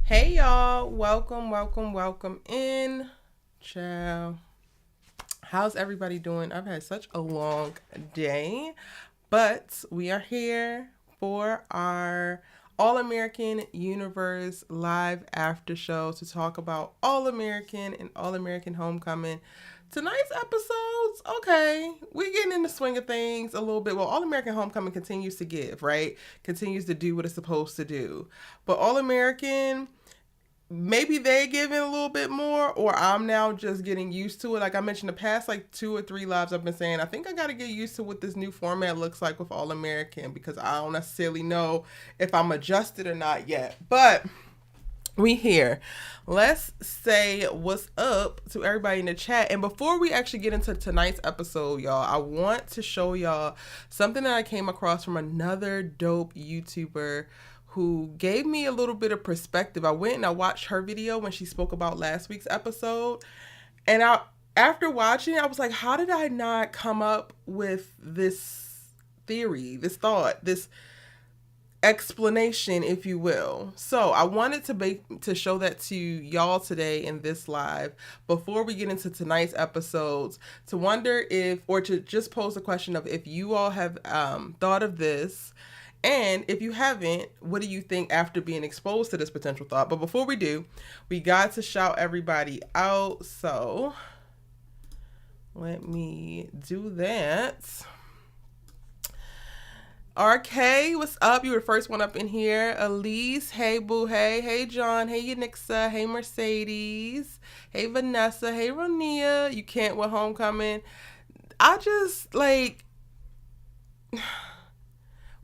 Hey y'all, welcome in. Ciao. How's everybody doing? I've had such a long day, but we are here for our All American Universe live after show to talk about All American and All American Homecoming. Tonight's episodes, okay, we're getting in the swing of things a little bit. Well, All American Homecoming continues to give, right? Continues to do what it's supposed to do. But All American, maybe they giving a little bit more, or I'm now just getting used to it. Like I mentioned, the past like 2 or 3 lives I've been saying, I think I got to get used to what this new format looks like with All American, because I don't necessarily know if I'm adjusted or not yet. But we here. Let's say what's up to everybody in the chat. And before we actually get into tonight's episode, y'all, I want to show y'all something that I came across from another dope YouTuber who gave me a little bit of perspective. I went and I watched her video when she spoke about last week's episode. And after watching it, I was like, how did I not come up with this theory, this thought, this explanation, if you will? So I wanted to show that to y'all today in this live before we get into tonight's episodes, to wonder if, or to just pose a question of if you all have thought of this, and if you haven't, what do you think after being exposed to this potential thought? But before we do, we got to shout everybody out, so let me do that. RK, what's up? You were the first one up in here. Elise, hey boo, hey. Hey John, hey Unixa, hey Mercedes, hey Vanessa, hey Ronia. You can't with Homecoming. I just like,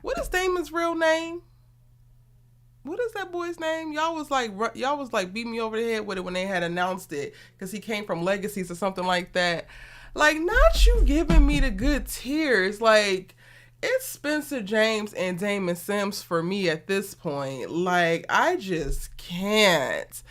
what is Damon's real name? What is that boy's name? Y'all was like beat me over the head with it when they had announced it, because he came from Legacies or something like that. Like, not you giving me the good tears. Like, it's Spencer James and Damon Sims for me at this point. Like, I just can't.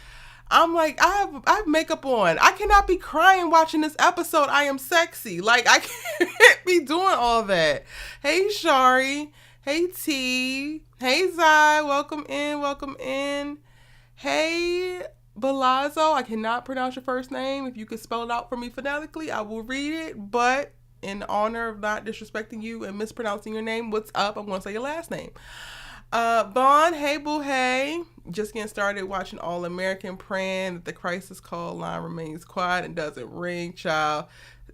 I'm like, I have makeup on. I cannot be crying watching this episode. I am sexy. Like, I can't be doing all that. Hey, Shari. Hey, T. Hey, Zai. Welcome in. Welcome in. Hey, Balazzo. I cannot pronounce your first name. If you could spell it out for me phonetically, I will read it. But in honor of not disrespecting you and mispronouncing your name, what's up? I'm going to say your last name. Vaughn, hey boo, hey. Just getting started watching All American, praying that the crisis call line remains quiet and doesn't ring, child.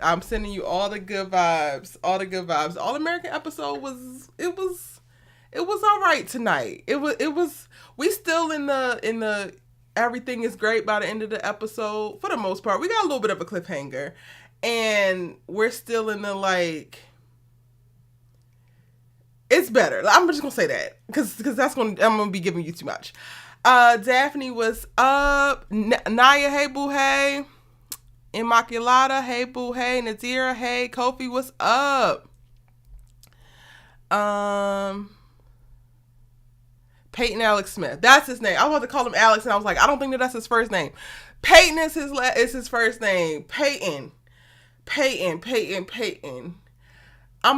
I'm sending you all the good vibes, all the good vibes. All American episode was all right tonight. It was, we still in the everything is great by the end of the episode for the most part. We got a little bit of a cliffhanger. And we're still in the, like, it's better. I'm just going to say that. Because I'm going to be giving you too much. Daphne, what's up? Naya, hey, boo, hey. Immaculata, hey, boo, hey. Nadira, hey. Kofi, what's up? Peyton Alex Smith. That's his name. I was about to call him Alex, and I was like, I don't think that's his first name. Peyton is his first name. Peyton. I'm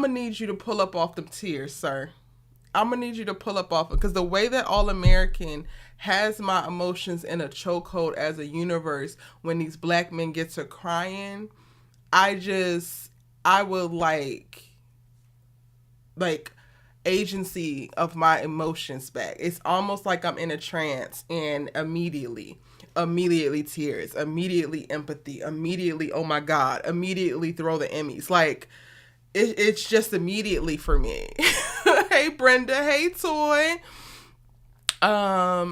going to need you to pull up off them tears, sir. I'm going to need you to pull up off it, because the way that All American has my emotions in a chokehold as a universe when these black men get to crying, I will like agency of my emotions back. It's almost like I'm in a trance, and immediately tears, immediately empathy, immediately, oh my God, immediately throw the Emmys. Like, it's just immediately for me. Hey, Brenda. Hey, Toy.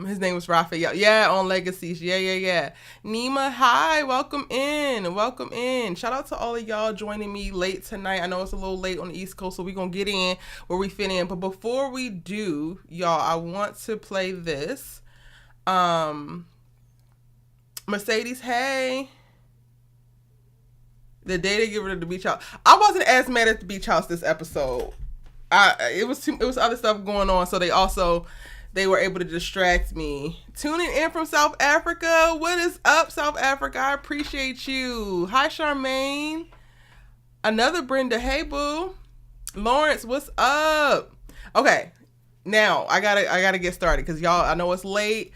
His name was Raphael. Yeah, on Legacies. Yeah. Nima, hi. Welcome in. Shout out to all of y'all joining me late tonight. I know it's a little late on the East Coast, so we're going to get in where we fit in. But before we do, y'all, I want to play this. Mercedes, hey. The day they get rid of the beach house. I wasn't as mad at the beach house this episode. It was other stuff going on, so they were able to distract me. Tuning in from South Africa. What is up, South Africa? I appreciate you. Hi, Charmaine. Another Brenda. Hey, boo. Lawrence, what's up? Okay, now I gotta get started, because y'all, I know it's late.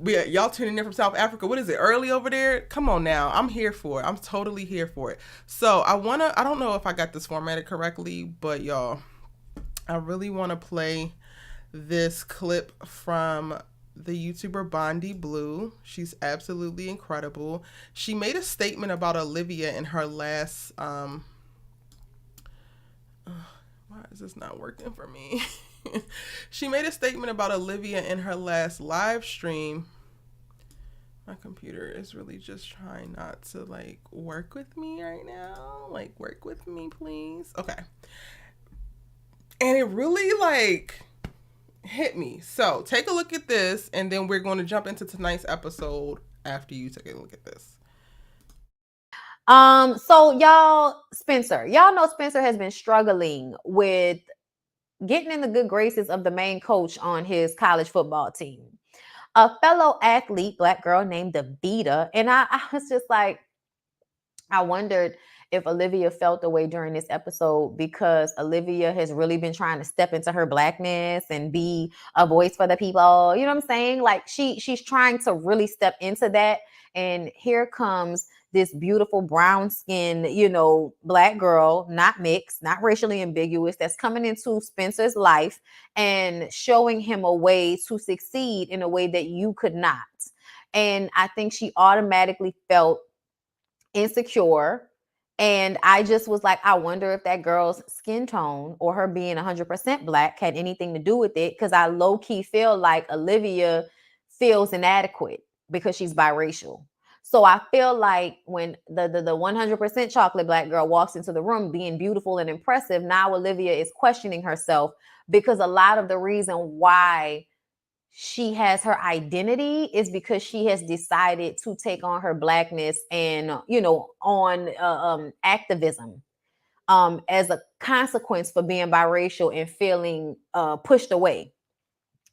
Y'all tuning in from South Africa. What is it, early over there? Come on now. I'm here for it. I'm totally here for it. So I don't know if I got this formatted correctly, but y'all, I really want to play this clip from the YouTuber Bondi Blue. She's absolutely incredible. She made a statement about Olivia in her last why is this not working for me? She made a statement about Olivia in her last live stream. My computer is really just trying not to like work with me right now. Like, work with me, please. Okay. And it really like hit me. So take a look at this, and then we're going to jump into tonight's episode after you take a look at this. So y'all know Spencer has been struggling with getting in the good graces of the main coach on his college football team. A fellow athlete, black girl named Davita, and I was just like, I wondered if Olivia felt the way during this episode because Olivia has really been trying to step into her blackness and be a voice for the people. You know what I'm saying? Like she's trying to really step into that. And here comes this beautiful brown skinned, black girl, not mixed, not racially ambiguous, that's coming into Spencer's life and showing him a way to succeed in a way that you could not. And I think she automatically felt insecure. And I just was like, I wonder if that girl's skin tone or her being 100% black had anything to do with it. Because I low key feel like Olivia feels inadequate because she's biracial. So I feel like when the 100% chocolate black girl walks into the room being beautiful and impressive, now Olivia is questioning herself because a lot of the reason why she has her identity is because she has decided to take on her blackness and on activism as a consequence for being biracial and feeling pushed away.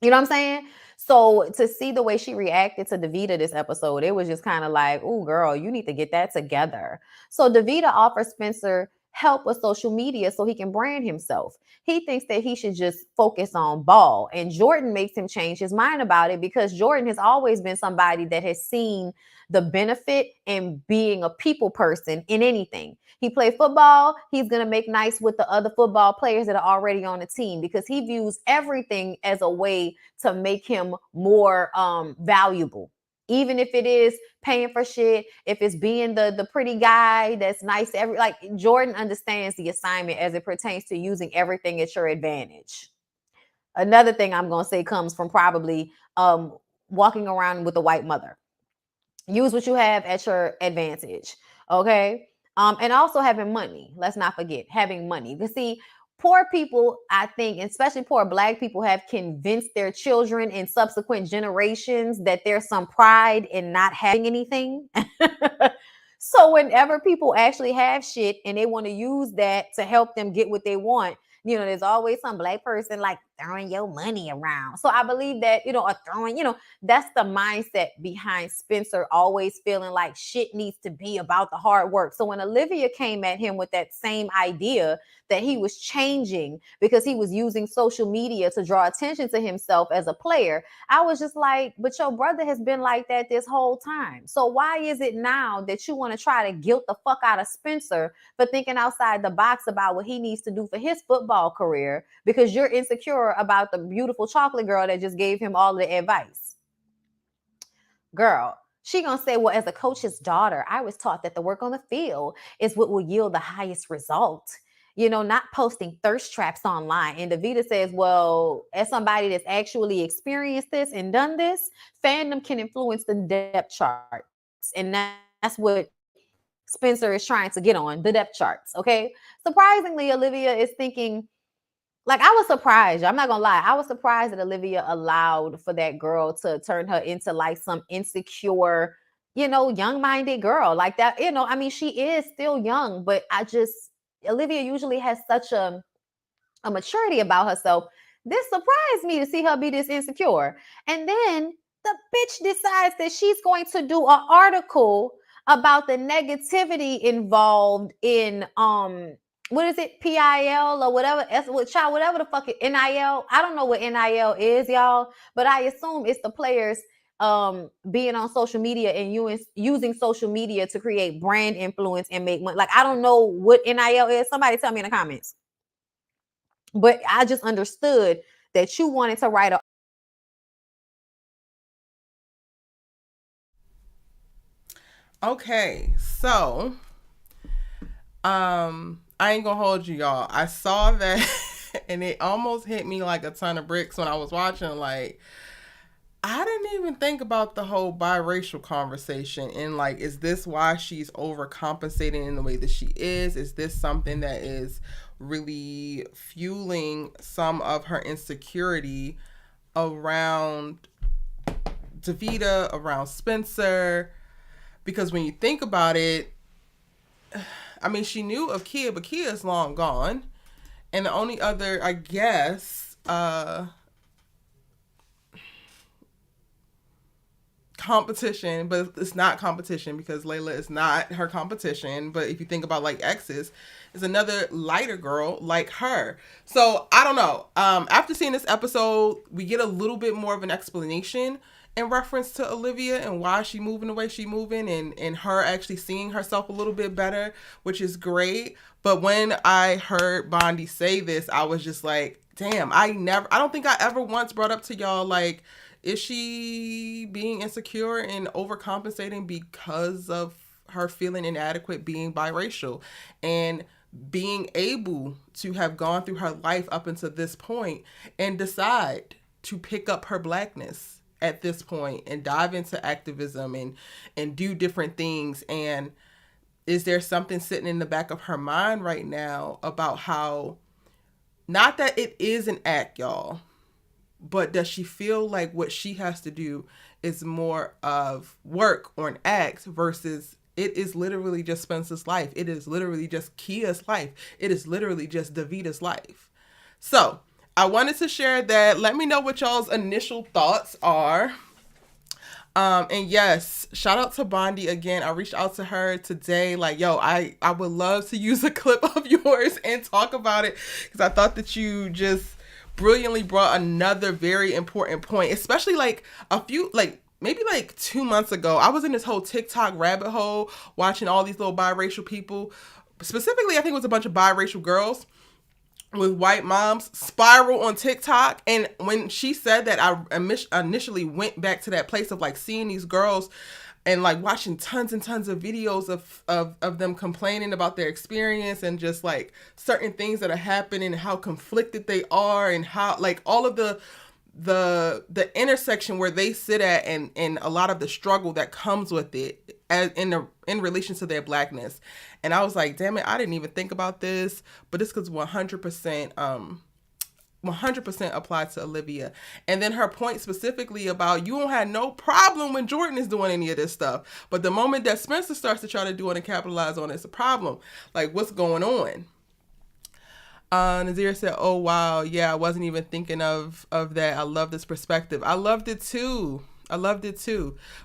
You know what I'm saying? So to see the way she reacted to Davita this episode, it was just kind of like, oh, girl, you need to get that together. So Davita offers Spencer help with social media so he can brand himself. He thinks that he should just focus on ball. And Jordan makes him change his mind about it because Jordan has always been somebody that has seen the benefit in being a people person in anything. He played football. He's going to make nice with the other football players that are already on the team because he views everything as a way to make him more valuable. Even if it is paying for shit, if it's being the pretty guy that's nice to like Jordan understands the assignment as it pertains to using everything at your advantage. Another thing I'm going to say comes from probably walking around with a white mother. Use what you have at your advantage. Okay. And also having money. Let's not forget having money. Because see, poor people, I think, especially poor black people, have convinced their children in subsequent generations that there's some pride in not having anything. So whenever people actually have shit and they want to use that to help them get what they want, there's always some black person like throwing your money around. So I believe that, or throwing, that's the mindset behind Spencer always feeling like shit needs to be about the hard work. So when Olivia came at him with that same idea that he was changing because he was using social media to draw attention to himself as a player, I was just like, but your brother has been like that this whole time. So why is it now that you want to try to guilt the fuck out of Spencer for thinking outside the box about what he needs to do for his football career because you're insecure about the beautiful chocolate girl that just gave him all the advice? Girl, she gonna say, well, as a coach's daughter, I was taught that the work on the field is what will yield the highest result. Not posting thirst traps online. And Davita says, well, as somebody that's actually experienced this and done this, fandom can influence the depth charts. And that's what Spencer is trying to get on, the depth charts. Okay. Surprisingly, Olivia is thinking, like, I was surprised. I'm not gonna lie. I was surprised that Olivia allowed for that girl to turn her into like some insecure, young-minded girl like that. I mean, she is still young, but Olivia usually has such a maturity about herself. This surprised me to see her be this insecure. And then the bitch decides that she's going to do an article about the negativity involved in what is it, PIL or whatever, whatever the fuck NIL. I don't know what NIL is, y'all, but I assume it's the players being on social media and using social media to create brand influence and make money. Like, I don't know what NIL is. Somebody tell me in the comments. But I just understood that you wanted to write a Okay, so I ain't gonna hold you, y'all. I saw that and it almost hit me like a ton of bricks when I was watching. Like, I didn't even think about the whole biracial conversation and like, is this why she's overcompensating in the way that she is? Is this something that is really fueling some of her insecurity around Davita, around Spencer? Because when you think about it, I mean, she knew of Kia, but Kia is long gone. And the only other, I guess, competition, but it's not competition because Layla is not her competition. But if you think about like exes, is another lighter girl like her. So I don't know. After seeing this episode, we get a little bit more of an explanation in reference to Olivia and why she moving the way she moving, and her actually seeing herself a little bit better, which is great. But when I heard Bondi say this, I was just like, damn, I don't think I ever once brought up to y'all, like, is she being insecure and overcompensating because of her feeling inadequate being biracial and being able to have gone through her life up until this point and decide to pick up her blackness at this point and dive into activism and do different things? And is there something sitting in the back of her mind right now about how, not that it is an act, y'all, but does she feel like what she has to do is more of work or an act versus it is literally just Spencer's life. It is literally just Kia's life. It is literally just Davita's life. So I wanted to share that. Let me know what y'all's initial thoughts are. And yes, shout out to Bondi again. I reached out to her today. Like, yo, I would love to use a clip of yours and talk about it because I thought that you just brilliantly brought another very important point, especially like maybe like 2 months ago, I was in this whole TikTok rabbit hole watching all these little biracial people. Specifically, I think it was a bunch of biracial girls with white moms spiral on TikTok. And when she said that, I initially went back to that place of like seeing these girls and like watching tons and tons of videos of them complaining about their experience and just like certain things that are happening and how conflicted they are and how like all of the intersection where they sit at and a lot of the struggle that comes with it as in relation to their blackness. And I was like, damn it, I didn't even think about this, but this was 100% applied to Olivia. And then her point specifically about you don't have no problem when Jordan is doing any of this stuff, but the moment that Spencer starts to try to do it and capitalize on it, it's a problem. Like, what's going on? Nazir said, oh wow, yeah, I wasn't even thinking of that. I love this perspective. I loved it too.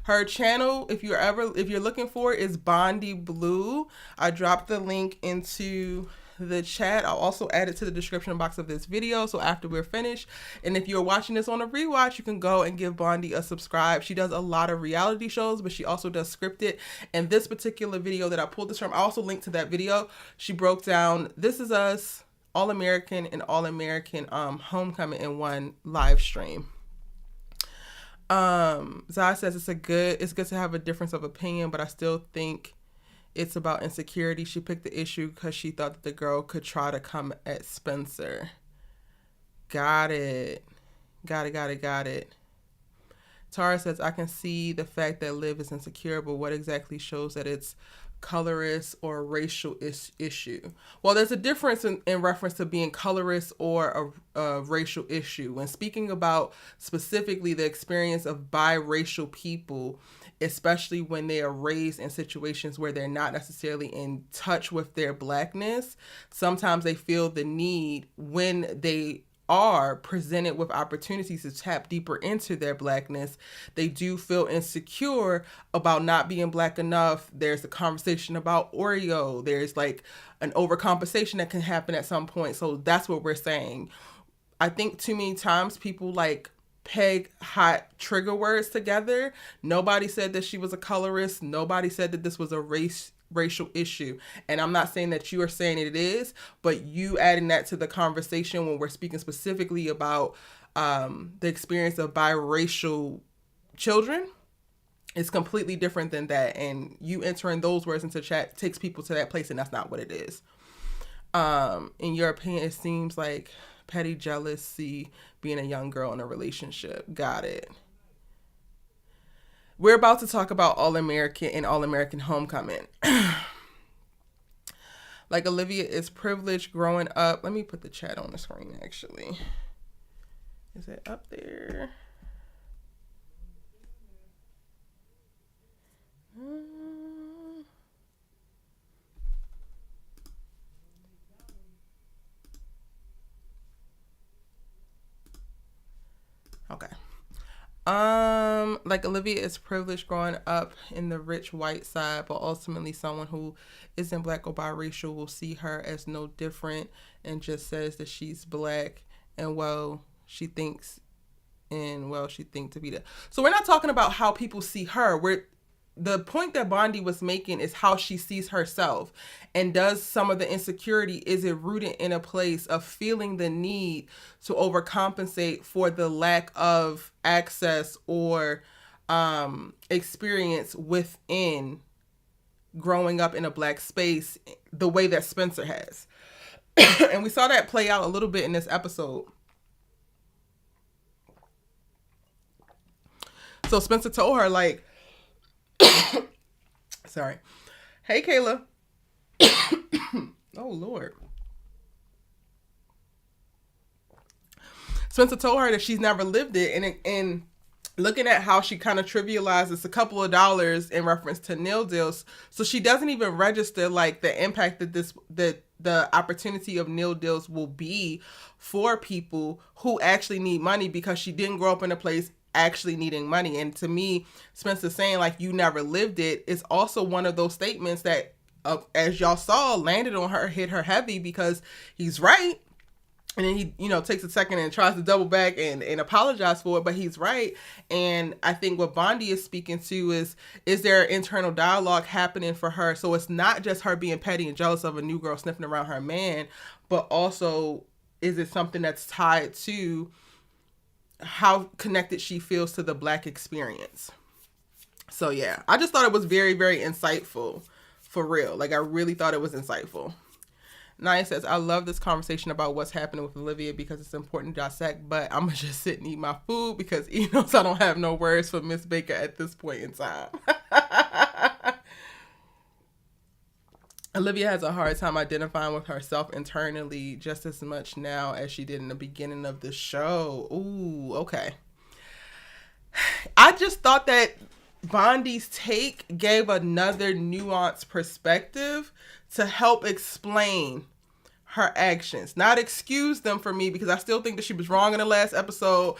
Her channel, if you're looking for it, is Bondi Blue. I dropped the link into the chat. I'll also add it to the description box of this video, so after we're finished, and if you're watching this on a rewatch, you can go and give Bondi a subscribe. She does a lot of reality shows, but she also does scripted. And this particular video that I pulled this from, I also linked to that video. She broke down This Is Us, All-American, and All-American Homecoming in one live stream. Zai says it's good to have a difference of opinion, but I still think it's about insecurity. She picked the issue because she thought that the girl could try to come at Spencer. Got it. Tara says, I can see the fact that Liv is insecure, but what exactly shows that it's colorist or a racial issue? Well, there's a difference in reference to being colorist or a racial issue. When speaking about specifically the experience of biracial people, especially when they are raised in situations where they're not necessarily in touch with their blackness, sometimes they feel the need when they are presented with opportunities to tap deeper into their blackness, they do feel insecure about not being black enough. There's a conversation about Oreo. There's like an overcompensation that can happen at some point. So that's what we're saying. I think too many times people like peg hot trigger words together. Nobody said that she was a colorist. Nobody said that this was a racial issue. And I'm not saying that you are saying it is, but you adding that to the conversation when we're speaking specifically about the experience of biracial children is completely different than that. And you entering those words into chat takes people to that place, and that's not what it is. In your opinion, it seems like petty jealousy being a young girl in a relationship. Got it. We're about to talk about All-American and All-American Homecoming. Like Olivia is privileged growing up. Let me put the chat on the screen, actually. Is it up there? Okay. Like Olivia is privileged growing up in the rich white side, but ultimately someone who isn't black or biracial will see her as no different and just says that she's black and she thinks to be that. So we're not talking about how people see her. The point that Bondi was making is how she sees herself, and does some of the insecurity, is it rooted in a place of feeling the need to overcompensate for the lack of access or experience within growing up in a black space the way that Spencer has. And we saw that play out a little bit in this episode. So Spencer told her, like, sorry. Hey, Kayla. Oh, Lord. Spencer told her that she's never lived it. And looking at how she kind of trivializes a couple of dollars in reference to nil deals. So she doesn't even register like the impact that the opportunity of nil deals will be for people who actually need money, because she didn't grow up in a place actually needing money. And to me, Spencer saying like you never lived it is also one of those statements that, as y'all saw, landed on her, hit her heavy, because he's right. And then he, takes a second and tries to double back and apologize for it, but he's right. And I think what Bondi is speaking to is there internal dialogue happening for her? So it's not just her being petty and jealous of a new girl sniffing around her man, but also is it something that's tied to how connected she feels to the black experience? So yeah, I just thought it was very, very insightful, for real. Like I really thought it was insightful. Naya says, I love this conversation about what's happening with Olivia because it's important to dissect, but I'm going to just sit and eat my food because I don't have no words for Miss Baker at this point in time. Olivia has a hard time identifying with herself internally just as much now as she did in the beginning of the show. Ooh, okay. I just thought that Bondi's take gave another nuanced perspective to help explain her actions, not excuse them for me, because I still think that she was wrong in the last episode.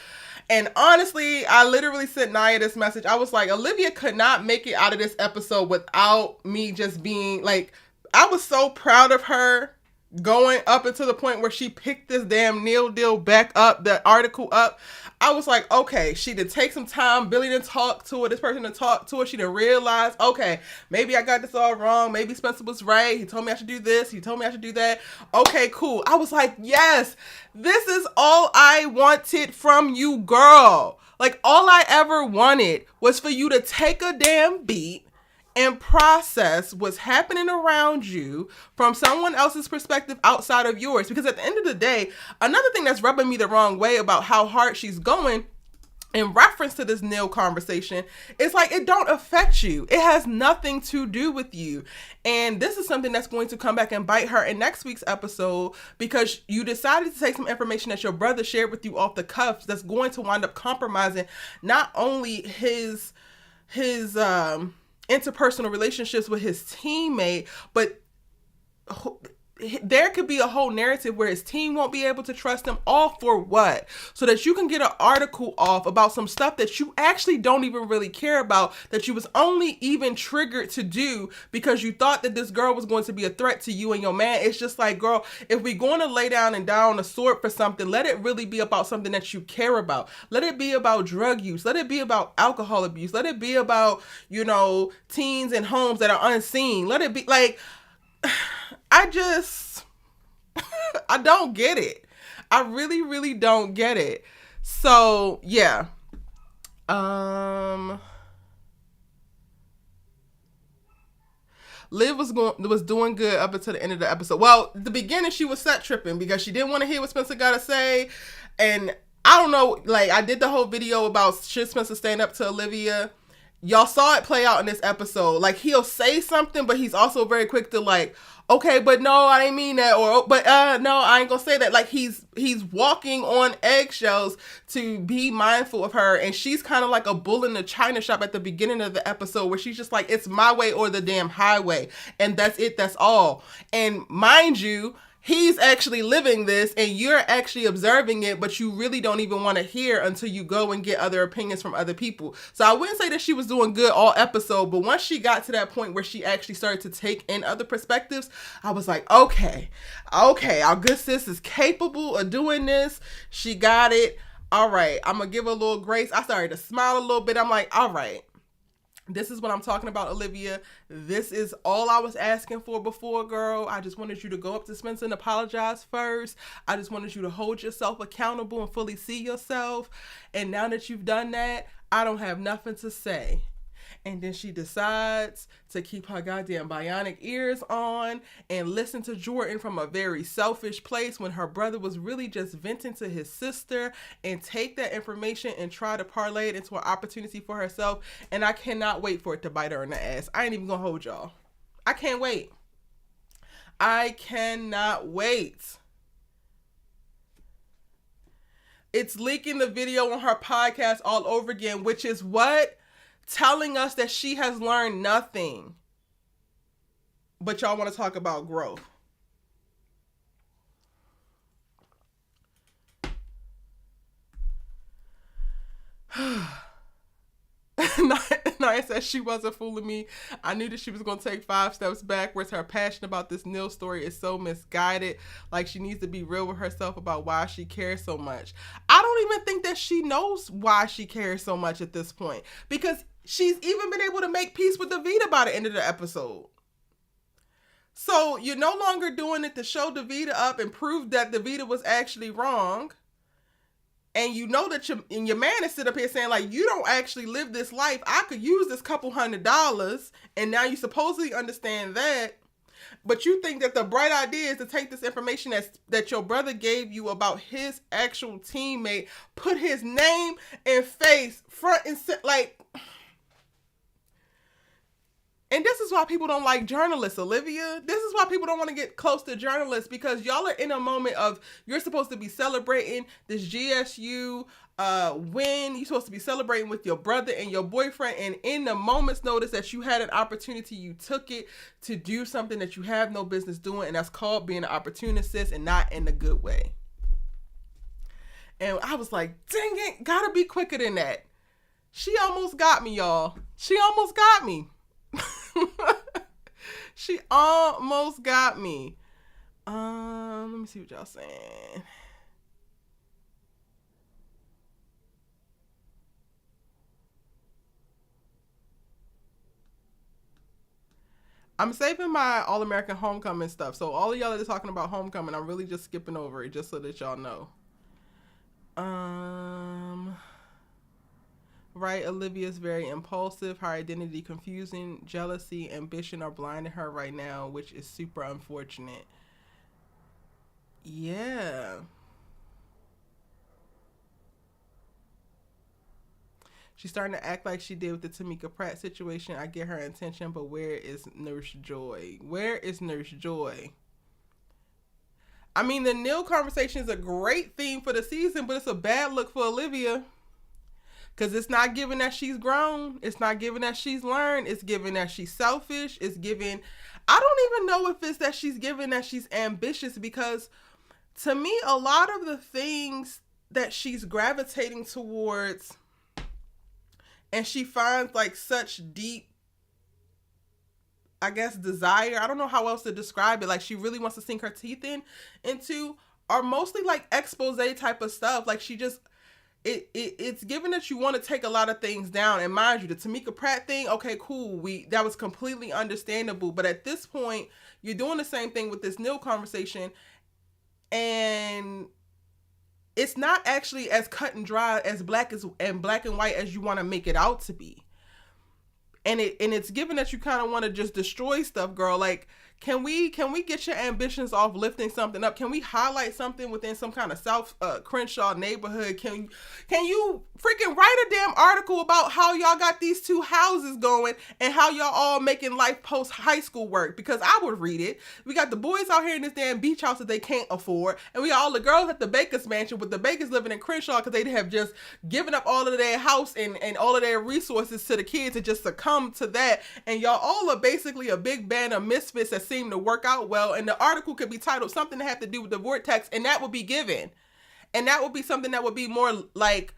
And honestly, I literally sent Naya this message. I was like, Olivia could not make it out of this episode without me just being like, I was so proud of her going up until the point where she picked this damn nil deal back up, the article up. I was like, okay, she did take some time. Billy didn't talk to her. This person didn't talk to her. She didn't realize, okay, maybe I got this all wrong. Maybe Spencer was right. He told me I should do this. He told me I should do that. Okay, cool. I was like, yes, this is all I wanted from you, girl. Like, all I ever wanted was for you to take a damn beat and process what's happening around you from someone else's perspective outside of yours. Because at the end of the day, another thing that's rubbing me the wrong way about how hard she's going in reference to this nil conversation is like, it don't affect you. It has nothing to do with you. And this is something that's going to come back and bite her in next week's episode, because you decided to take some information that your brother shared with you off the cuff that's going to wind up compromising not only his interpersonal relationships with his teammate, but there could be a whole narrative where his team won't be able to trust him. All for what? So that you can get an article off about some stuff that you actually don't even really care about, that you was only even triggered to do because you thought that this girl was going to be a threat to you and your man. It's just like, girl, if we're going to lay down and die on a sword for something, let it really be about something that you care about. Let it be about drug use. Let it be about alcohol abuse. Let it be about, teens in homes that are unseen. Let it be like, I don't get it. I really, really don't get it. So yeah. Um Liv was doing good up until the end of the episode. Well, the beginning she was set tripping because she didn't want to hear what Spencer got to say, and I don't know. Like I did the whole video about should Spencer stand up to Olivia. Y'all saw it play out in this episode. Like he'll say something, but he's also very quick to like, okay, but no, I didn't mean that, or but no, I ain't gonna say that. Like he's walking on eggshells to be mindful of her, and she's kind of like a bull in the china shop at the beginning of the episode where she's just like, it's my way or the damn highway, and that's it, that's all. And mind you, he's actually living this and you're actually observing it, but you really don't even want to hear until you go and get other opinions from other people. So I wouldn't say that she was doing good all episode, but once she got to that point where she actually started to take in other perspectives, I was like, okay, our good sis is capable of doing this. She got it. All right, I'm going to give her a little grace. I started to smile a little bit. I'm like, all right. This is what I'm talking about, Olivia. This is all I was asking for before, girl. I just wanted you to go up to Spencer and apologize first. I just wanted you to hold yourself accountable and fully see yourself. And now that you've done that, I don't have nothing to say. And then she decides to keep her goddamn bionic ears on and listen to Jordan from a very selfish place when her brother was really just venting to his sister, and take that information and try to parlay it into an opportunity for herself. And I cannot wait for it to bite her in the ass. I ain't even gonna hold y'all. I can't wait. I cannot wait. It's leaking the video on her podcast all over again, which is what? Telling us that she has learned nothing. But y'all want to talk about growth. Naya said she wasn't fooling me. I knew that she was going to take 5 steps backwards. Her passion about this Neil story is so misguided. Like she needs to be real with herself about why she cares so much. I don't even think that she knows why she cares so much at this point, because she's even been able to make peace with Davida by the end of the episode. So you're no longer doing it to show Davida up and prove that Davida was actually wrong. And you know that your man is sitting up here saying, like, you don't actually live this life. I could use this couple $100. And now you supposedly understand that. But you think that the bright idea is to take this information that your brother gave you about his actual teammate, put his name and face front and center, like... And this is why people don't like journalists, Olivia. This is why people don't want to get close to journalists, because y'all are in a moment of, you're supposed to be celebrating this GSU win. You're supposed to be celebrating with your brother and your boyfriend. And in the moment's notice that you had an opportunity, you took it to do something that you have no business doing. And that's called being an opportunist, and not in a good way. And I was like, dang it, gotta be quicker than that. She almost got me, y'all. She almost got me. She almost got me. Let me see what y'all saying. I'm saving my All-American Homecoming stuff. So all of y'all that are talking about Homecoming, I'm really just skipping over it just so that y'all know. Right, Olivia's very impulsive. Her identity confusing. Jealousy, ambition are blinding her right now, which is super unfortunate. Yeah. She's starting to act like she did with the Tamika Pratt situation. I get her intention, but where is Nurse Joy? Where is Nurse Joy? I mean, the Neil conversation is a great theme for the season, but it's a bad look for Olivia. Because it's not giving that she's grown. It's not giving that she's learned. It's giving that she's selfish. It's giving... I don't even know if it's that she's giving that she's ambitious, because to me, a lot of the things that she's gravitating towards and she finds like such deep, I guess, desire. I don't know how else to describe it. Like she really wants to sink her teeth into are mostly like expose type of stuff. Like she just... It's given that you want to take a lot of things down. And mind you, the Tamika Pratt thing, okay, cool. That was completely understandable. But at this point, you're doing the same thing with this Neil conversation. And it's not actually as cut and dry as black and white as you want to make it out to be. And it's given that you kind of want to just destroy stuff, girl. Like, can we get your ambitions off lifting something up? Can we highlight something within some kind of South Crenshaw neighborhood? Can you freaking write a damn article about how y'all got these two houses going and how y'all all making life post high school work? Because I would read it. We got the boys out here in this damn beach house that they can't afford, and we got all the girls at the Bakers mansion with the Bakers living in Crenshaw because they have just given up all of their house and all of their resources to the kids and just succumb to that. And y'all all are basically a big band of misfits that seem to work out well. And the article could be titled something that have to do with the vortex, and that would be given. And that would be something that would be more like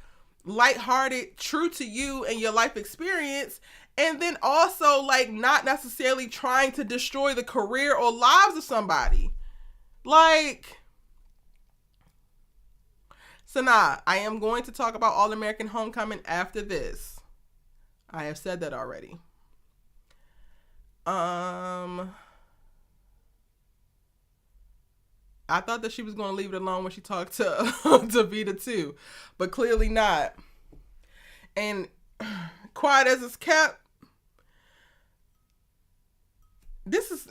lighthearted, true to you and your life experience. And then also like not necessarily trying to destroy the career or lives of somebody. Like, so nah, I am going to talk about All-American Homecoming after this. I have said that already. I thought that she was going to leave it alone when she talked to Davida too, but clearly not. And quiet as it's kept, this is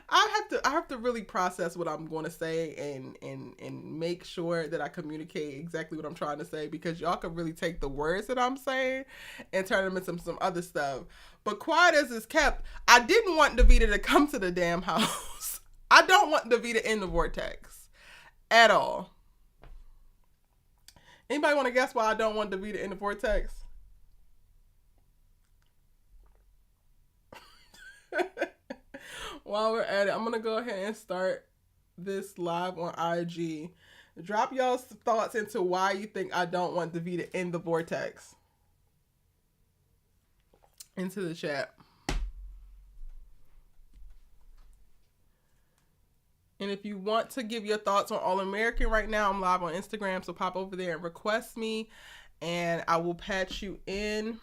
I have to really process what I'm going to say and make sure that I communicate exactly what I'm trying to say, because y'all can really take the words that I'm saying and turn them into some other stuff. But quiet as it's kept, I didn't want Davida to come to the damn house. I don't want Davida in the vortex at all. Anybody want to guess why I don't want Davida in the vortex? While we're at it, I'm going to go ahead and start this live on IG. Drop y'all's thoughts into why you think I don't want Davida in the vortex into the chat. And if you want to give your thoughts on All-American right now, I'm live on Instagram, so pop over there and request me, and I will patch you in.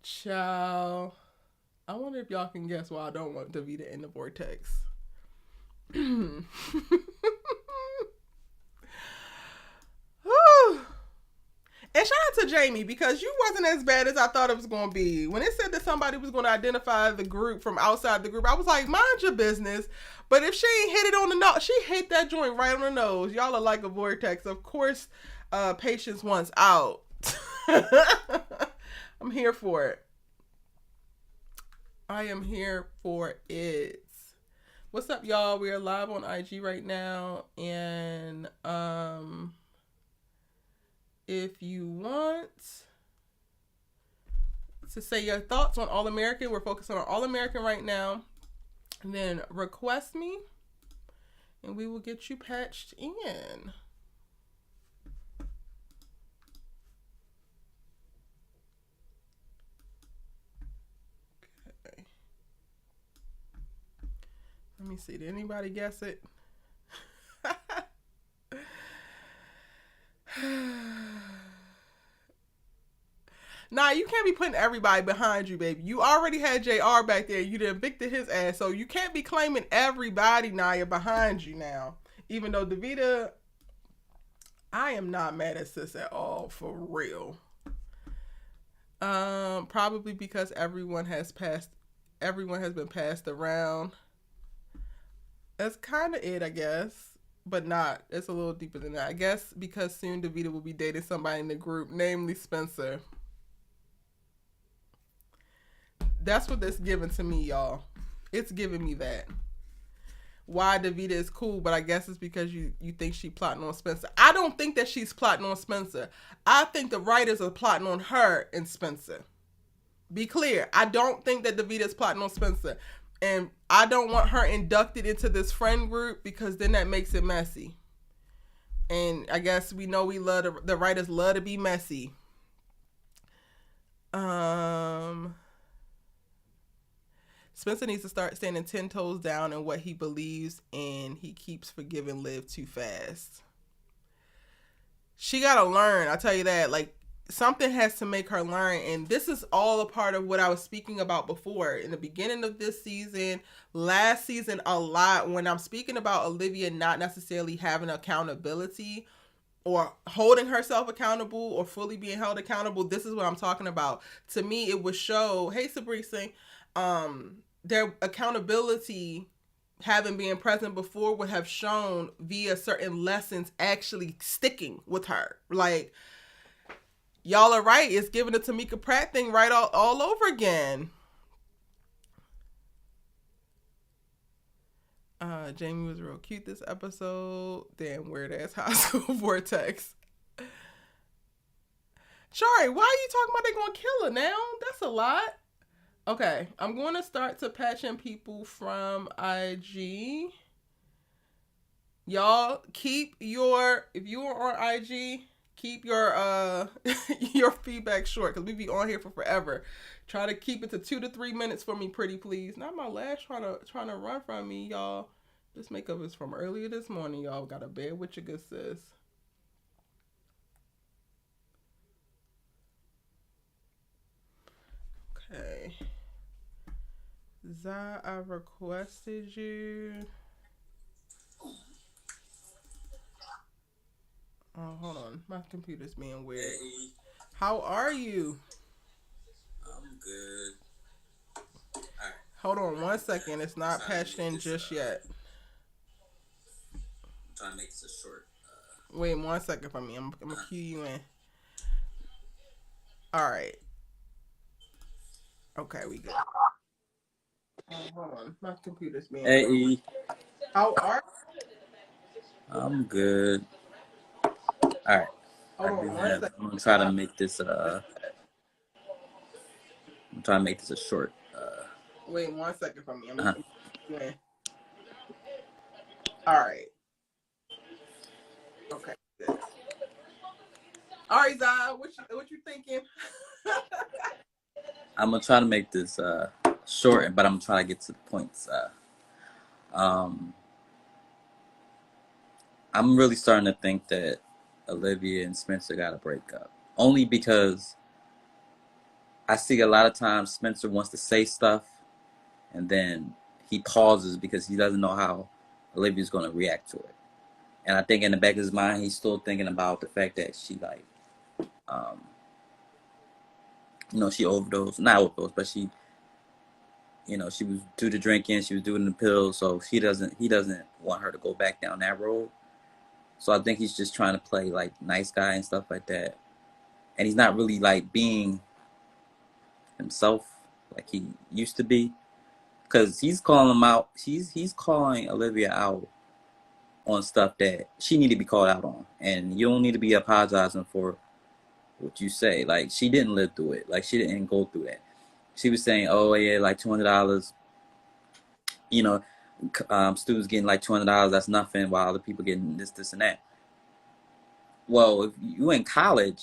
Ciao. I wonder if y'all can guess why I don't want Davida in the vortex. And shout out to Jamie, because you wasn't as bad as I thought it was going to be. When it said that somebody was going to identify the group from outside the group, I was like, mind your business. But if she ain't hit it on the nose, she hit that joint right on the nose. Y'all are like a vortex. Of course, patience wants out. I'm here for it. I am here for it. What's up, y'all? We are live on IG right now. And if you want to say your thoughts on All-American, we're focusing on All-American right now. And then request me, and we will get you patched in. Okay. Let me see. Did anybody guess it? Nah, you can't be putting everybody behind you, baby. You already had JR back there. You done evicted his ass. So you can't be claiming everybody, Naya, behind you now. Even though Davida, I am not mad at sis at all, for real. Probably because everyone has been passed around. That's kind of it, I guess. But not. It's a little deeper than that. I guess because soon Davida will be dating somebody in the group, namely Spencer. That's what that's giving to me, y'all. It's giving me that. Why Davida is cool, but I guess it's because you think she plotting on Spencer. I don't think that she's plotting on Spencer. I think the writers are plotting on her and Spencer. Be clear. I don't think that Davida is plotting on Spencer. And I don't want her inducted into this friend group, because then that makes it messy. And I guess we know the writers love to be messy. Spencer needs to start standing 10 toes down in what he believes, and he keeps forgiving Liv too fast. She gotta learn, I tell you that. Like, something has to make her learn. And this is all a part of what I was speaking about before in the beginning of this season, last season, a lot. When I'm speaking about Olivia not necessarily having accountability or holding herself accountable or fully being held accountable, this is what I'm talking about. To me, it would show, hey, Sabrina, their accountability having been present before would have shown via certain lessons actually sticking with her. Like, y'all are right. It's giving the Tamika Pratt thing right all over again. Jamie was real cute this episode. Damn weird ass high school vortex. Shari, why are you talking about they gonna kill her now? That's a lot. Okay, I'm going to start to patch in people from IG. Y'all keep your, if you are on IG, keep your your feedback short because we be on here for forever. Try to keep it to 2 to 3 minutes for me, pretty please. Not my lash trying to run from me, y'all. This makeup is from earlier this morning, y'all. Gotta bear with your good sis. Okay. Zah, I requested you. Oh, hold on. My computer's being weird. Hey, How are you? I'm good. Alright. Hold on 1 second. It's not patched in just yet. I'm trying to make this a short. Wait 1 second for me. I'm going to cue you in. All right. Okay, we good. Hold on. My computer's being Hey, weird. How are I'm good. Alright. Hold on 1 second. I'm gonna try to make this I'm trying to make this a short. Wait 1 second for me. I'm gonna cue you in. All right. Okay, good. All right, Zah, what you thinking? I'm gonna try to make this short, but I'm gonna try to get to the points. I'm really starting to think that Olivia and Spencer gotta break up. Only because I see a lot of times Spencer wants to say stuff and then he pauses because he doesn't know how Olivia's gonna react to it. And I think in the back of his mind he's still thinking about the fact that she like she overdosed. Not overdosed, but she she was due to drinking, she was doing the pills, so he doesn't want her to go back down that road. So I think he's just trying to play like nice guy and stuff like that. And he's not really like being himself like he used to be. Because he's calling him out. He's calling Olivia out on stuff that she need to be called out on. And you don't need to be apologizing for what you say. Like, she didn't live through it. Like, she didn't go through that. She was saying, oh, yeah, like $200. Students getting like $200. That's nothing, while other people getting this, and that. Well, if you in college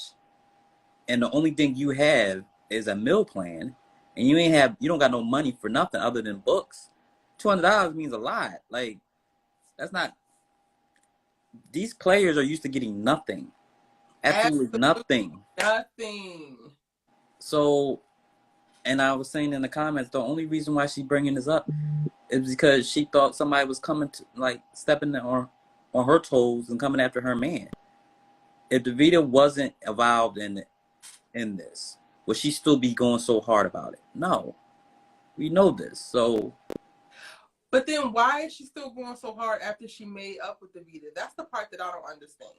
and the only thing you have is a meal plan and you don't got no money for nothing other than books, $200 means a lot. Like, that's not. These players are used to getting nothing. Absolutely nothing. Nothing. So, and I was saying in the comments, the only reason why she's bringing this up is because she thought somebody was coming to, like, stepping on her toes and coming after her man. If Davida wasn't involved in this, would she still be going so hard about it? No. We know this. So. But then why is she still going so hard after she made up with Davida? That's the part that I don't understand.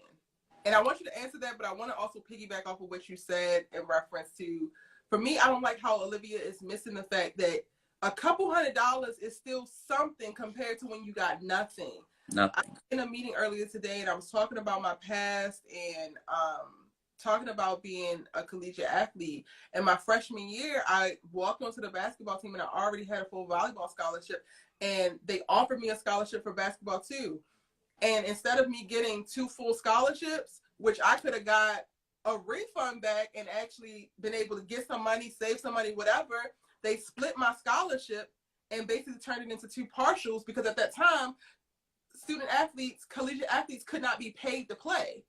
And I want you to answer that, but I want to also piggyback off of what you said in reference to, for me, I don't like how Olivia is missing the fact that a couple $100 is still something compared to when you got nothing. Nothing. I was in a meeting earlier today and I was talking about my past and talking about being a collegiate athlete. And my freshman year, I walked onto the basketball team and I already had a full volleyball scholarship. And they offered me a scholarship for basketball too. And instead of me getting 2 full scholarships, which I could have got a refund back and actually been able to get some money, save some money, whatever, they split my scholarship and basically turned it into 2 partials because at that time, student athletes, collegiate athletes could not be paid to play.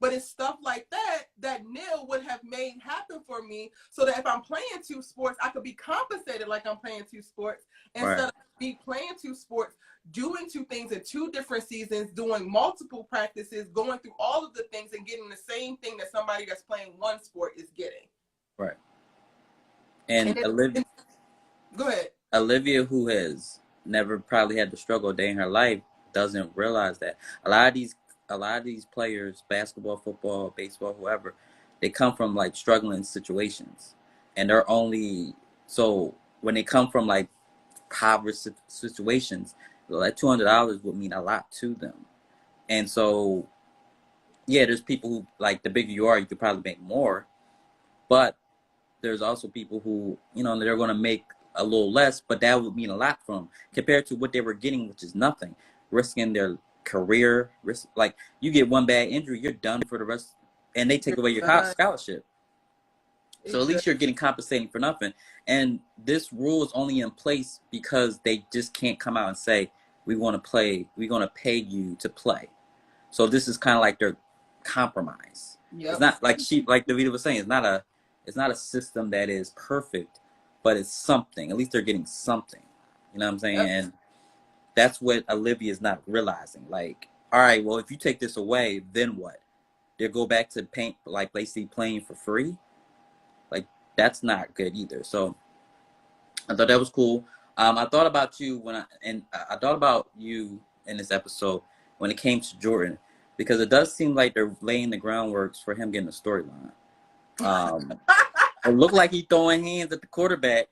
But it's stuff like that that Neil would have made happen for me, so that if I'm playing 2 sports, I could be compensated like I'm playing 2 sports instead of me playing 2 sports, doing 2 things in 2 different seasons, doing multiple practices, going through all of the things and getting the same thing that somebody that's playing 1 sport is getting. Right. And Olivia, go ahead. Olivia, who has never probably had to struggle a day in her life, doesn't realize that a lot of these players, basketball, football, baseball, whoever, they come from like struggling situations, and they're only so when they come from like poverty situations, like $200 would mean a lot to them. And so, yeah, there's people who, like, the bigger you are, you could probably make more, but there's also people who, you know, they're going to make a little less, but that would mean a lot for them compared to what they were getting, which is nothing, risking their career. Like, you get one bad injury, you're done for the rest, and they take away your scholarship. So at least you're getting compensating for nothing. And this rule is only in place because they just can't come out and say, we want to play, we're going to pay you to play. So this is kind of like their compromise. Yep. It's not like like Davida was saying, it's not a system that is perfect, but it's something. At least they're getting something. You know what I'm saying? Yep. And that's what Olivia is not realizing. Like, all right, well, if you take this away, then what? They'll go back to paint, like basically playing for free. Like, that's not good either. So I thought that was cool. I thought about you I thought about you in this episode when it came to Jordan, because it does seem like they're laying the groundwork for him getting a storyline. It looked like he throwing hands at the quarterback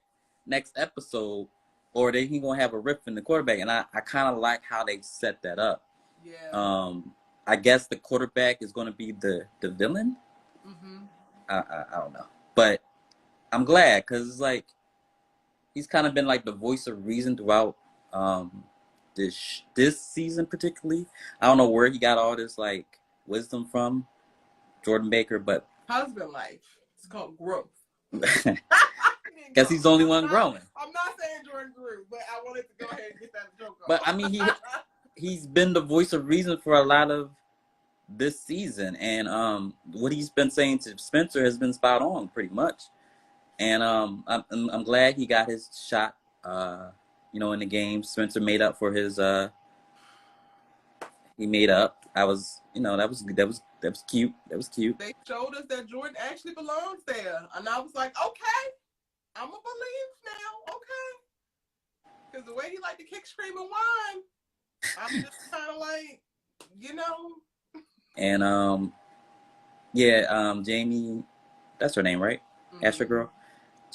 next episode, or that he gonna have a riff in the quarterback, and I kind of like how they set that up. Yeah. I guess the quarterback is gonna be the villain. Mm-hmm. I don't know, but I'm glad, because it's like he's kind of been like the voice of reason throughout this season particularly. I don't know where he got all this like wisdom from, Jordan Baker, but husband life. It's called growth. Guess he's the only one growing. I'm not saying Jordan grew, but I wanted to go ahead and get that joke off. But I mean, he's been the voice of reason for a lot of this season, and what he's been saying to Spencer has been spot on pretty much. And I'm glad he got his shot, in the game. Spencer made up for his. He made up. That was cute. That was cute. They showed us that Jordan actually belongs there, and I was like, okay, I'm gonna believe now, okay, because the way he liked to kick, scream, and whine, I'm just kind of like, And Jamie, that's her name, right? Mm-hmm. Asher girl.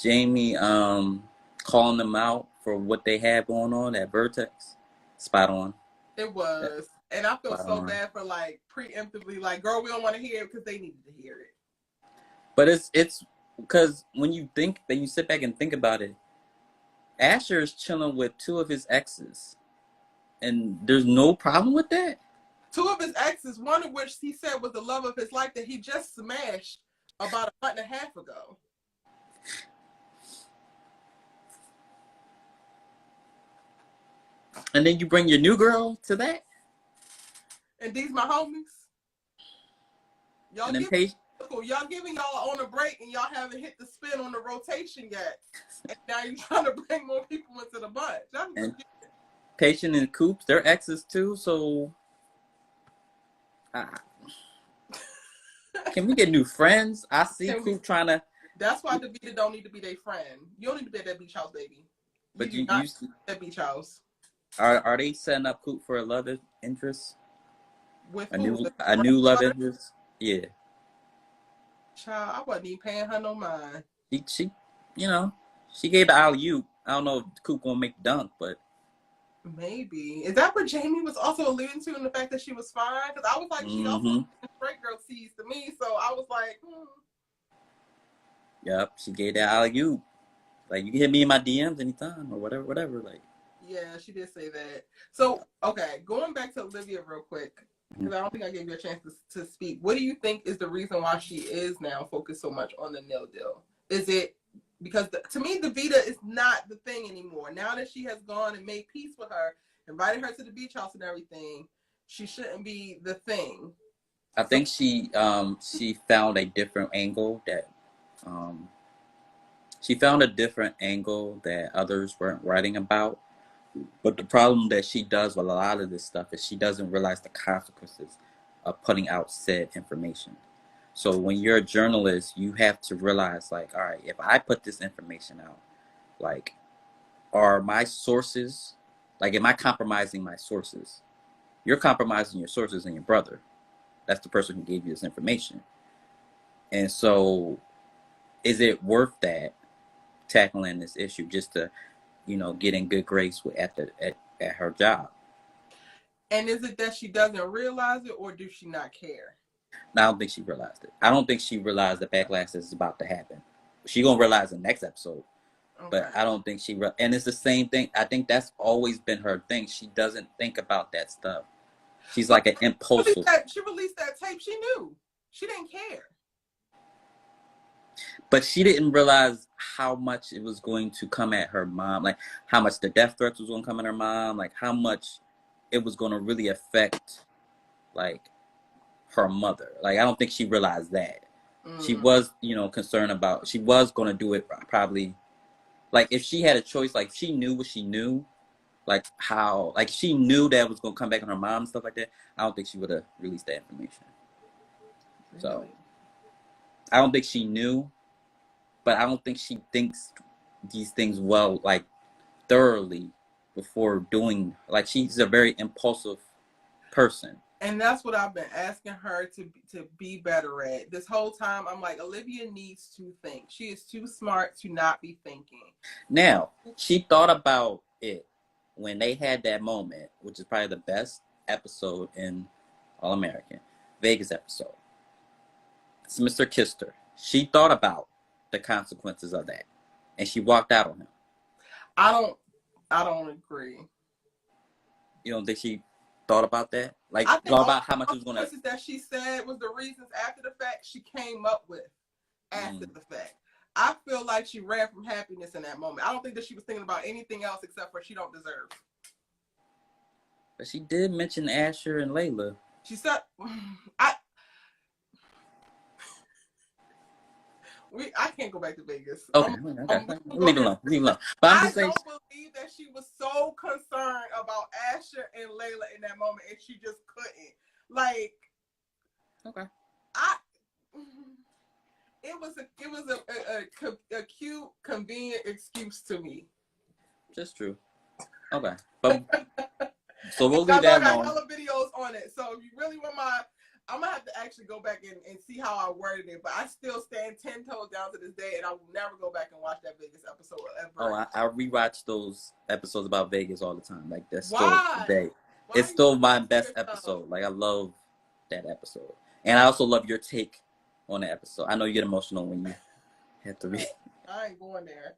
Jamie calling them out for what they had going on at Vertex. Spot on. It was. And I feel so bad for like preemptively, like, girl, we don't want to hear it because they needed to hear it. But it's because when you sit back and think about it, Asher is chilling with 2 of his exes. And there's no problem with that. 2 of his exes, one of which he said was the love of his life that he just smashed about a month and a half ago. And then you bring your new girl to that? And these my homies. Y'all giving y'all on a break, and y'all haven't hit the spin on the rotation yet. And now you're trying to bring more people into the bunch. And Patient and Coop, they're exes too, so can we get new friends? I see Coop trying to. That's why Davida don't need to be their friend. You don't need to be at that beach house, baby. But you see that beach house. Are they setting up Coop for a love interest? With a new love interest? Yeah. Child, I wasn't even paying her no mind. She gave the alley-oop. I don't know if Coop gonna make the dunk, but maybe. Is that what Jamie was also alluding to in the fact that she was fine? Because I was like, she also straight girl sees to me, so I was like, Yep, she gave that alley-oop. Like, you can hit me in my DMs anytime or whatever. Like, yeah, she did say that. So, okay, going back to Olivia real quick, because I don't think I gave you a chance to speak. What do you think is the reason why she is now focused so much on the nil deal? Is it because to me, Davida is not the thing anymore. Now that she has gone and made peace with her, invited her to the beach house and everything, she shouldn't be the thing. I think she found a different angle that others weren't writing about. But the problem that she does with a lot of this stuff is she doesn't realize the consequences of putting out said information. So when you're a journalist, you have to realize, like, all right, if I put this information out, like, are my sources, like, am I compromising my sources? You're compromising your sources and your brother. That's the person who gave you this information. And so is it worth that, tackling this issue just to, get in good grace at her job? And is it that she doesn't realize it, or does she not care? I don't think she realized it. I don't think she realized the backlash is about to happen. She gonna realize the next episode. Okay. But I don't think and it's the same thing. I think that's always been her thing. She doesn't think about that stuff. She's like an impulsive. She released that tape. She knew. She didn't care. But she didn't realize how much it was going to come at her mom. Like, how much the death threats was going to come at her mom. Like, how much it was going to really affect, like, her mother. Like, I don't think she realized that. She was, concerned about, she was going to do it probably. Like, if she had a choice, like, she knew what she knew, like, how, like, she knew that it was going to come back on her mom and stuff like that, I don't think she would have released that information. Really? So, I don't think she knew, but I don't think she thinks these things well, like, thoroughly before doing, like, she's a very impulsive person. And that's what I've been asking her to be better at. This whole time, I'm like, Olivia needs to think. She is too smart to not be thinking. Now, she thought about it when they had that moment, which is probably the best episode in All American, Vegas episode. Mr. kissed her. She thought about the consequences of that, and she walked out on him. I don't agree. You don't think she thought about that? Like, thought about how much it was going to... that she said was the reasons after the fact she came up with after the fact. I feel like she ran from happiness in that moment. I don't think that she was thinking about anything else except for she don't deserve. But she did mention Asher and Layla. She said, I can't go back to Vegas. Okay. Leave it alone. But I don't believe that she was so concerned about Asher and Layla in that moment, and she just couldn't. Like, okay. It was a cute, convenient excuse to me. Just true. Okay, but so we'll leave that alone. I got hella videos on it, so if you really want I'm gonna have to actually go back and see how I worded it, but I still stand 10 toes down to this day, and I will never go back and watch that Vegas episode ever. Oh, I rewatch those episodes about Vegas all the time. Like, that's still today. It's still my best episode. Like, I love that episode, and I also love your take on the episode. I know you get emotional when you have to read. I ain't going there.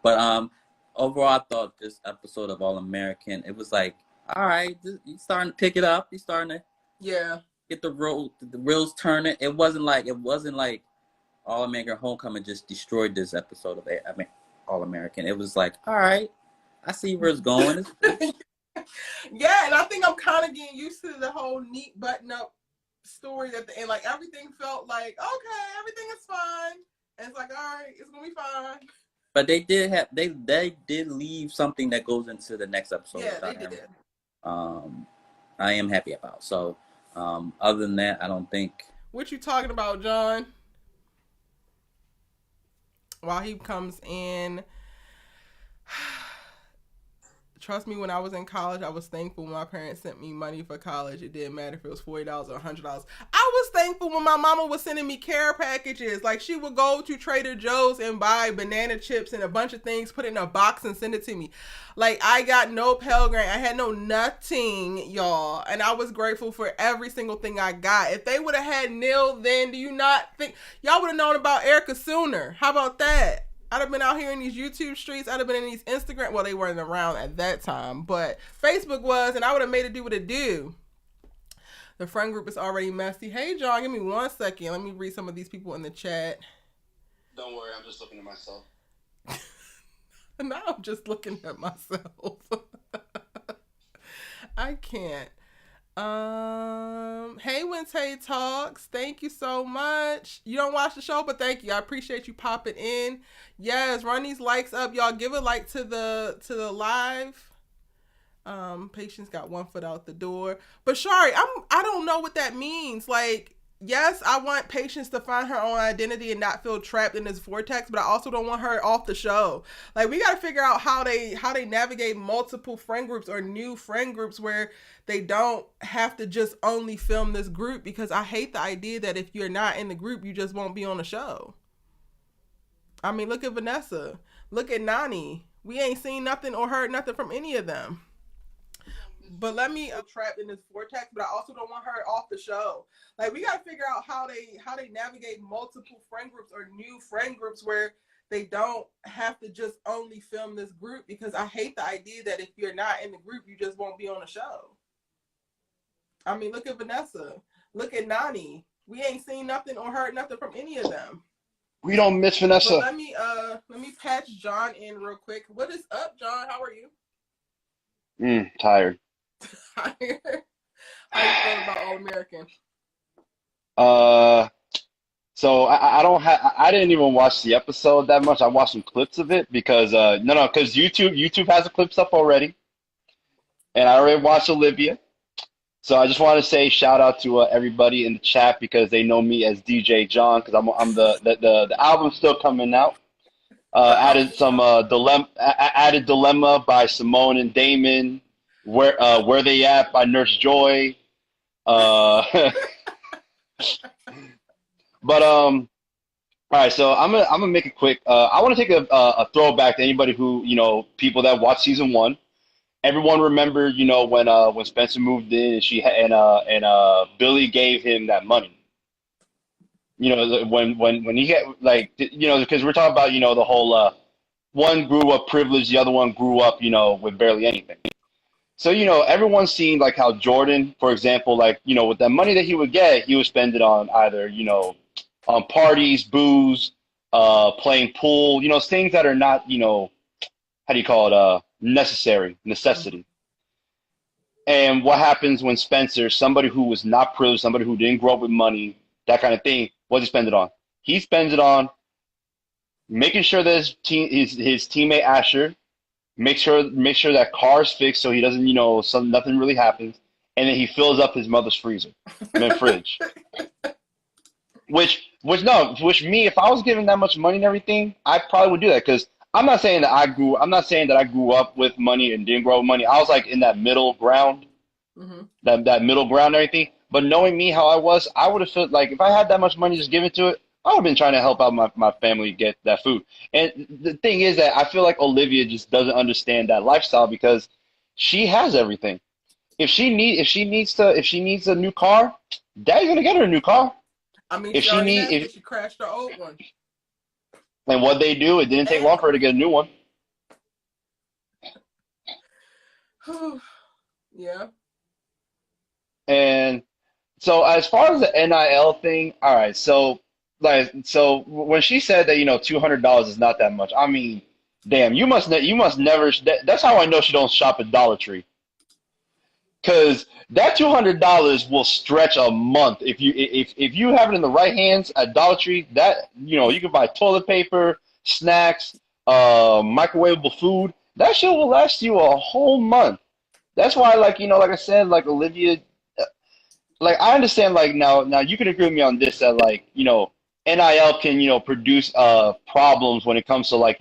But overall, I thought this episode of All American, it was like, all right, you starting to pick it up. You starting to get the wheels turning. It wasn't like All American Homecoming just destroyed this episode of All American. It was like, all right, I see where it's going. Yeah, and I think I'm kind of getting used to the whole neat button up story at the end. Like, everything felt like, okay, everything is fine. And it's like, all right, it's gonna be fine. But they did leave something that goes into the next episode. Yeah, they did. I am happy about. So, other than that, I don't think. What you talking about, John? While he comes in, trust me, when I was in college, I was thankful when my parents sent me money for college. It didn't matter if it was $40 or $100. I was thankful when my mama was sending me care packages. Like, she would go to Trader Joe's and buy banana chips and a bunch of things, put it in a box and send it to me. Like, I got no Pell Grant. I had no nothing, y'all. And I was grateful for every single thing I got. If they would have had nil, then do you not think y'all would have known about Erica sooner? How about that? I'd have been out here in these YouTube streets. I'd have been in these Instagram. Well, they weren't around at that time, but Facebook was, and I would have made it do what it do. The friend group is already messy. Hey, John, give me 1 second. Let me read some of these people in the chat. Don't worry, I'm just looking at myself. Now I'm just looking at myself. I can't. Hey, when Tay talks, thank you so much. You don't watch the show, but thank you. I appreciate you popping in. Yes, run these likes up, y'all. Give a like to the live. Patience got 1 foot out the door. But sorry, I don't know what that means. Like, yes, I want Patience to find her own identity and not feel trapped in this vortex, but I also don't want her off the show. Like, we got to figure out how they navigate multiple friend groups or new friend groups where they don't have to just only film this group, because I hate the idea that if you're not in the group, you just won't be on the show. I mean, look at Vanessa. Look at Nani. We ain't seen nothing or heard nothing from any of them. But let me trapped in this vortex, but I also don't want her off the show. Like, we got to figure out how they navigate multiple friend groups or new friend groups where they don't have to just only film this group, because I hate the idea that if you're not in the group, you just won't be on the show. I mean, look at Vanessa. Look at Nani. We ain't seen nothing or heard nothing from any of them. We don't miss Vanessa. But let me patch John in real quick. What is up, John? How are you? Tired. Tired? How you feeling about All American? So I didn't even watch the episode that much. I watched some clips of it because because YouTube has the clips up already, and I already watched Olivia. So I just want to say shout out to everybody in the chat because they know me as DJ John, because I'm the album's still coming out. Added some Dilemma by Simone and Damon. Where They At by Nurse Joy. But all right, so I'm gonna make it quick. I want to take a throwback to anybody who, people that watched season 1. Everyone remember, when Spencer moved in and Billy gave him that money. When he got, like, because we're talking about, the whole one grew up privileged, the other one grew up, with barely anything. So, everyone's seen, like, how Jordan, for example, like, with that money that he would get, he would spend it on either, on parties, booze, playing pool, things that are not, how do you call it, necessity. And what happens when Spencer, somebody who was not privileged, somebody who didn't grow up with money, that kind of thing, what does he spend it on? He spends it on making sure that his teammate Asher, make sure that car's fixed so he doesn't, nothing really happens, and then he fills up his mother's freezer, fridge. Which me, if I was given that much money and everything, I probably would do that, because I'm not saying that I grew up with money and didn't grow up with money. I was like in that middle ground, that middle ground and everything. But knowing me how I was, I would have felt like if I had that much money, just give it to it. I would have been trying to help out my family get that food. And the thing is that I feel like Olivia just doesn't understand that lifestyle, because she has everything. If she needs a new car, Daddy's gonna get her a new car. I mean, if she crashed her old one. And what they do, it didn't take long for her to get a new one. Yeah. And so as far as the NIL thing, all right, so when she said that, $200 is not that much, I mean, damn, you must never, that's how I know she don't shop at Dollar Tree. Because that $200 will stretch a month if you have it in the right hands at Dollar Tree. That you can buy toilet paper, snacks, microwavable food. That shit will last you a whole month. That's why, like I said, like Olivia, like I understand. Like now you can agree with me on this that like NIL can produce problems when it comes to like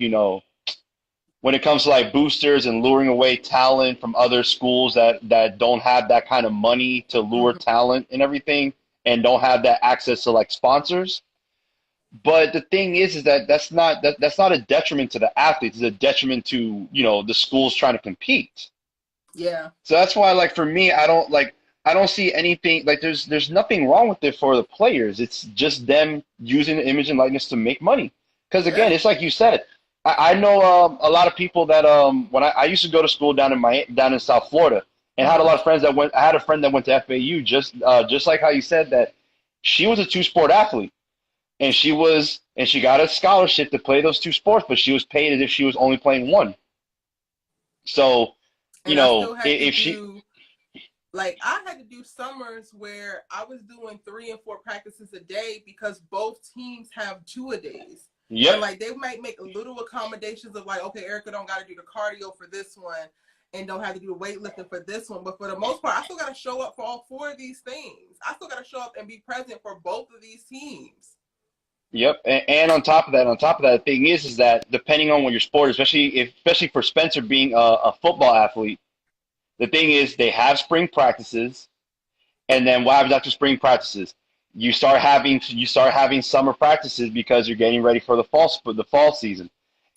boosters and luring away talent from other schools that don't have that kind of money to lure talent and everything, and don't have that access to like sponsors. But the thing is that that's not a detriment to the athletes. It's a detriment to, the schools trying to compete. Yeah. So that's why, like, for me, I don't see anything, like, there's nothing wrong with it for the players. It's just them using the image and likeness to make money. Because again, it's like you said, I know a lot of people that when I used to go to school down in South Florida, and had a lot of friends that went. I had a friend that went to FAU, just like how you said that she was a 2-sport athlete, and she got a scholarship to play those 2 sports, but she was paid as if she was only playing one. So if she Like, I had to do summers where I was doing 3 and 4 practices a day because both teams have 2-a-days. Yep. And, like, they might make little accommodations of, like, okay, Erica don't got to do the cardio for this one and don't have to do the weightlifting for this one. But for the most part, I still got to show up for all 4 of these things. I still got to show up and be present for both of these teams. Yep. And on top of that, the thing is that depending on what your sport, especially for Spencer being a football athlete, the thing is they have spring practices, and then what happens after spring practices? You start having summer practices because you're getting ready for the fall season.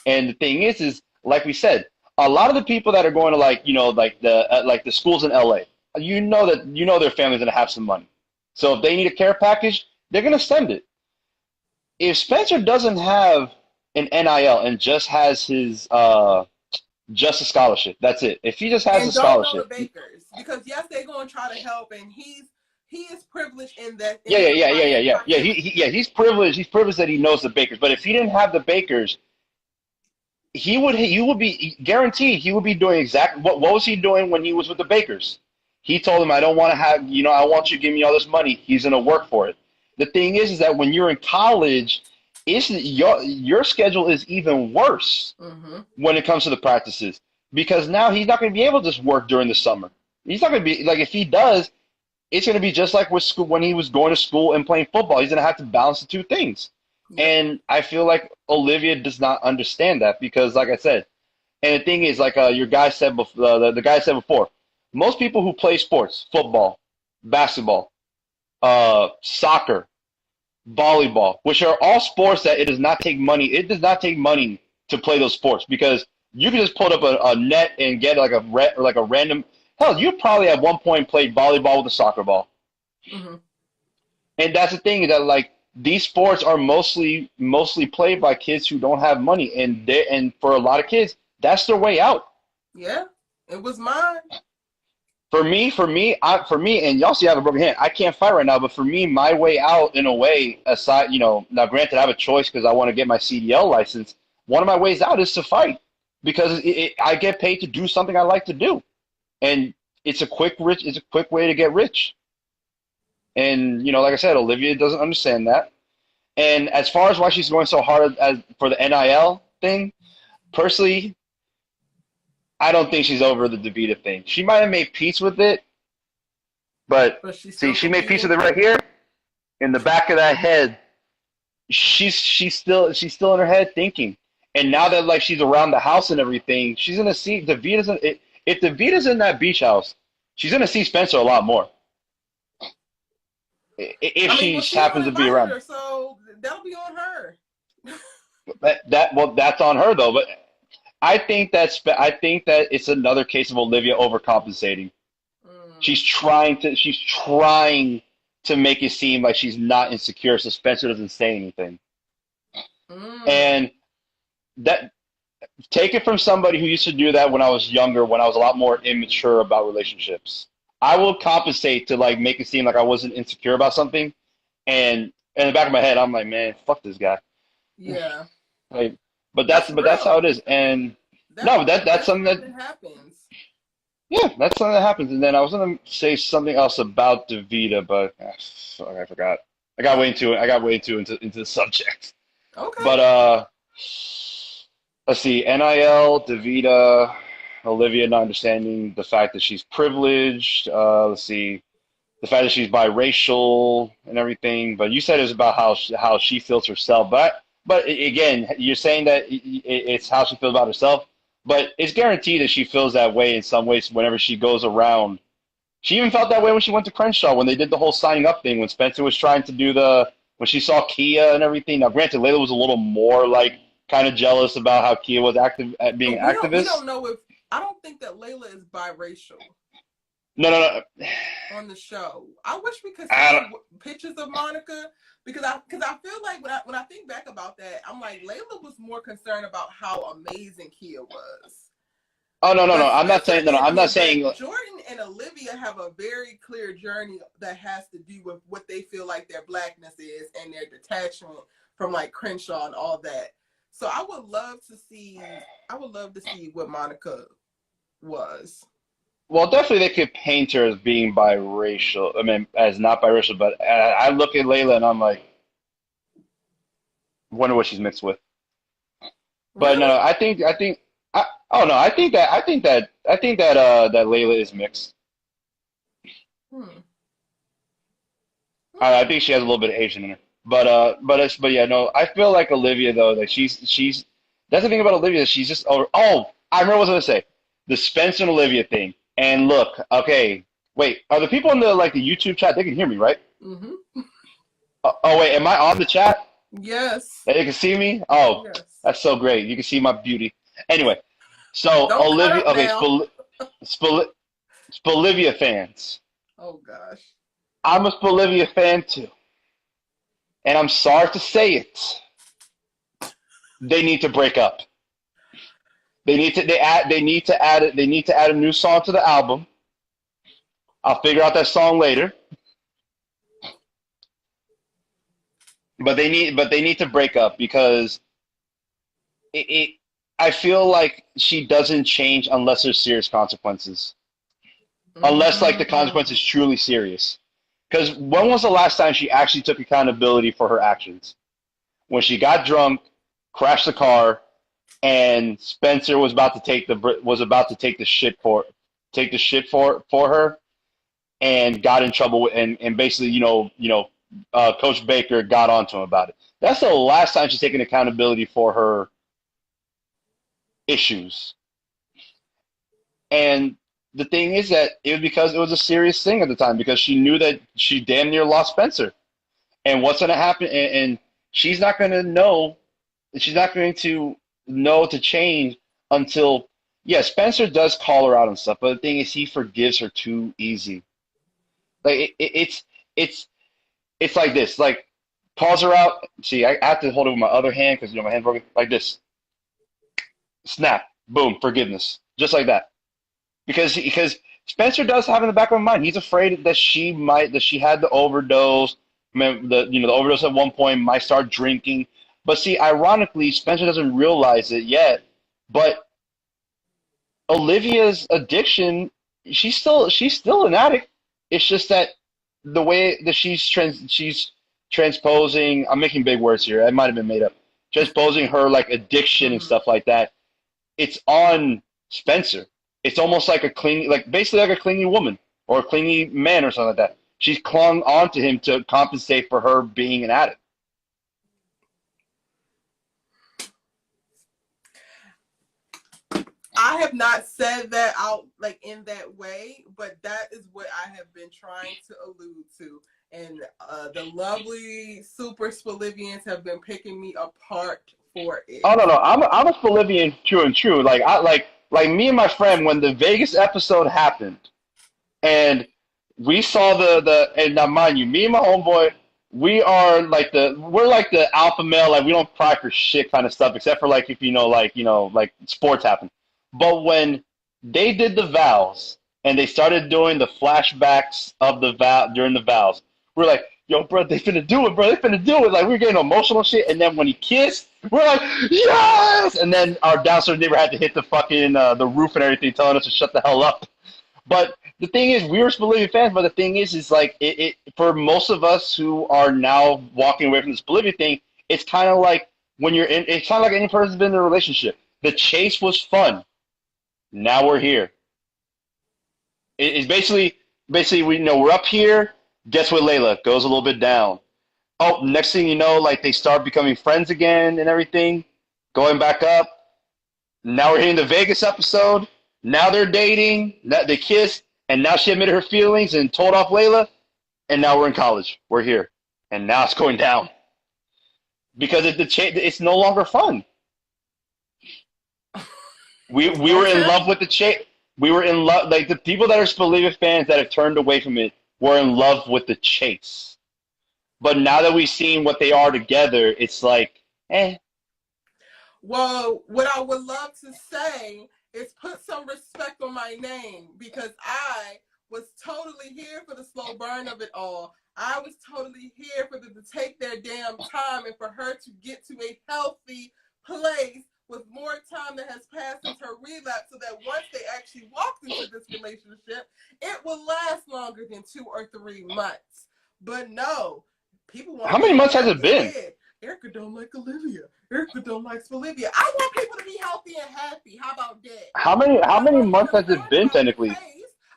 And the thing is like we said, a lot of the people that are going to like the schools in LA, their family's gonna have some money. So if they need a care package, they're gonna send it. If Spencer doesn't have an NIL and just has his just a scholarship, that's it. If he just has and a scholarship, don't know the Bakers, because yes, they're going to try to help, and he is privileged in that. Yeah. He's privileged. He's privileged that he knows the Bakers. But if he didn't have the Bakers, he would be guaranteed he would be doing exactly what was he doing when he was with the Bakers. He told them, I don't want to have, I want you to give me all this money. He's going to work for it. The thing is that when you're in college, your schedule is even worse when it comes to the practices, because now he's not going to be able to just work during the summer. He's not going to be, like, if he does, it's going to be just like with school, when he was going to school and playing football. He's going to have to balance the 2 things. And I feel like Olivia does not understand that because, like I said, and the thing is, like your guy said before, the guy said before, most people who play sports, football, basketball, soccer, volleyball, which are all sports that it does not take money. It does not take money to play those sports because you can just put up a net and get like a random. Hell, you probably at one point played volleyball with a soccer ball. And that's the thing, is that like these sports are mostly played by kids who don't have money, and for a lot of kids, that's their way out. Yeah, it was mine. For me, and y'all see I have a broken hand. I can't fight right now, but for me, my way out, in a way, aside, now granted, I have a choice because I want to get my CDL license. One of my ways out is to fight because I get paid to do something I like to do, and it's a quick way to get rich. And like I said, Olivia doesn't understand that. And as far as why she's going so hard for the NIL thing, personally, I don't think she's over the DaVita thing. She might have made peace with it, but see, she made peace with it right here in the back of that head. She's still in her head thinking. And now that like she's around the house and everything, she's gonna see DaVita's if DaVita's in that beach house, she's gonna see Spencer a lot more. If she happens to be around. Her, so that'll be on her. That's on her though. But I think that it's another case of Olivia overcompensating. She's trying to make it seem like she's not insecure, so Spencer doesn't say anything. And that, take it from somebody who used to do that when I was younger, when I was a lot more immature about relationships. I will compensate to like make it seem like I wasn't insecure about something, and in the back of my head, I'm like, man, fuck this guy. Yeah. Like, but that's how it is, and that's something that happens. Yeah, that's something that happens. And then I was gonna say something else about DaVita, but I forgot. I got way into the subject. Okay. But let's see, NIL, DaVita, Olivia not understanding the fact that she's privileged. Let's see, the fact that she's biracial and everything. But you said it was about how she feels herself. But again, you're saying that it's how she feels about herself. But it's guaranteed that she feels that way in some ways whenever she goes around. She even felt that way when she went to Crenshaw, when they did the whole signing up thing, when Spencer was trying to do when she saw Kia and everything. Now, granted, Layla was a little more like kind of jealous about how Kia was being activist. We don't know I don't think that Layla is biracial. No. On the show, I wish we could see pictures of Monica because I feel like when I think back about that, I'm like Layla was more concerned about how amazing Kia was. Oh no! I'm not saying I'm not saying Jordan and Olivia have a very clear journey that has to do with what they feel like their blackness is and their detachment from like Crenshaw and all that. So I would love to see what Monica was. Well, definitely they could paint her as being biracial. I mean, as not biracial, but I look at Layla and I'm like, wonder what she's mixed with. But no, Really? oh no, I think that that Layla is mixed. Hmm. I Okay. think she has a little bit of Asian in her. But yeah, no, I feel like Olivia though, like she's that's the thing about Olivia, she's just I remember what I was gonna say. The Spence and Olivia thing. And look, okay, wait, are the people in the like the YouTube chat, they can hear me, right? Mm-hmm. Oh wait, am I on the chat? Yes. That you can see me? Oh, Yes. that's so great. You can see my beauty. Anyway, so Don't cut Olivia, up okay, now. Spolivia fans. Oh gosh. I'm a Spolivia fan too, and I'm sorry to say it. They need to break up. They need to add a new song to the album. I'll figure out that song later. But they need to break up because it I feel like she doesn't change unless there's serious consequences. Unless like the consequence Mm. is truly serious. Because when was the last time she actually took accountability for her actions? When she got drunk, crashed the car, and Spencer was about to take the shit for her, and got in trouble with, and basically Coach Baker got onto him about it. That's the last time she's taken accountability for her issues. And the thing is that it was because it was a serious thing at the time because she knew that she damn near lost Spencer. And what's going to happen? And she's not going to know. She's not going to know to change until, yeah, Spencer does call her out and stuff. But the thing is, he forgives her too easy. Like it's it's like this. Like calls her out. See, I have to hold it with my other hand because my hand's broken. Like this. Snap. Boom. Forgiveness. Just like that. Because Spencer does have in the back of his mind, he's afraid that she had the overdose. I mean, the overdose at one point might start drinking. But see, ironically, Spencer doesn't realize it yet. But Olivia's addiction, she's still an addict. It's just that the way that she's transposing. I'm making big words here. It might have been made up. Transposing her like addiction and Mm-hmm. stuff like that. It's on Spencer. It's almost like basically like a clingy woman or a clingy man or something like that. She's clung on to him to compensate for her being an addict. I have not said that out like in that way, but that is what I have been trying to allude to. And the lovely super Spolivians have been picking me apart for Oh it. no, I'm a Bolivian true and true. Like me and my friend when the Vegas episode happened and we saw the and now mind you, me and my homeboy, we're like the alpha male, like we don't cry for shit kind of stuff, except for like if like sports happen. But when they did the vows and they started doing the flashbacks of the vow during the vows, we're like, yo, bro, they finna do it, bro, they finna do it. Like we are getting emotional shit, and then when he kissed, we're like, yes! And then our downstairs neighbor had to hit the fucking the roof and everything, telling us to shut the hell up. But the thing is, we were Bolivia fans. But the thing is like for most of us who are now walking away from this Bolivia thing, it's kind of like when you're in. It's kind of like any person's been in a relationship. The chase was fun. Now we're here. It's basically we know we're up here. Guess what, Layla goes a little bit down. Oh, next thing you know, like they start becoming friends again and everything, going back up. Now we're hitting the Vegas episode. Now they're dating. Now they kiss, and now she admitted her feelings and told off Layla. And now we're in college. We're here, and now it's going down because it's no longer fun. We were in Okay. love with the chase. We were in love. Like the people that are Spolivia fans that have turned away from it were in love with the chase. But now that we've seen what they are together, it's like, eh. Well, what I would love to say is put some respect on my name because I was totally here for the slow burn of it all. I was totally here for them to take their damn time and for her to get to a healthy place with more time that has passed since her relapse, so that once they actually walked into this relationship, it would last longer than 2 or 3 months. But no, people want. How many months has it been? Erica don't like Olivia. Erica don't like Olivia. I want people to be healthy and happy. How about that? How many months has it been technically?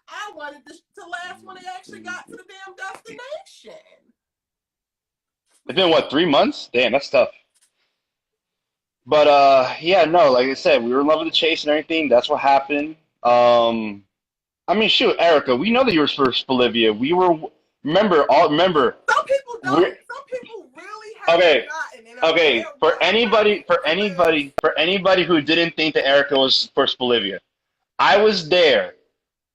I wanted this to last when they actually got to the damn destination. It's been what, 3 months? Damn, that's tough. But yeah, no, like I said, we were in love with the chase and everything. That's what happened. I mean, shoot, Erica, we know that you were first Olivia. We were remember. Some people don't. Some people really haven't gotten. Okay. For anybody who didn't think that Erica was first Olivia, I was there,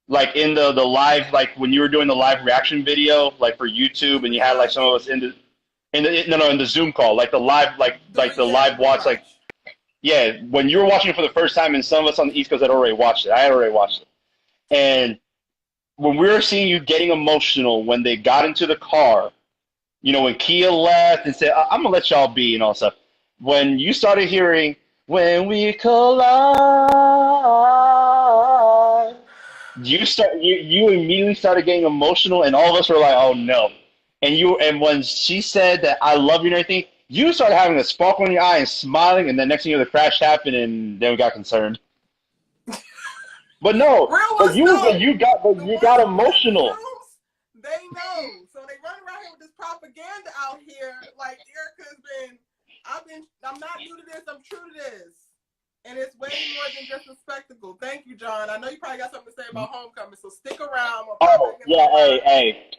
like in the live, like when you were doing the live reaction video, like for YouTube, and you had like some of us in the Zoom call, like the live, like the live watch, like. Yeah, when you were watching it for the first time, and some of us on the East Coast had already watched it. I had already watched it. And when we were seeing you getting emotional when they got into the car, you know, when Kia left and said, I'm going to let y'all be and all that stuff. When you started hearing, when we collide, you immediately started getting emotional, and all of us were like, oh, no. And when she said that I love you and everything, you started having a sparkle in your eye and smiling, and then next thing you know, the crash happened, and then we got concerned. But no, you got emotional. They know, so they run around here with this propaganda out here. Like Erica's been, I'm not new to this. I'm true to this, and it's way more than just a spectacle. Thank you, John. I know you probably got something to say about Homecoming, so stick around. Oh yeah, hey.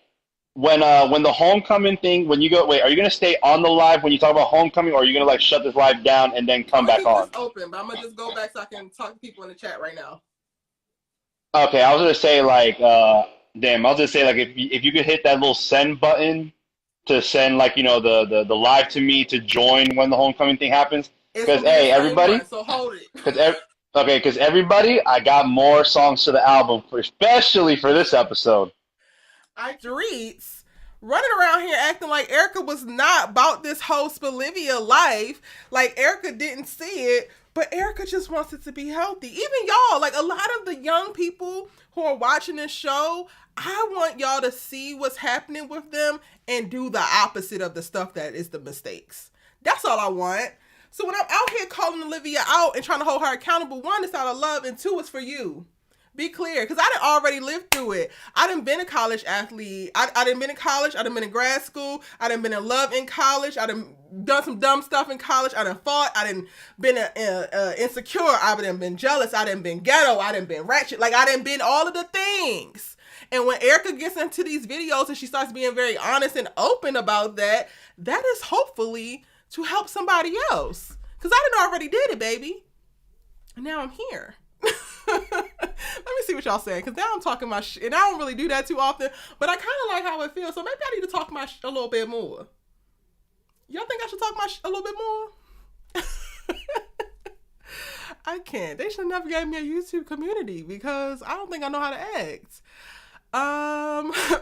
When the Homecoming thing, when you go, wait, are you gonna stay on the live when you talk about Homecoming, or are you gonna like shut this live down and then come back on? It's open, but I'm gonna just go back so I can talk to people in the chat right now. Okay, I was gonna say like, if you could hit that little send button to send like, you know, the live to me to join when the Homecoming thing happens, because hey everybody, so hold it. Because everybody, I got more songs to the album, especially for this episode. Streets running around here acting like Erica was not about this whole Olivia life. Like Erica didn't see it, but Erica just wants it to be healthy. Even y'all, like a lot of the young people who are watching this show, I want y'all to see what's happening with them and do the opposite of the stuff that is the mistakes. That's all I want. So when I'm out here calling Olivia out and trying to hold her accountable, 1, it's out of love, and 2, it's for you. Be clear, because I done already lived through it. I done been a college athlete. I done been in college. I done been in grad school. I done been in love in college. I done done some dumb stuff in college. I done fought. I done been insecure. I done been jealous. I done been ghetto. I done been ratchet. Like, I done been all of the things. And when Erica gets into these videos and she starts being very honest and open about that, that is hopefully to help somebody else. Because I done already did it, baby. And now I'm here. Let me see what y'all saying, because now I'm talking my shit, and I don't really do that too often, but I kind of like how it feels, so maybe I need to talk my a little bit more. Y'all think I should talk my a little bit more? I can't. They should have never gave me a YouTube community, because I don't think I know how to act.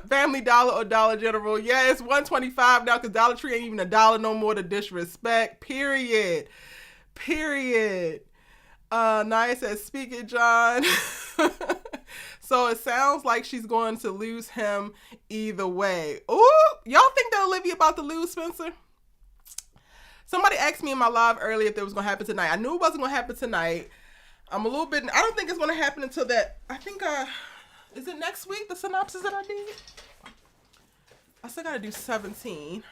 Family Dollar or Dollar General. Yeah, it's $1.25 now, because Dollar Tree ain't even $1 no more to disrespect. Period. Nia says, speak it, John. So it sounds like she's going to lose him either way. Ooh, y'all think that Olivia about to lose Spencer? Somebody asked me in my live earlier if it was going to happen tonight. I knew it wasn't going to happen tonight. I'm a little bit, I don't think it's going to happen until that, I think, is it next week, the synopsis that I did? I still got to do 17.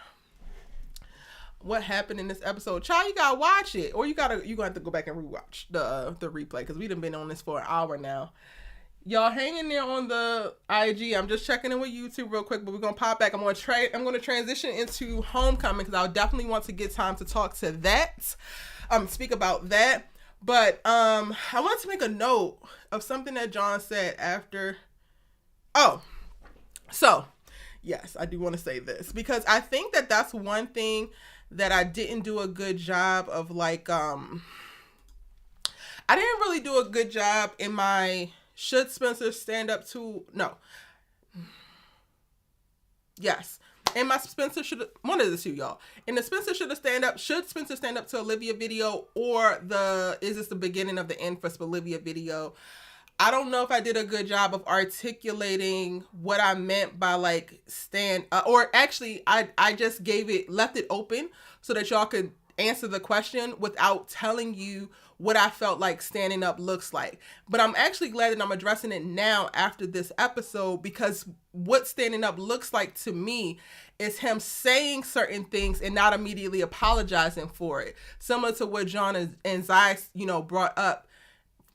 What happened in this episode? Child, you gotta watch it, or you gonna have to go back and rewatch the replay, because we done been on this for an hour now. Y'all hang in there on the IG. I'm just checking in with YouTube real quick, but we're gonna pop back. I'm gonna transition into Homecoming, because I'll definitely want to get time to talk to that, speak about that. But I wanted to make a note of something that John said after. Oh, so yes, I do want to say this, because I think that that's one thing that I didn't do a good job of, like, I didn't really do a good job in my should Spencer stand up to, no. Yes. And my Spencer should, one of the two, y'all. And the Spencer should stand up to Olivia video, or is this the beginning of the end for Olivia video? I don't know if I did a good job of articulating what I meant by like or actually I just left it open so that y'all could answer the question without telling you what I felt like standing up looks like. But I'm actually glad that I'm addressing it now after this episode, because what standing up looks like to me is him saying certain things and not immediately apologizing for it. Similar to what John and Zai, brought up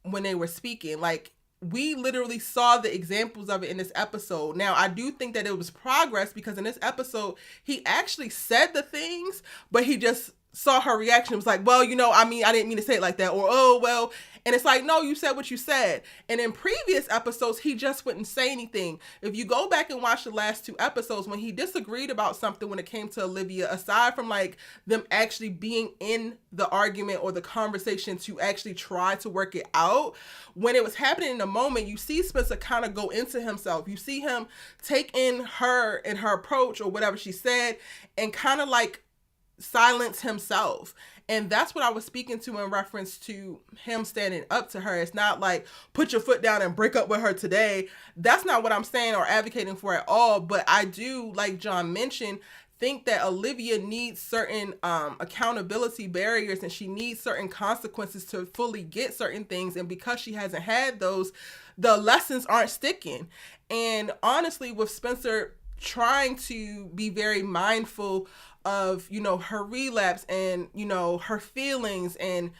when they were speaking. Like, we literally saw the examples of it in this episode. Now, I do think that it was progress, because in this episode, he actually said the things, but he just saw her reaction. It was like, well, I didn't mean to say it like that, or, oh, well. And it's like, no, you said what you said. And in previous episodes, he just wouldn't say anything. If you go back and watch the last 2 episodes, when he disagreed about something when it came to Olivia, aside from like them actually being in the argument or the conversation to actually try to work it out, when it was happening in the moment, you see Spencer kind of go into himself. You see him take in her and her approach or whatever she said and kind of like silence himself. And that's what I was speaking to in reference to him standing up to her. It's not like, put your foot down and break up with her today. That's not what I'm saying or advocating for at all. But I do, like John mentioned, think that Olivia needs certain accountability barriers, and she needs certain consequences to fully get certain things. And because she hasn't had those, the lessons aren't sticking. And honestly, with Spencer trying to be very mindful of, her relapse and, her feelings and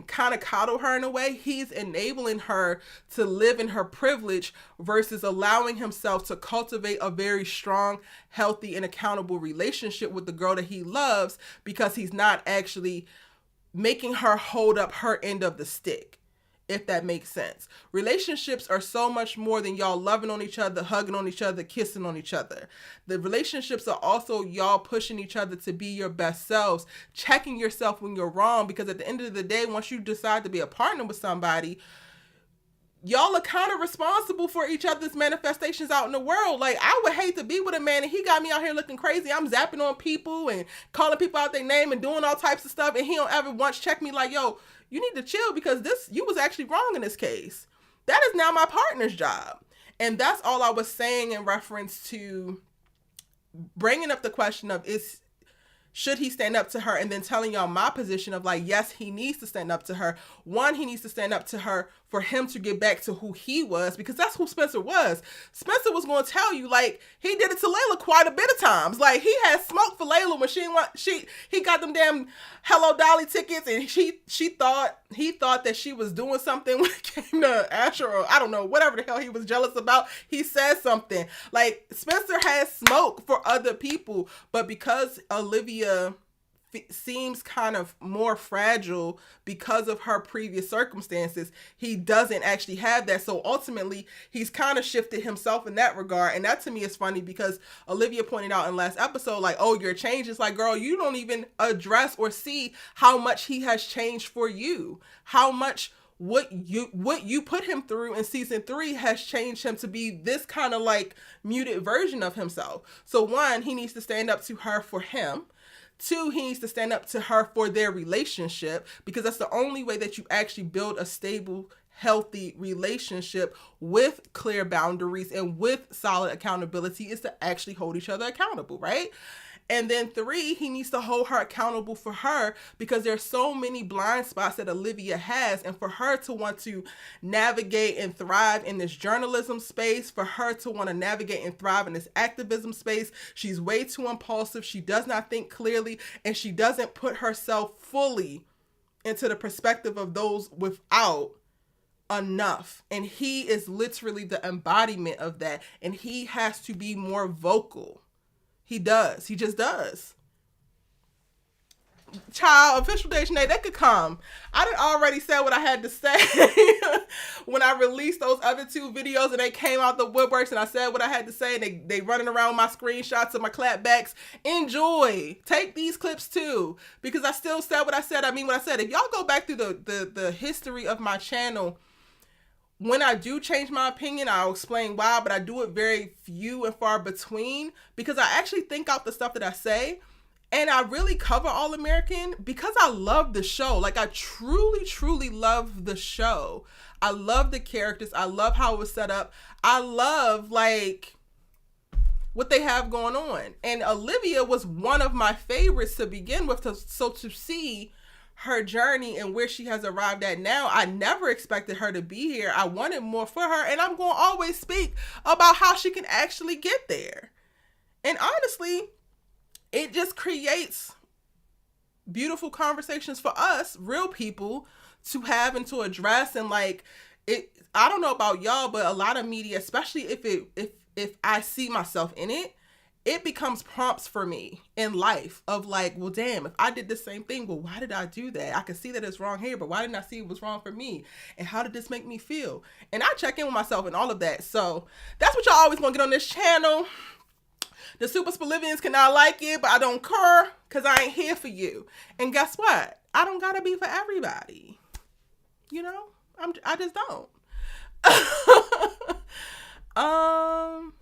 kind of coddle her in a way, he's enabling her to live in her privilege versus allowing himself to cultivate a very strong, healthy, and accountable relationship with the girl that he loves, because he's not actually making her hold up her end of the stick. If that makes sense. Relationships are so much more than y'all loving on each other, hugging on each other, kissing on each other. The relationships are also y'all pushing each other to be your best selves, checking yourself when you're wrong, because at the end of the day, once you decide to be a partner with somebody, y'all are kind of responsible for each other's manifestations out in the world. Like, I would hate to be with a man and he got me out here looking crazy. I'm zapping on people and calling people out their name and doing all types of stuff, and he don't ever once check me like, yo, you need to chill, because you was actually wrong in this case. That is now my partner's job. And that's all I was saying in reference to bringing up the question of, should he stand up to her, and then telling y'all my position of like, yes, he needs to stand up to her. One, he needs to stand up to her for him to get back to who he was, because that's who Spencer was. Spencer was going to tell you, like, he did it to Layla quite a bit of times. Like, he had smoke for Layla when he got them damn Hello Dolly tickets, and he thought that she was doing something when it came to Asher, or I don't know, whatever the hell he was jealous about. He said something. Like, Spencer has smoke for other people, but because Olivia seems kind of more fragile because of her previous circumstances, he doesn't actually have that. So ultimately, he's kind of shifted himself in that regard. And that to me is funny, because Olivia pointed out in last episode, like, oh, your change is like, girl, you don't even address or see how much he has changed for you, how much what you put him through in season 3 has changed him to be this kind of like muted version of himself. So one, he needs to stand up to her for him. 2, he needs to stand up to her for their relationship, because that's the only way that you actually build a stable, healthy relationship with clear boundaries and with solid accountability, is to actually hold each other accountable, right? And then 3, he needs to hold her accountable for her, because there's so many blind spots that Olivia has. And for her to want to navigate and thrive in this journalism space, for her to want to navigate and thrive in this activism space, she's way too impulsive. She does not think clearly, and she doesn't put herself fully into the perspective of those without enough. And he is literally the embodiment of that. And he has to be more vocal. He does. He just does. Child, official day, Sinead, that could come. I done already said what I had to say when I released those other 2 videos, and they came out the woodworks, and I said what I had to say, and they running around with my screenshots of my clapbacks. Enjoy. Take these clips too, because I still said what I said. I mean what I said. If y'all go back through the history of my channel, when I do change my opinion, I'll explain why, but I do it very few and far between because I actually think out the stuff that I say. And I really cover All American because I love the show. Like, I truly, truly love the show. I love the characters. I love how it was set up. I love, like, what they have going on. And Olivia was one of my favorites to begin with. So to see her journey and where she has arrived at now, I never expected her to be here. I wanted more for her. And I'm going to always speak about how she can actually get there. And honestly, it just creates beautiful conversations for us, real people, to have and to address. And like, it, I don't know about y'all, but a lot of media, especially if I see myself in it, it becomes prompts for me in life of like, well, damn, if I did the same thing, well, why did I do that? I can see that it's wrong here, but why didn't I see it was wrong for me? And how did this make me feel? And I check in with myself and all of that. So that's what y'all always gonna get on this channel. The Super Spalivians cannot like it, but I don't care because I ain't here for you. And guess what? I don't gotta be for everybody. You know, I just don't.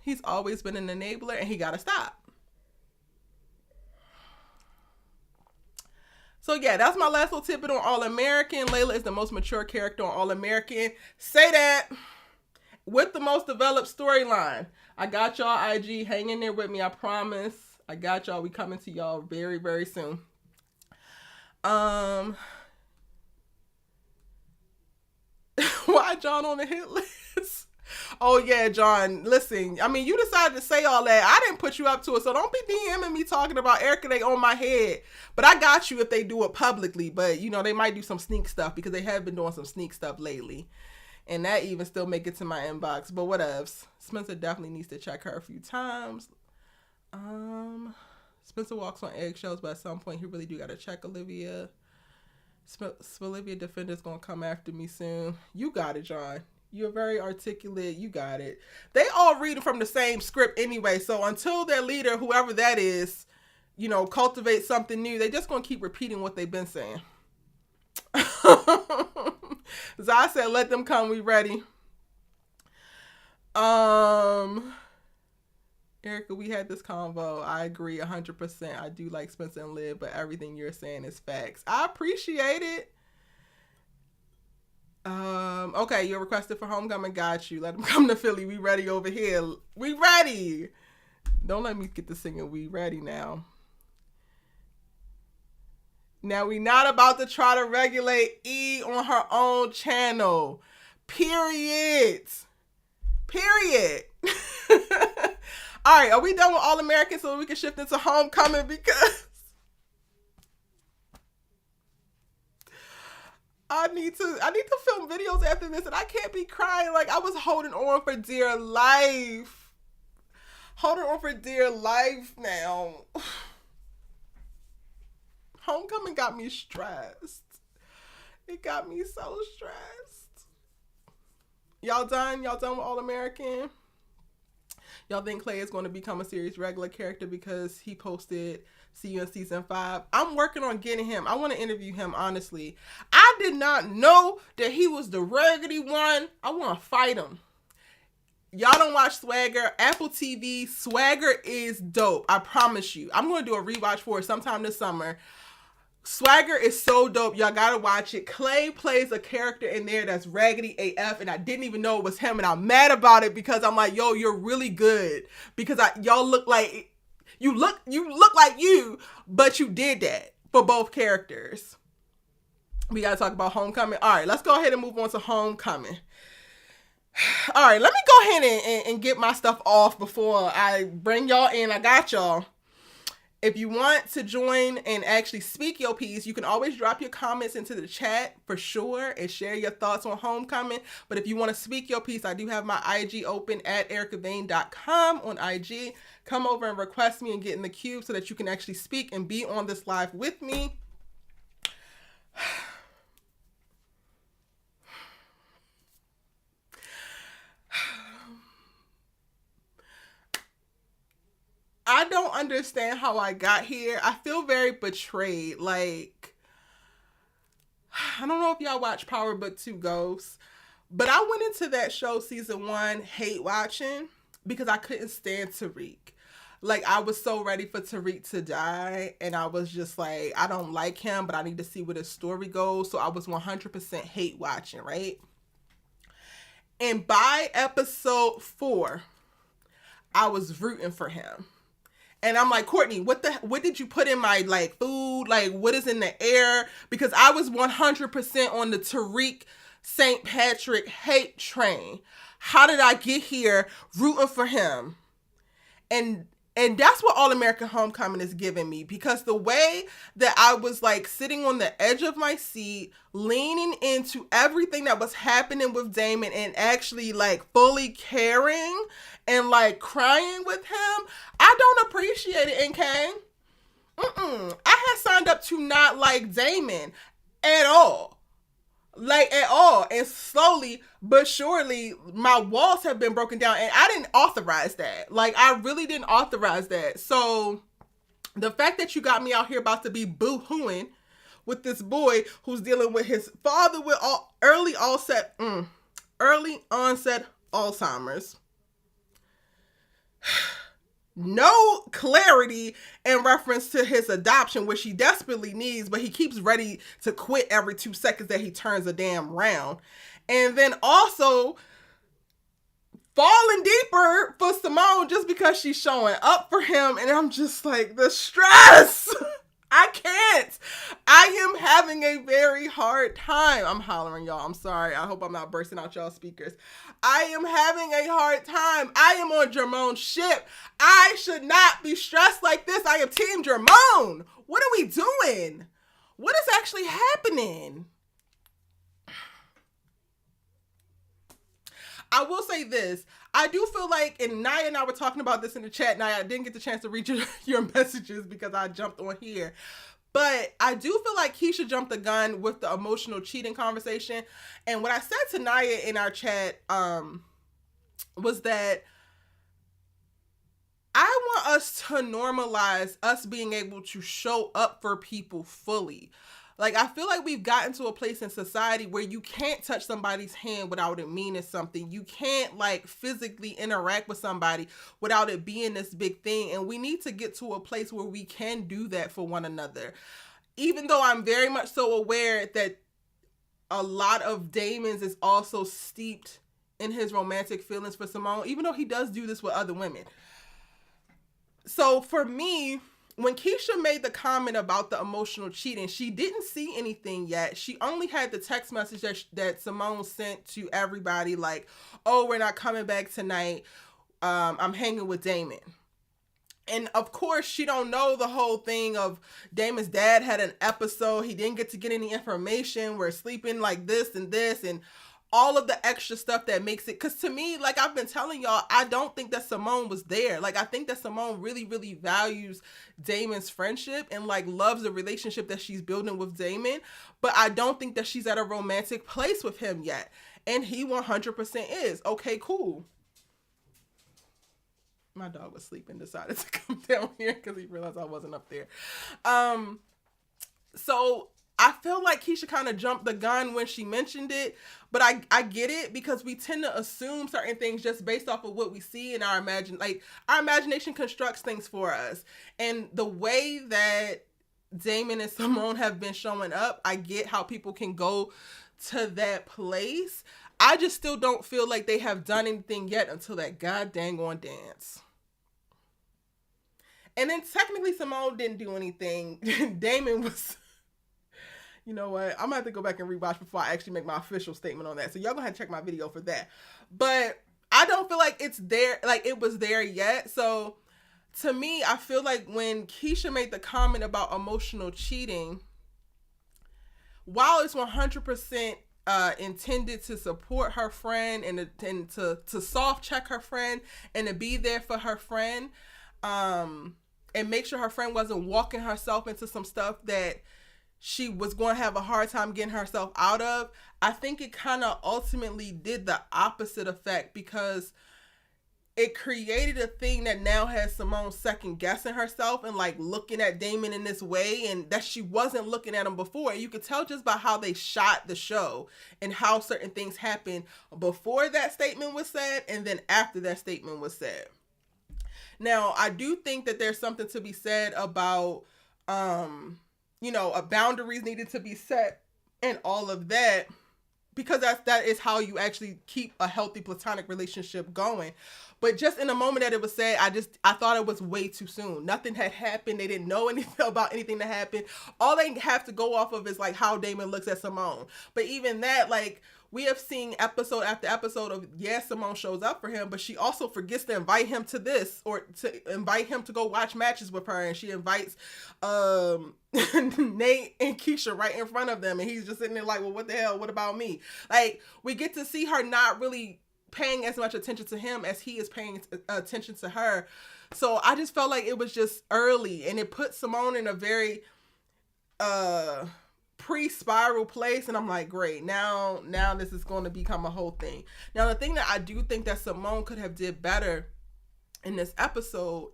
He's always been an enabler and he gotta stop. So yeah, that's my last little tidbit on All American. Layla is the most mature character on All American. Say that with the most developed storyline. I got y'all IG. Hang in there with me. I promise. I got y'all. We coming to y'all very, very soon. Why John on the hit list? Oh yeah, John. Listen, I mean, you decided to say all that. I didn't put you up to it, so don't be DMing me talking about Erica. They on my head. But I got you if they do it publicly. But you know, they might do some sneak stuff because they have been doing some sneak stuff lately. And that even still make it to my inbox. But whatevs. Spencer definitely needs to check her a few times. Spencer walks on eggshells, but at some point he really do got to check Olivia. Olivia Defender's going to come after me soon. You got it, John. You're very articulate. You got it. They all reading from the same script anyway. So until their leader, whoever that is, you know, cultivate something new, they just going to keep repeating what they've been saying. Zai said, let them come, we ready. Erica, we had this convo. I agree 100%. I do like Spencer and Liv, but everything you're saying is facts. I appreciate it. Okay, you're requested for homecoming. Got you. Let them come to Philly. We ready over here. We ready. Don't let me get to singing. We ready now. Now, we not about to try to regulate E on her own channel. Period. All right, are we done with All American so we can shift into homecoming? Because I need to film videos after this and I can't be crying. Like, I was holding on for dear life. Holding on for dear life now. Homecoming got me stressed. It got me so stressed. Y'all done? Y'all done with All American? Y'all think Clay is going to become a series regular character because he posted "See you in season 5"? I'm working on getting him. I want to interview him, honestly. I did not know that he was the raggedy one. I want to fight him. Y'all don't watch Swagger. Apple TV. Swagger is dope. I promise you. I'm going to do a rewatch for it sometime this summer. Swagger is so dope. Y'all gotta watch it. Clay plays a character in there that's raggedy AF, and I didn't even know it was him, and I'm mad about it because I'm like, yo, you're really good because y'all look like you look like you, but you did that for both characters. We gotta talk about homecoming. All right, let's go ahead and move on to homecoming. All right, let me go ahead and get my stuff off before I bring y'all in. I got y'all. If you want to join and actually speak your piece, you can always drop your comments into the chat for sure and share your thoughts on homecoming. But if you want to speak your piece, I do have my IG open at ericavane.com on IG. Come over and request me and get in the queue so that you can actually speak and be on this live with me. I don't understand how I got here. I feel very betrayed. Like, I don't know if y'all watch Power Book 2 Ghosts, But I went into that show, season 1, hate watching because I couldn't stand Tariq. Like, I was so ready for Tariq to die, and I was just like, I don't like him, but I need to see where the story goes. So I was 100% hate watching, right? And by episode 4, I was rooting for him. And I'm like, Courtney, what did you put in my, like, food? Like, what is in the air? Because I was 100% on the Tariq St. Patrick hate train. How did I get here rooting for him? And that's what All American Homecoming is giving me, because the way that I was like sitting on the edge of my seat, leaning into everything that was happening with Damon and actually like fully caring and like crying with him, I don't appreciate it, NK. I had signed up to not like Damon at all. Like, at all. And slowly but surely my walls have been broken down, and I didn't authorize that. Like, I really didn't authorize that. So the fact that you got me out here about to be boo-hooing with this boy who's dealing with his father with early onset Alzheimer's, no clarity in reference to his adoption, which he desperately needs, but he keeps ready to quit every 2 seconds that he turns a damn round. And then also falling deeper for Simone just because she's showing up for him. And I'm just like, the stress. I can't. I am having a very hard time. I'm hollering, y'all. I'm sorry. I hope I'm not bursting out y'all speakers. I am having a hard time. I am on Jermone's ship. I should not be stressed like this. I am Team Jermone. What are we doing? What is actually happening? I will say this. I do feel like, and Naya and I were talking about this in the chat. Naya, I didn't get the chance to read your messages because I jumped on here. But I do feel like Keisha jumped the gun with the emotional cheating conversation. And what I said to Naya in our chat was that I want us to normalize us being able to show up for people fully. Like, I feel like we've gotten to a place in society where you can't touch somebody's hand without it meaning something. You can't, like, physically interact with somebody without it being this big thing. And we need to get to a place where we can do that for one another. Even though I'm very much so aware that a lot of Damon's is also steeped in his romantic feelings for Simone, even though he does do this with other women. So for me, when Keisha made the comment about the emotional cheating, she didn't see anything yet. She only had the text message that Simone sent to everybody, like, oh, we're not coming back tonight. I'm hanging with Damon. And of course, she don't know the whole thing of Damon's dad had an episode. He didn't get any information. We're sleeping like this and all of the extra stuff that makes it. Because to me, like I've been telling y'all, I don't think that Simone was there. Like, I think that Simone really, really values Damon's friendship and like loves the relationship that she's building with Damon. But I don't think that she's at a romantic place with him yet. And he 100% is. Okay, cool. My dog was sleeping, decided to come down here because he realized I wasn't up there. So I feel like Keisha kind of jumped the gun when she mentioned it, but I get it because we tend to assume certain things just based off of what we see in our imagination constructs things for us. And the way that Damon and Simone have been showing up, I get how people can go to that place. I just still don't feel like they have done anything yet until that god dang on dance. And then technically Simone didn't do anything. Damon was... You know what? I'm going to have to go back and rewatch before I actually make my official statement on that. So y'all going to have to check my video for that. But I don't feel like it's there, like it was there yet. So to me, I feel like when Keisha made the comment about emotional cheating, while it's 100% intended to support her friend and to soft check her friend and to be there for her friend, and make sure her friend wasn't walking herself into some stuff that she was going to have a hard time getting herself out of, I think it kind of ultimately did the opposite effect, because it created a thing that now has Simone second guessing herself and like looking at Damon in this way, and that she wasn't looking at him before. And you could tell just by how they shot the show and how certain things happened before that statement was said and then after that statement was said. Now, I do think that there's something to be said about, boundaries needed to be set and all of that, because that is how you actually keep a healthy platonic relationship going. But just in the moment that it was said, I thought it was way too soon. Nothing had happened. They didn't know anything about anything that happened. All they have to go off of is like how Damon looks at Simone. But even that, like, we have seen episode after episode of, Simone shows up for him, but she also forgets to invite him to this, or to invite him to go watch matches with her. And she invites Nate and Keisha right in front of them. And he's just sitting there like, well, what the hell? What about me? Like, we get to see her not really paying as much attention to him as he is paying attention to her. So I just felt like it was just early, and it put Simone in a very pre-spiral place, and I'm like, great, now this is going to become a whole thing. Now, the thing that I do think that Simone could have did better in this episode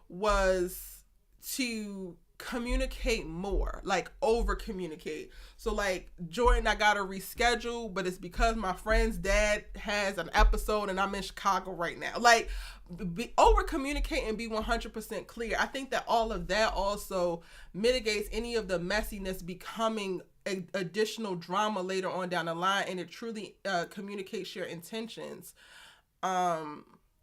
was to communicate more, like over communicate. So like, Jordan, I gotta reschedule, but it's because my friend's dad has an episode and I'm in Chicago right now. Like, over communicate and be 100% clear. I think that all of that also mitigates any of the messiness becoming additional drama later on down the line, and it truly communicates your intentions.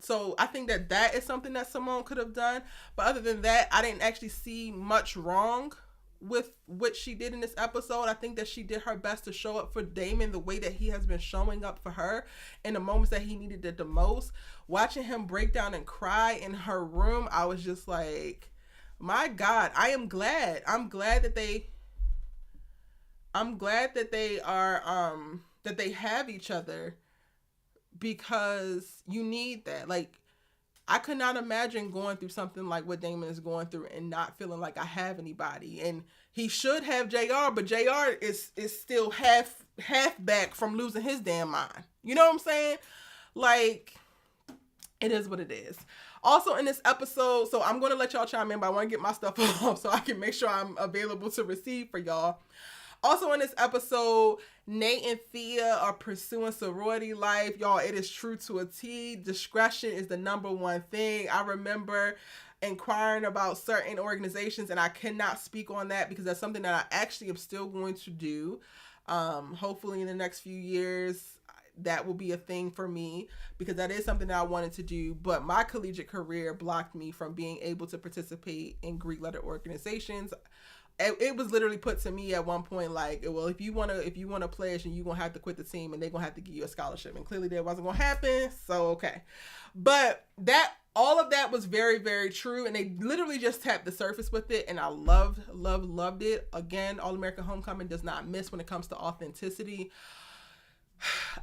So I think that is something that Simone could have done. But other than that, I didn't actually see much wrong with what she did in this episode. I think that she did her best to show up for Damon the way that he has been showing up for her in the moments that he needed it the most. Watching him break down and cry in her room, I was just like, my God, I'm glad that they are that they have each other, because you need that. Like, I could not imagine going through something like what Damon is going through and not feeling like I have anybody. And he should have JR, but JR is still half back from losing his damn mind. You know what I'm saying? Like, it is what it is. Also in this episode, so I'm going to let y'all chime in, but I want to get my stuff off so I can make sure I'm available to receive for y'all. Also in this episode, Nate and Thea are pursuing sorority life. Y'all, it is true to a T. Discretion is the number one thing. I remember inquiring about certain organizations, and I cannot speak on that because that's something that I actually am still going to do. Hopefully in the next few years, that will be a thing for me, because that is something that I wanted to do. But my collegiate career blocked me from being able to participate in Greek letter organizations. It was literally put to me at one point like, well, if you want to pledge, and you're going to have to quit the team, and they're going to have to give you a scholarship. And clearly that wasn't going to happen. So, okay. But all of that was very, very true. And they literally just tapped the surface with it. And I loved it. Again, All American Homecoming does not miss when it comes to authenticity.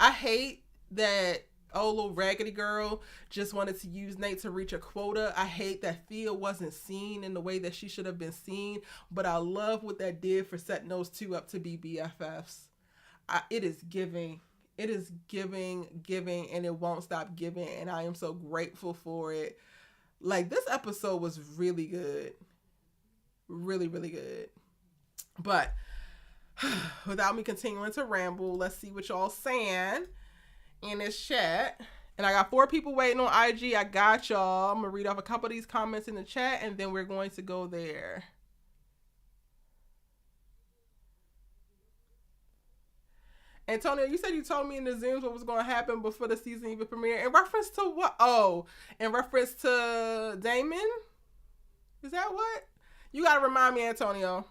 I hate that little raggedy girl just wanted to use Nate to reach a quota. I hate that Thea wasn't seen in the way that she should have been seen, but I love what that did for setting those two up to be BFFs. It is giving, and it won't stop giving, and I am so grateful for it. Like, this episode was really good. Really, really good. But without me continuing to ramble, let's see what y'all saying in this chat. And I got 4 people waiting on IG. I got y'all. I'm gonna read off a couple of these comments in the chat, and then we're going to go there. Antonio, you said you told me in the Zooms what was going to happen before the season even premiered. In reference to what? Oh, in reference to Damon? Is that what? You got to remind me, Antonio.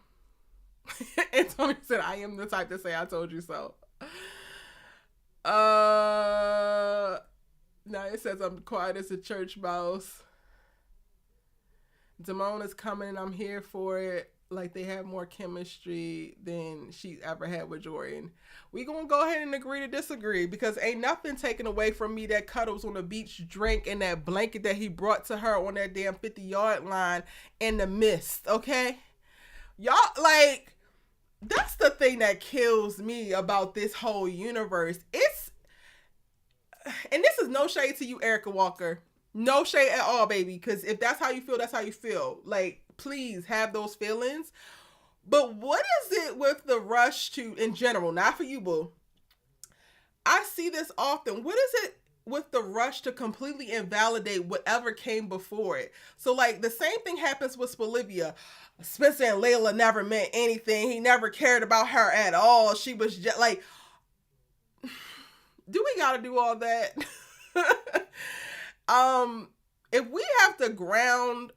Antonio said, I am the type to say I told you so. Now it says I'm quiet as a church mouse. Damon is coming and I'm here for it. Like, they have more chemistry than she's ever had with Jordan. We gonna go ahead and agree to disagree, because ain't nothing taken away from me that cuddles on the beach drink and that blanket that he brought to her on that damn 50-yard line in the mist, okay? Y'all, like, that's the thing that kills me about this whole universe. And this is no shade to you, Erica Walker. No shade at all, baby. Because if that's how you feel, that's how you feel. Like, please have those feelings. But what is it with the rush to, in general, not for you, boo? I see this often. What is it with the rush to completely invalidate whatever came before it? So, like, the same thing happens with Olivia. Spencer and Layla never meant anything. He never cared about her at all. She was just like, do we gotta do all that? If we have to ground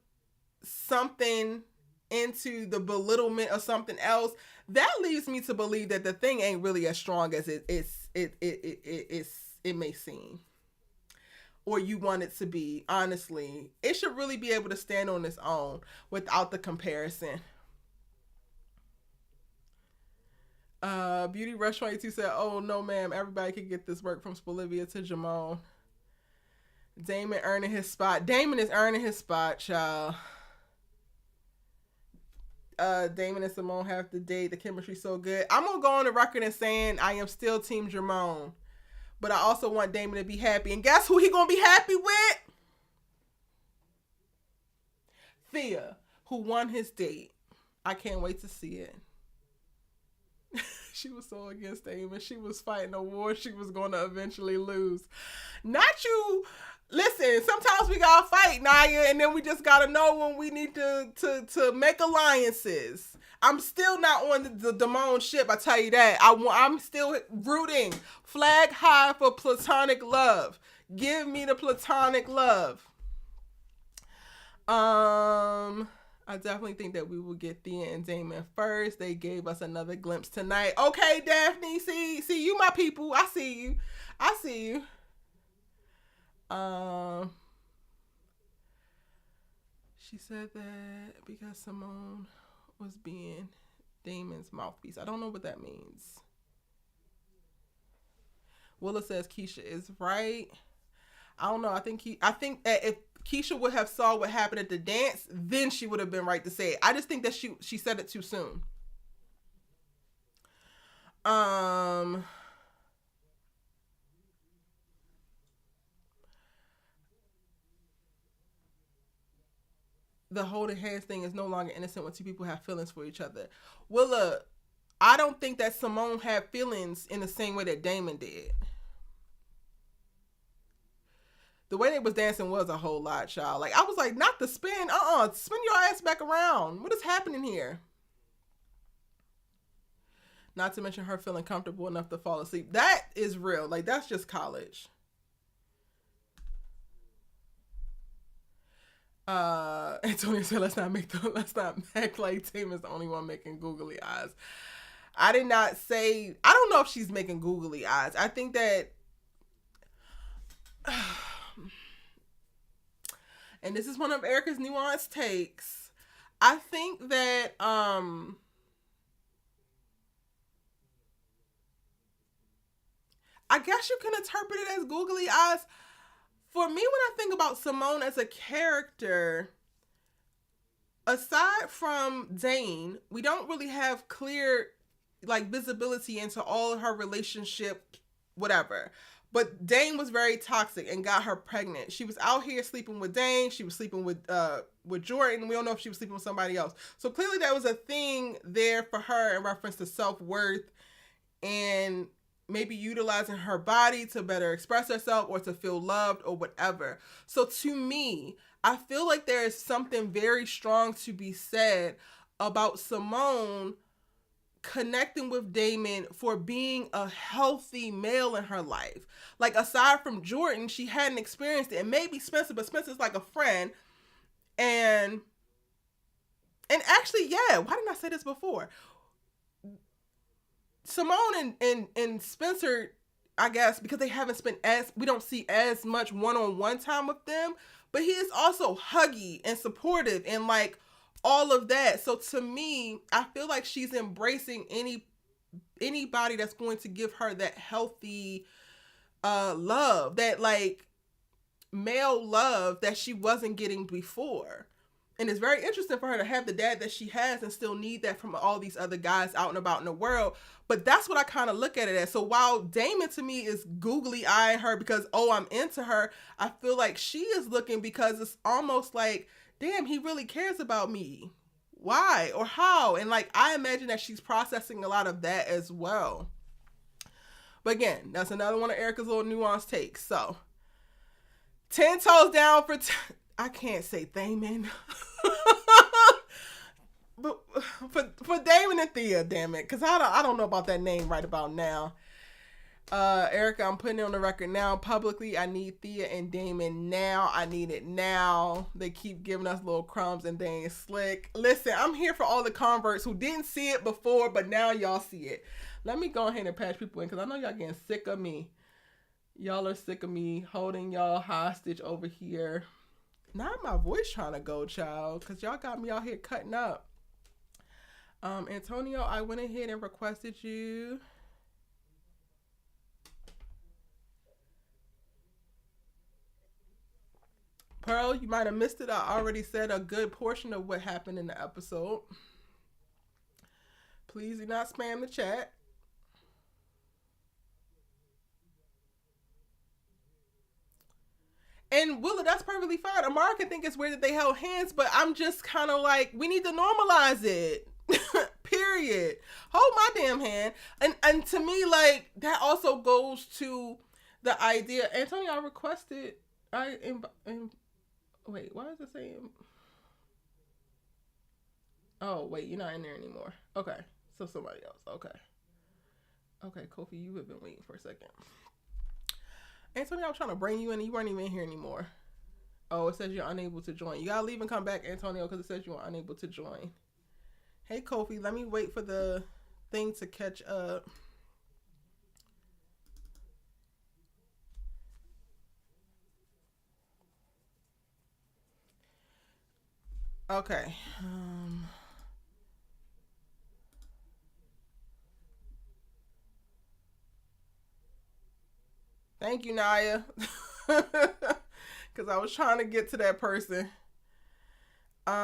something into the belittlement of something else, that leads me to believe that the thing ain't really as strong as it may seem, or you want it to be. Honestly, it should really be able to stand on its own without the comparison. Beauty Rush 22 said, "Oh no, ma'am, everybody can get this work from Olivia to Jamon." Damon earning his spot. Damon is earning his spot, y'all. Damon and Simone have to date. The chemistry's so good. I'm gonna go on the record and saying I am still Team Jamon, but I also want Damon to be happy. And guess who he gonna be happy with? Thea, who won his date. I can't wait to see it. She was so against Damon. She was fighting a war she was going to eventually lose. Not you. Listen, sometimes we gotta fight, Naya, and then we just gotta know when we need to make alliances. I'm still not on the Damon ship, I tell you that. I'm still rooting. Flag high for platonic love. Give me the platonic love. I definitely think that we will get Thea and Damon first. They gave us another glimpse tonight. Okay, Daphne, see you, my people. I see you. She said that because Simone was being Damon's mouthpiece. I don't know what that means. Willa says Keisha is right. I don't know. I think that if Keisha would have saw what happened at the dance, then she would have been right to say it. I just think that she said it too soon. The holding hands thing is no longer innocent when two people have feelings for each other. Willa, I don't think that Simone had feelings in the same way that Damon did. The way they was dancing was a whole lot, y'all. Like, I was like, not the spin. Spin your ass back around. What is happening here? Not to mention her feeling comfortable enough to fall asleep. That is real. Like, that's just college. Antonio said, let's not act like Tamar's the only one making googly eyes. I did not say, I don't know if she's making googly eyes. I think that, and this is one of Erica's nuanced takes, I think that, I guess you can interpret it as googly eyes. For me, when I think about Simone as a character, aside from Dane, we don't really have clear, like, visibility into all of her relationship, whatever. But Dane was very toxic and got her pregnant. She was out here sleeping with Dane. She was sleeping with Jordan. We don't know if she was sleeping with somebody else. So clearly there was a thing there for her in reference to self-worth and maybe utilizing her body to better express herself or to feel loved or whatever. So to me, I feel like there is something very strong to be said about Simone connecting with Damon for being a healthy male in her life. Like, aside from Jordan, she hadn't experienced it. And maybe Spencer, but Spencer's like a friend. And actually, yeah, why didn't I say this before? Simone and Spencer, I guess, because they haven't spent we don't see as much one-on-one time with them, but he is also huggy and supportive and like all of that. So to me, I feel like she's embracing anybody that's going to give her that healthy love, that like male love that she wasn't getting before. And it's very interesting for her to have the dad that she has and still need that from all these other guys out and about in the world. But that's what I kind of look at it as. So while Damon to me is googly eyeing her because, oh, I'm into her, I feel like she is looking because it's almost like, damn, he really cares about me. Why or how? And like, I imagine that she's processing a lot of that as well. But again, that's another one of Erica's little nuanced takes. So 10 toes down for... I can't say Damon. But for Damon and Thea, damn it. Because I don't know about that name right about now. Erica, I'm putting it on the record now publicly. I need Thea and Damon now. I need it now. They keep giving us little crumbs and they ain't slick. Listen, I'm here for all the converts who didn't see it before, but now y'all see it. Let me go ahead and patch people in because I know y'all getting sick of me. Y'all are sick of me holding y'all hostage over here. Not my voice trying to go, child, because y'all got me out here cutting up. Antonio, I went ahead and requested you. Pearl, you might have missed it. I already said a good portion of what happened in the episode. Please do not spam the chat. And Willa, that's perfectly fine. Amara can think it's weird that they held hands, but I'm just kind of like, we need to normalize it. Period. Hold my damn hand. And to me, like, that also goes to the idea. Antonio, I requested. Wait, why is it saying? Oh, wait, you're not in there anymore. Okay, so somebody else. Okay, Kofi, you have been waiting for a second. Antonio, I'm trying to bring you in. You weren't even in here anymore. Oh, it says you're unable to join. You gotta leave and come back, Antonio, because it says you're unable to join. Hey, Kofi, let me wait for the thing to catch up. Okay. Thank you, Naya. Because I was trying to get to that person. What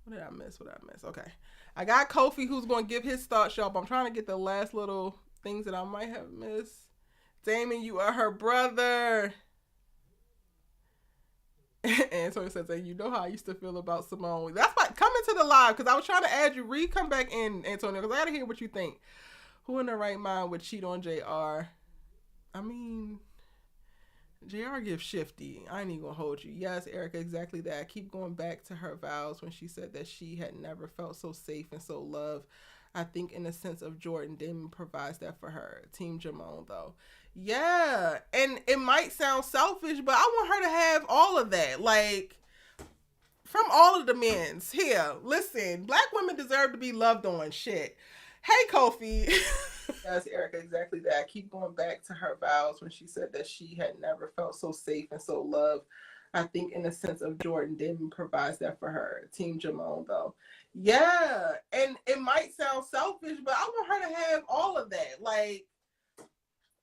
did I miss? Okay. I got Kofi who's going to give his thoughts, y'all. But I'm trying to get the last little things that I might have missed. Damon, you are her brother. And so it says, and you know how I used to feel about Simone. That's why, come into the live, because I was trying to add you. Reed, come back in, Antonio, because I got to hear what you think. Who in their right mind would cheat on JR? I mean, JR gives shifty. I ain't even gonna hold you. Yes, Erica, exactly that. I keep going back to her vows when she said that she had never felt so safe and so loved. I think in the sense of Jordan, Damon provides that for her. Team Jamone, though. Yeah, and it might sound selfish, but I want her to have all of that. Like, from all of the men's. Here, listen, black women deserve to be loved on. Shit. Hey, Kofi. Yes, Erica, exactly that. I keep going back to her vows when she said that she had never felt so safe and so loved. I think in the sense of Jordan, Damon provides that for her. Team Jamone, though. Yeah, and it might sound selfish, but I want her to have all of that. Like,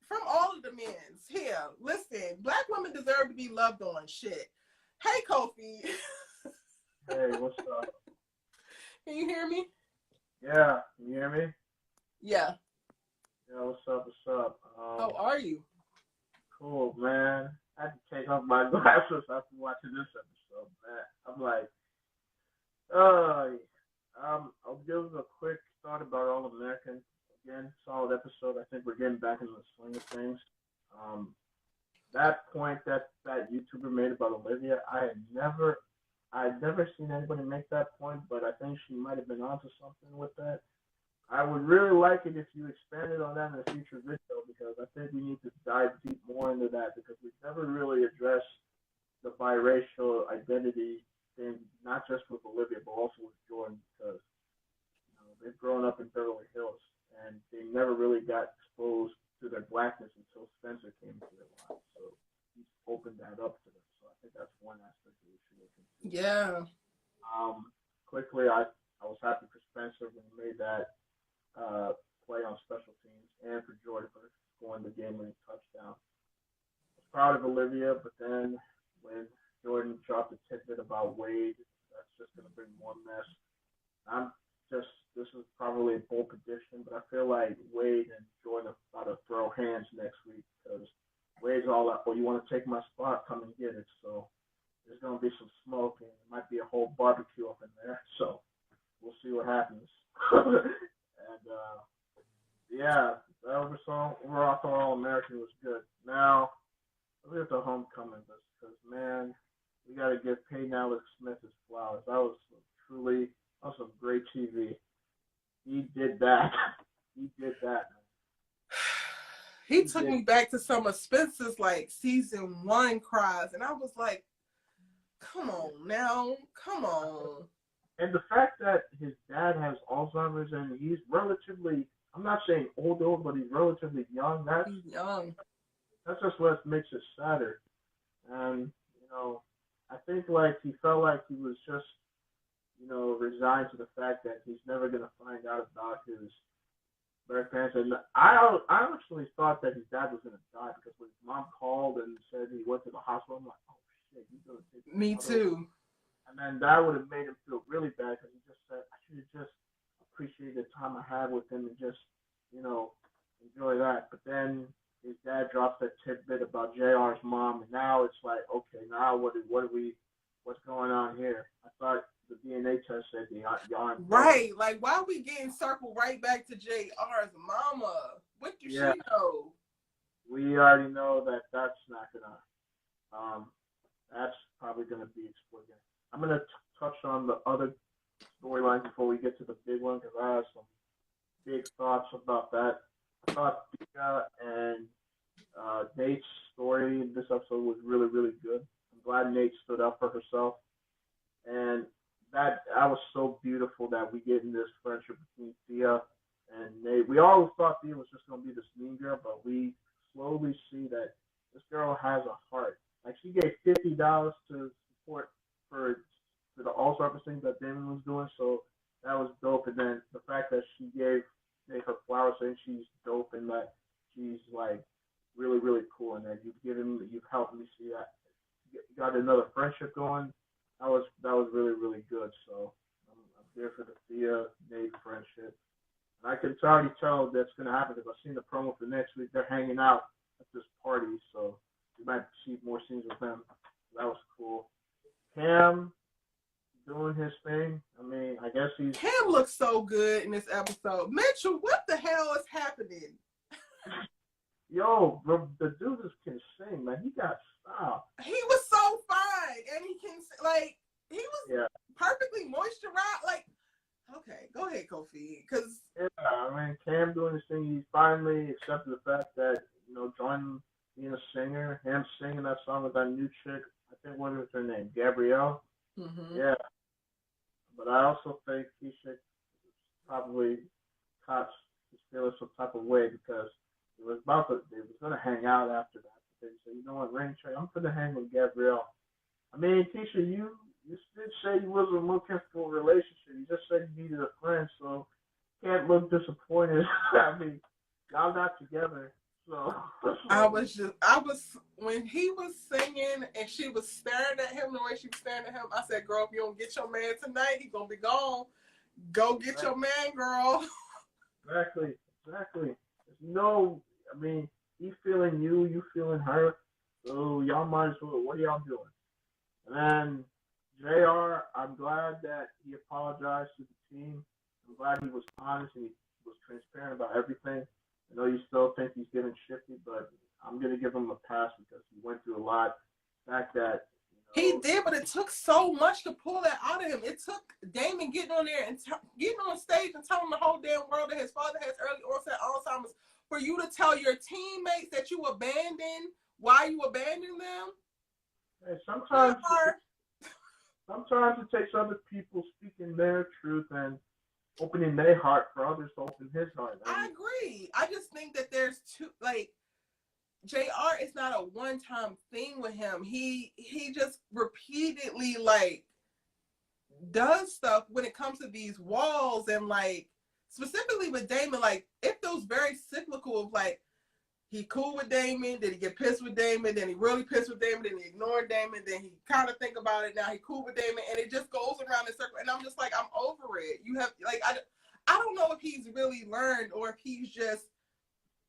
from all of the men's. Here, listen, black women deserve to be loved on. Shit. Hey, Kofi. Hey, what's up? Can you hear me? Yeah, you hear me? Yeah. Yeah, what's up? How are you? Cool, man. I had to take off my glasses after watching this episode, man. I'm like, I'll give a quick thought about All American. Again, solid episode. I think we're getting back into the swing of things. That point that YouTuber made about Olivia, I'd never seen anybody make that point, but I think she might have been onto something with that. I would really like it if you expanded on that in a future video, because I think we need to dive deep more into that, because we've never really addressed the biracial identity thing, not just with Olivia, but also with Jordan, because they've grown up in Beverly Hills, and they never really got exposed to their blackness until Spencer came into their lives. So he's opened that up to them. So I think that's one aspect that we should look into. Yeah. Quickly, I was happy for Spencer when he made that play on special teams, and for Jordan for scoring the game-winning touchdown. I was proud of Olivia, but then when Jordan dropped a tidbit about Wade. That's just going to bring more mess. This is probably a bold prediction, but I feel like Wade and Jordan are about to throw hands next week because Wade's all up, well, you want to take my spot, come and get it. So there's going to be some smoke and it might be a whole barbecue up in there. So we'll see what happens. And, yeah, that overall All-American was good. Now, look at the homecoming because, man, we got to give Peyton Alex Smith his flowers. That was some great TV. He did that. Man. He took me back to some of Spencer's like season 1 cries, and I was like, come on now, come on. And the fact that his dad has Alzheimer's and he's relatively, I'm not saying old, but he's relatively young. He's young. That's just what makes it sadder. And, I think like he felt like he was just, resigned to the fact that he's never going to find out about his birth parents. And I actually thought that his dad was going to die because when his mom called and said he went to the hospital, I'm like, oh, shit, he's going to take the Me too. And then that would have made him feel really bad because he just said, I should have just appreciated the time I had with him and just, enjoy that. But then his dad drops that tidbit about JR's mom, and now it's like, okay, now what's going on here? I thought the DNA test said the yarn. Right, like why are we getting circled right back to JR's mama? What does she know? We already know that that's not gonna. That's probably gonna be exploited. I'm gonna touch on the other storylines before we get to the big one because I have some big thoughts about that. I thought Tika and Nate's story in this episode was really, really good. I'm glad Nate stood up for herself. And that was so beautiful that we get in this friendship between Thea and Nate. We always thought Thea was just going to be this mean girl, but we slowly see that this girl has a heart. Like, she gave $50 to support for the All-Star thing that Damon was doing, so that was dope. And then the fact that she gave her flowers saying she's dope and that she's, like, really, really cool and that you've helped me see that. You got another friendship going. That was really, really good. So I'm here for the Thea Nate friendship. And I can already tell that's going to happen because I've seen the promo for next week. They're hanging out at this party, so you might see more scenes with them. That was cool. Cam doing his thing. I mean, I guess Cam looks so good in this episode. Mitchell, what the hell is happening? Yo, bro, the dude just can sing, man. He got style. He was so fine, and he can, like, he was perfectly moisturized. Like, okay, go ahead, Kofi, because I mean, Cam doing this thing. He finally accepted the fact that joining being a singer, him singing that song with that new chick. I think what is her name, Gabrielle. Mm-hmm. Yeah, but I also think Keisha probably caught his feelings some type of way because they was going to hang out after that. But they said, you know what, Raintree, I'm going to hang with Gabrielle. I mean, Keisha, you did say you wasn't looking for a relationship. You just said you needed a friend, so you can't look disappointed. I mean, y'all not together. So when he was singing and she was staring at him the way she was staring at him, I said, girl, if you don't get your man tonight, he's going to be gone. Go get your man, girl. Exactly. I mean, he feeling you feeling her. So y'all might as well, what are y'all doing? And then JR, I'm glad that he apologized to the team. I'm glad he was honest and he was transparent about everything. I know you still think he's getting shifty, but I'm going to give him a pass because he went through a lot. The fact that he did, but it took so much to pull that out of him. It took Damon getting on there and getting on stage and telling the whole damn world that his father has early onset Alzheimer's for you to tell your teammates that you abandoned why you abandoned them. Hey, sometimes it takes other people speaking their truth and opening their heart for others to open his heart. I agree. I just think that there's JR is not a one-time thing with him. He just repeatedly does stuff when it comes to these walls and specifically with Damon, it feels very cyclical of he cool with Damon, then he get pissed with Damon, then he really pissed with Damon, then he ignored Damon, then he kind of think about it, now he cool with Damon, and it just goes around in circle. And I'm just like, I'm over it. You have, like, I don't know if he's really learned or if he's just,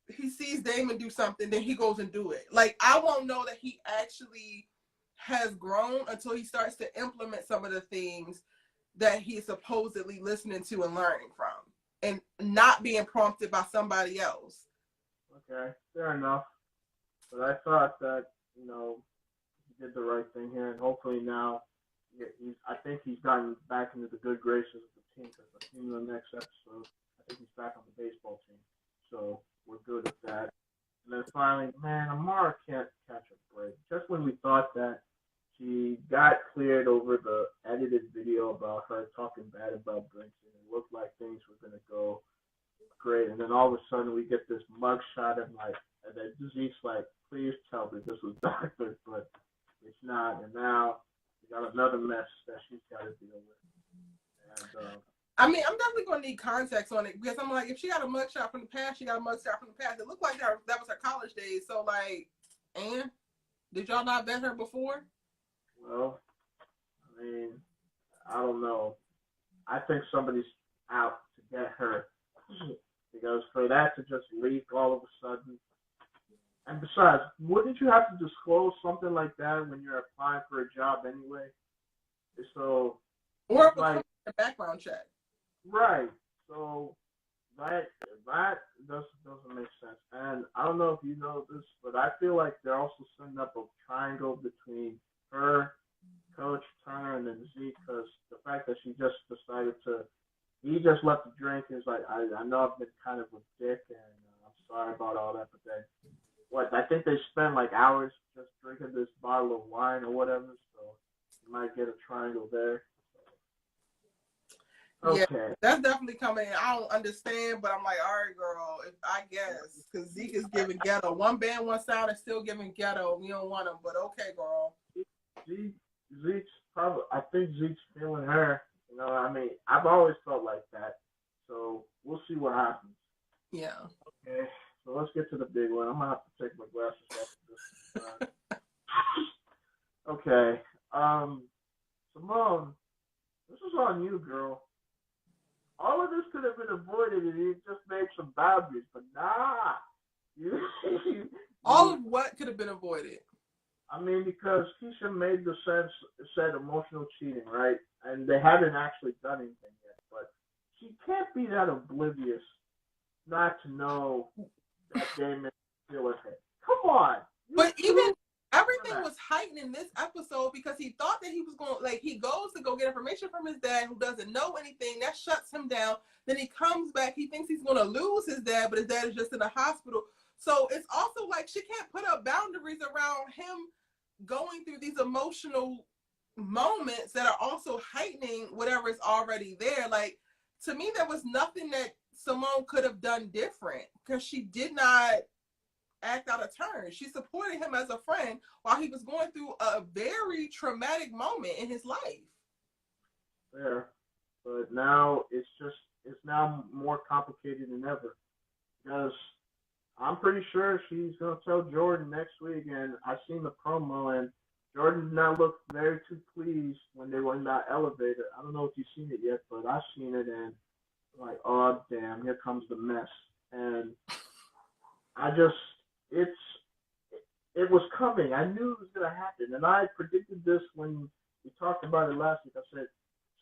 he sees Damon do something, then he goes and do it. Like, I won't know that he actually has grown until he starts to implement some of the things that he's supposedly listening to and learning from, and not being prompted by somebody else. Okay, fair enough. But I thought that, you know, he did the right thing here, and hopefully now, I think he's gotten back into the good graces of the team, because the team in the next episode, I think he's back on the baseball team. So we're good at that. And then finally, man, Amara can't catch a break. Just when we thought that she got cleared over the edited video about her talking bad about Brinson, it looked like things were going to go great. And then all of a sudden we get this mugshot and then Zeke's like, please tell me this was doctored, but it's not. And now we got another mess that she's got to deal with. And I mean, I'm definitely going to need context on it, because I'm like, if she got a mugshot from the past, she got a mugshot from the past. It looked like that was her college days. So, like, and did y'all not vet her before? Well, I mean, I don't know. I think somebody's out to get her, because for that to just leak all of a sudden. And besides, wouldn't you have to disclose something like that when you're applying for a job anyway? So, or like a background check. Right. So that doesn't make sense. And I don't know if you know this, but I feel like they're also setting up a triangle between her, Coach Turner, and then Zeke, because the fact that she just decided he just left the drink is like, I know I've been kind of a dick, and I'm sorry about all that, but then I think they spent like hours just drinking this bottle of wine or whatever, so you might get a triangle there. Okay. Yeah, that's definitely coming. I don't understand, but I'm like, all right, girl, I guess, because Zeke is giving ghetto. One band, one sound is still giving ghetto. We don't want him, but okay, girl. Zeke's probably, I think Zeke's feeling her. You know, I mean, I've always felt like that. So we'll see what happens. Yeah. Okay, so let's get to the big one. I'm going to have to take my glasses off this. Okay. Simone, this is on you, girl. All of this could have been avoided if you just made some boundaries, but nah. All of what could have been avoided? I mean, because Keisha made the said emotional cheating, right? And they haven't actually done anything yet. But she can't be that oblivious not to know that Damon is still with her. Come on. But even everything was heightened in this episode because he thought that he was going, like, he goes to go get information from his dad who doesn't know anything. That shuts him down. Then he comes back. He thinks he's going to lose his dad, but his dad is just in the hospital. So it's also like she can't put up boundaries around him going through these emotional moments that are also heightening whatever is already there. Like, to me, there was nothing that Simone could have done different because she did not act out of turn. She supported him as a friend while he was going through a very traumatic moment in his life. Fair. But now it's now more complicated than ever because I'm pretty sure she's going to tell Jordan next week, and I've seen the promo, and Jordan did not look very too pleased when they were in that elevator. I don't know if you've seen it yet, but I've seen it, and I'm like, oh, damn, here comes the mess. And it was coming. I knew it was going to happen, and I predicted this when we talked about it last week. I said,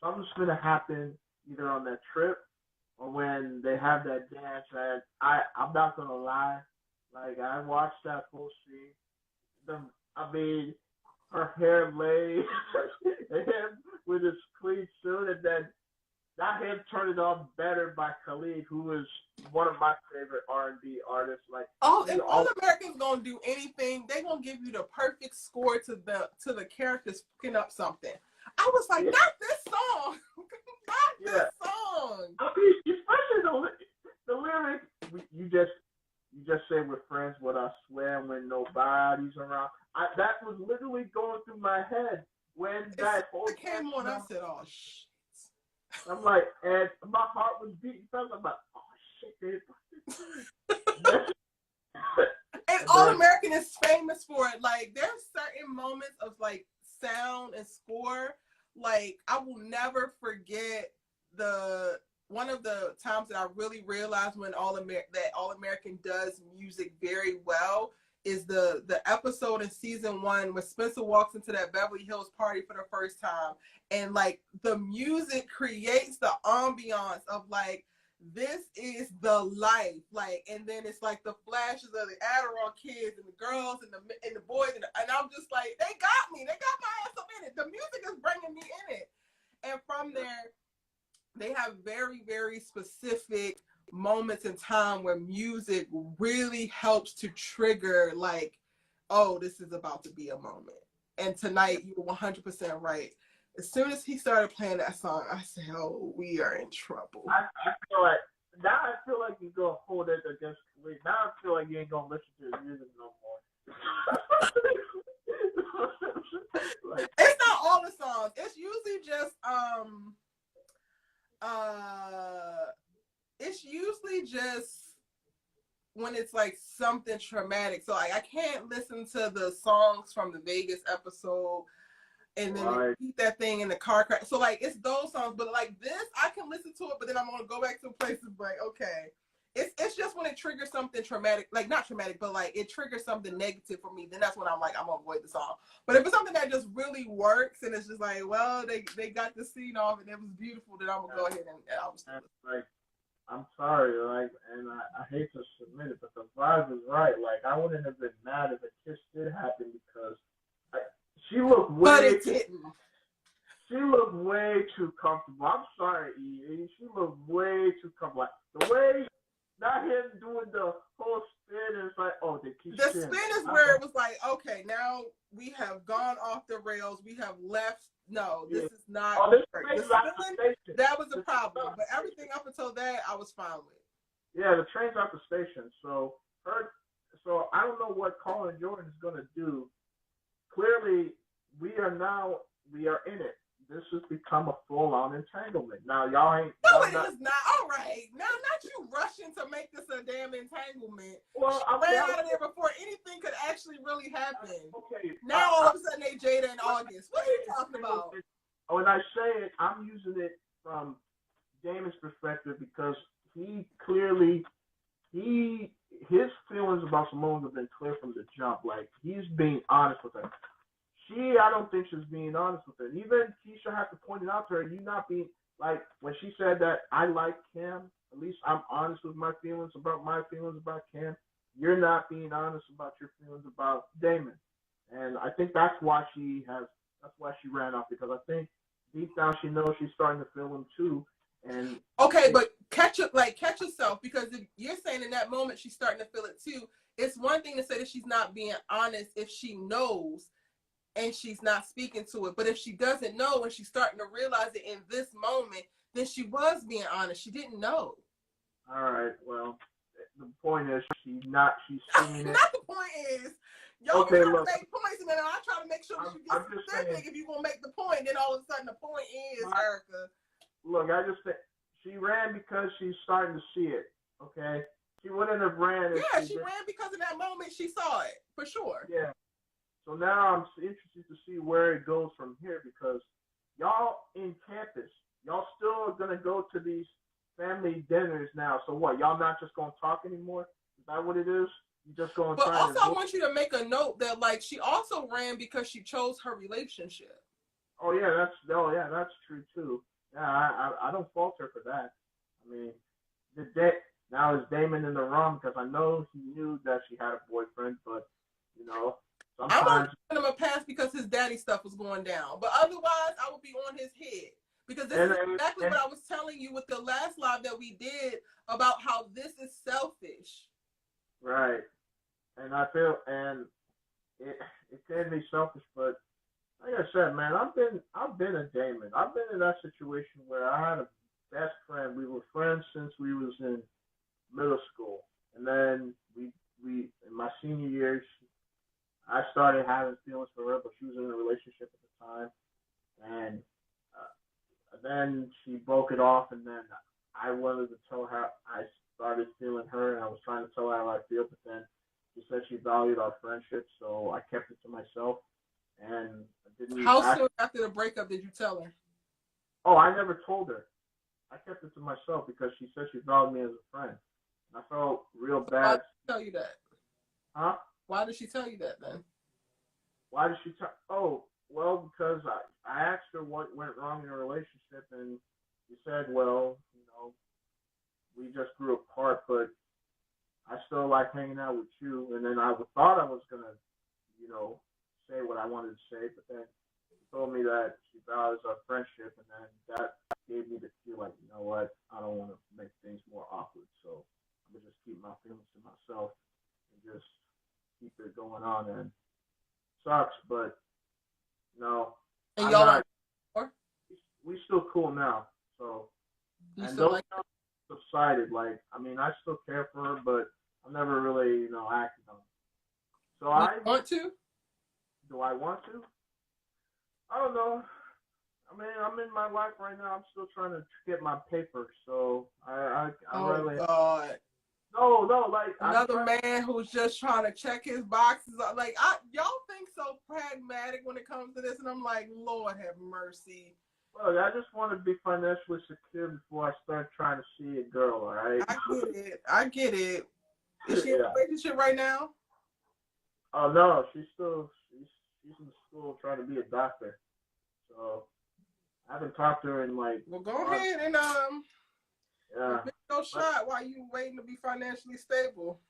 something's going to happen either on that trip or when they have that dance. And I'm not going to lie. Like, I watched that whole scene. Her hair laid, him with his clean suit, and then not him turning on better by Khalid, who is one of my favorite R&B artists. Like, if all Americans gonna do anything, they gonna give you the perfect score to the characters picking up something. I was like, not this song, not this song. I mean, especially the lyric. You just say we're friends, but I swear when nobody's around. That was literally going through my head when that whole came on. I said, oh shit. I'm like, and my heart was beating. I was like, oh shit, dude. All American is famous for it. Like, there's certain moments of like sound and score. Like, I will never forget one of the times that I really realized when All American does music very well is the episode in season 1 where Spencer walks into that Beverly Hills party for the first time, and like the music creates the ambiance of like, this is the life, like, and then it's like the flashes of the Adderall kids and the girls and the boys, and I'm just like, they got me, they got my ass up in it. The music is bringing me in it, and from there, they have very, very specific moments in time where music really helps to trigger, like, oh, this is about to be a moment. And tonight, you were 100% right. As soon as he started playing that song, I said, oh, we are in trouble. I feel like you go hold it against me. Now I feel like you ain't gonna listen to his music no more. Like, it's not all the songs. It's usually just when it's like something traumatic. So like, I can't listen to the songs from the Vegas episode and then repeat that thing in the car crash. So like, it's those songs, but like this, I can listen to it, but then I'm gonna go back to places like, okay. It's just when it triggers something traumatic, like not traumatic, but like it triggers something negative for me, then that's when I'm like, I'm gonna avoid the song. But if it's something that just really works and it's just like, well, they got the scene off and it was beautiful, then I'm gonna go ahead and I'll just like, I'm sorry, like, and I hate to submit it, but the vibe is right. Like, I wouldn't have been mad if a kiss did happen because she looked way. But it didn't. She looked way too comfortable. I'm sorry, E. She looked way too comfortable. Like, the way, not him doing the whole spin, and it's like, oh, they keep the spin is where it was like, okay, now we have gone off the rails. We have left. No, this is not. Oh, the spin, that was a problem. But everything up until that, I was fine with. Yeah, the train's out the station. So I don't know what Colin Jordan is going to do. Clearly, we are in it. This has become a full-on entanglement. Now, y'all ain't. No, it is not. All right. Now, not you rushing to make this a damn entanglement. Well, I ran out of there before anything could actually really happen. Okay. Now, all of a sudden, they Jada in August. What are you talking about? When I say it, I'm using it from Damon's perspective because he clearly, his feelings about Simone have been clear from the jump. Like, he's being honest with her. I don't think she's being honest with her. Even Keisha had to point it out to her. You not being, like, when she said that I like Cam, at least I'm honest with my feelings about Cam. You're not being honest about your feelings about Damon. And I think that's why she ran off, because I think deep down she knows she's starting to feel him too. And okay, but catch yourself, because if you're saying in that moment she's starting to feel it too, it's one thing to say that she's not being honest if she knows and she's not speaking to it. But if she doesn't know and she's starting to realize it in this moment, then she was being honest. She didn't know. All right, well, the point is she's seeing it. Not the point is, y'all try to make points, and then I try to make sure that you get specific. If you're going to make the point, then all of a sudden the point is, Erica. Look, I just think she ran because she's starting to see it, okay? She wouldn't have ran. Yeah, she ran because in that moment she saw it, for sure. Yeah. So now I'm interested to see where it goes from here, because y'all in campus, y'all still are going to go to these family dinners now. So what, y'all not just going to talk anymore? Is that what it is? You just going to try to... But also I want you to make a note that, like, she also ran because she chose her relationship. Oh, yeah, that's true, too. Yeah, I don't fault her for that. I mean, now is Damon in the wrong? Because I know he knew that she had a boyfriend, but, you know... I'm going to give him a pass because his daddy stuff was going down. But otherwise, I would be on his head. Because this is exactly what I was telling you with the last live that we did about how this is selfish. Right. And I feel, and it can be selfish, but like I said, man, I've been a Damon. I've been in that situation where I had a best friend. We were friends since we was in middle school. And then we in my senior year, I started having feelings for her, but she was in a relationship at the time. And then she broke it off, and then I wanted to tell her I started feeling her, and I was trying to tell her how I feel, but then She said she valued our friendship, so I kept it to myself. And I didn't. How soon after the breakup did you tell her? Oh, I never told her. I kept it to myself because she said she valued me as a friend. And I felt real bad. Why did she tell you that? Huh? Why did she tell you that then? Why did she tell? Oh, well, because I asked her what went wrong in her relationship, and she said, well, we just grew apart, but I still like hanging out with you. And then I thought I was going to, say what I wanted to say, but then she told me that she values our friendship, and then that gave me the feel like, you know what, I don't want to make things more awkward, so I'm going to just keep my feelings to myself and just keep it going on. And it sucks, but no. And y'all we still cool now, so. You and still those subsided. Like, I mean, I still care for her, but I never really, acted on it. So I want to. Do I want to? I don't know. I mean, I'm in my life right now. I'm still trying to get my paper, so I really. God. No, like another man who's just trying to check his boxes. Like, y'all think so pragmatic when it comes to this, and I'm like, Lord have mercy. Look, I just want to be financially secure before I start trying to see a girl. All right. I get it. Is she in a relationship right now? Oh no, she's in school trying to be a doctor. So I haven't talked to her in like. Well, go ahead and Yeah. No shot while you waiting to be financially stable.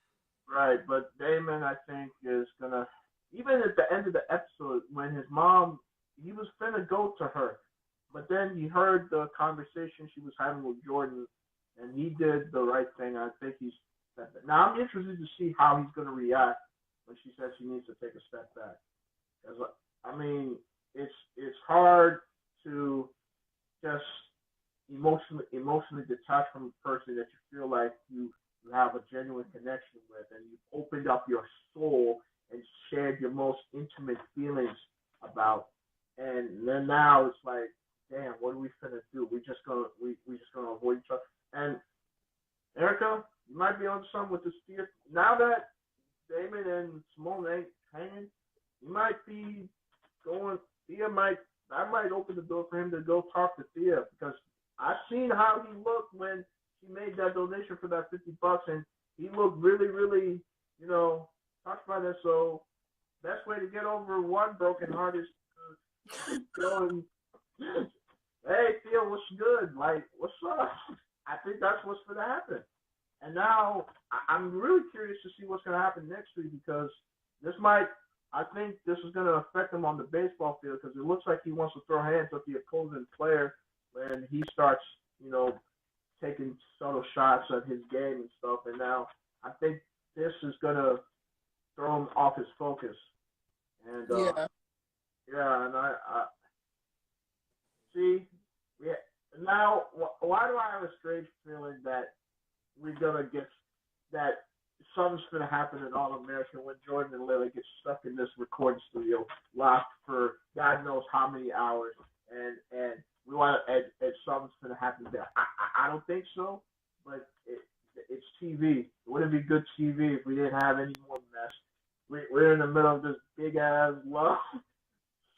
Right, but Damon, I think, is gonna. Even at the end of the episode, when his mom, he was finna go to her, but then he heard the conversation she was having with Jordan, and he did the right thing. I think he's. Now I'm interested to see how he's gonna react when she says she needs to take a step back. Because I mean, it's hard to just emotionally detach from a person that you feel like you have a genuine connection with, and you opened up your soul and shared your most intimate feelings about, and then now it's like, damn, what are we finna do? We just gonna avoid each other. And Erica, you might be on something with this Thea. Now that Damon and Simone ain't hanging, you might be going. That might open the door for him to go talk to Thea, because I've seen how he looked when he made that donation for that $50, and he looked really, really, touched by that. So, best way to get over one broken heart is to go and, hey, Thea, what's good? Like, what's up? I think that's what's going to happen. And now I'm really curious to see what's going to happen next week, because I think this is going to affect him on the baseball field, because it looks like he wants to throw hands at the opposing player when he starts, taking subtle shots at his game and stuff. And now I think this is going to throw him off his focus. And and I see. Yeah. Now, why do I have a strange feeling that we're gonna get that something's gonna happen in All American when Jordan and Layla get stuck in this recording studio, locked for God knows how many hours, and we want and something's gonna happen there. I don't think so, but it's TV. It wouldn't be good TV if we didn't have any more mess. We're in the middle of this big ass love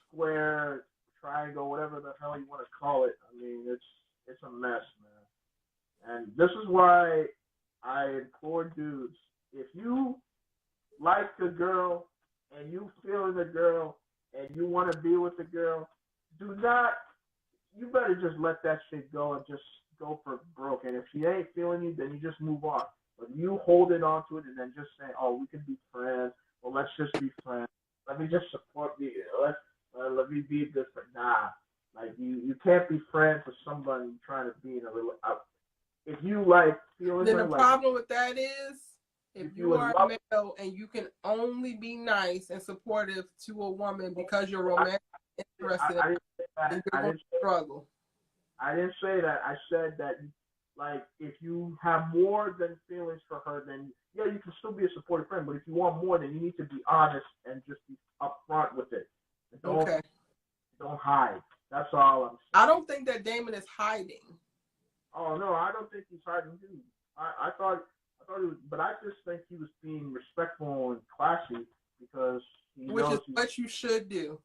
square triangle, whatever the hell you want to call it. I mean, it's a mess, man. And this is why I implore dudes, if you like a girl and you feel the girl and you want to be with the girl, you better just let that shit go and just go for broke. And if she ain't feeling you, then you just move on. But you holding on to it and then just saying, oh, we can be friends. Well, let's just be friends. Let me just support you. Let me be good for Like you can't be friends with somebody trying to be in a little. If you like feeling. Then the like, problem with that is, if you are a male and you can only be nice and supportive to a woman because you're romantic interested, then you're going to struggle. I didn't say that. I said that, like, if you have more than feelings for her, then yeah, you can still be a supportive friend. But if you want more, then you need to be honest and just be upfront with it. Don't hide. That's all I'm saying. I don't think that Damon is hiding. Oh no, I don't think he's hiding too. I thought But I just think he was being respectful and classy because he Which is knows he's. what you should do.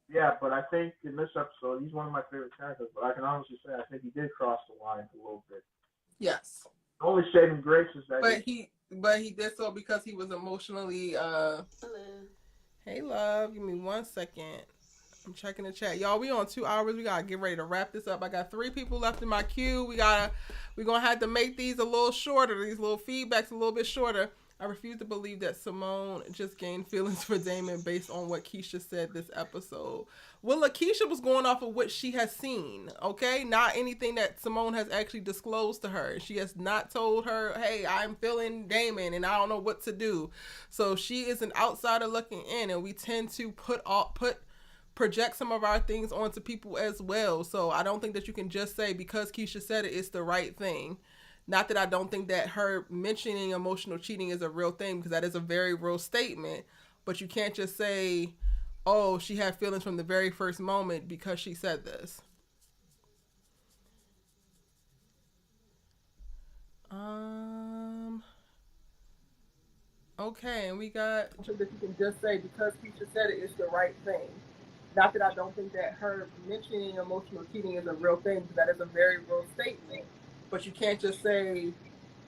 Yeah, but I think in this episode he's one of my favorite characters. But I can honestly say I think he did cross the line a little bit. Yes. The only saving grace is that. But he did so because he was emotionally. Hey, love. Give me 1 second. I'm checking the chat, y'all. We on 2 hours. We gotta get ready to wrap this up. I got 3 people left in my queue. We're gonna have to make these a little shorter. These little feedbacks a little bit shorter. I refuse to believe that Simone just gained feelings for Damon based on what Keisha said this episode. Well, Lakeisha was going off of what she has seen, okay? Not anything that Simone has actually disclosed to her. She has not told her, hey, I'm feeling Damon and I don't know what to do. So she is an outsider looking in, and we tend to project some of our things onto people as well. So I don't think that you can just say because Keisha said it, it's the right thing. Not that I don't think that her mentioning emotional cheating is a real thing, because that is a very real statement. But you can't just say, oh, she had feelings from the very first moment because she said this. Okay, and we got that you can just say because Keisha said it, it's the right thing. Not that I don't think that her mentioning emotional cheating is a real thing, because that is a very real statement. But you can't just say,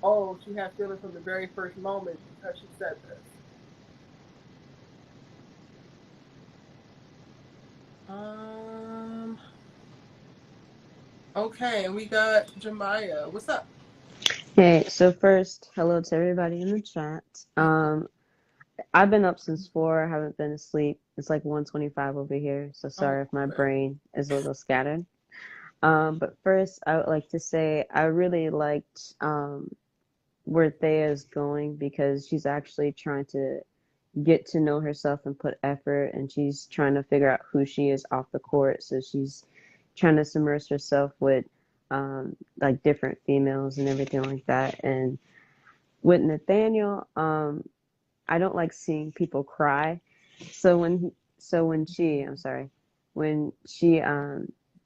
oh, she had feelings from the very first moment because she said this. Okay, and we got Jemiah. What's up? Hey, so first, hello to everybody in the chat. I've been up since 4. I haven't been asleep. It's like 1:25 over here, so sorry if my brain is a little scattered. But first, I would like to say I really liked where Taya's going, because she's actually trying to get to know herself and put effort, and she's trying to figure out who she is off the court. So she's trying to submerge herself with like different females and everything like that. And with Nathaniel, I don't like seeing people cry. So when she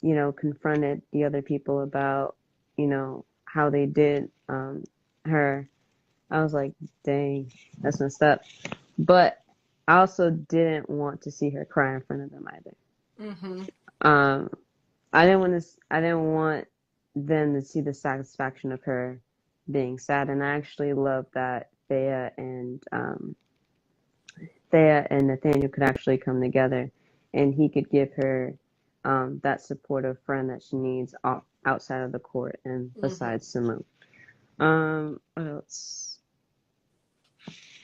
you know, confronted the other people about, you know, how they did her, I was like, dang, that's messed up. But I also didn't want to see her cry in front of them either. Mm-hmm. I didn't want them to see the satisfaction of her being sad, and I actually love that Thea and Nathaniel could actually come together, and he could give her that supportive friend that she needs outside of the court and besides Simone. What else?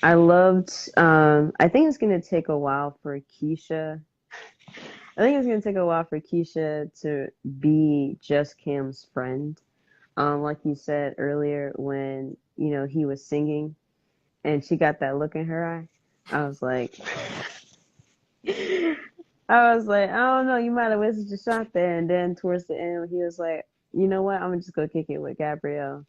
I loved. I think it's gonna take a while for Keisha. I think it's gonna take a while for Keisha to be just Cam's friend. Like you said earlier, when you know he was singing, and she got that look in her eye. I was like, I don't know, you might have wasted your shot there. And then towards the end, he was like, you know what, I'm gonna just go kick it with Gabrielle.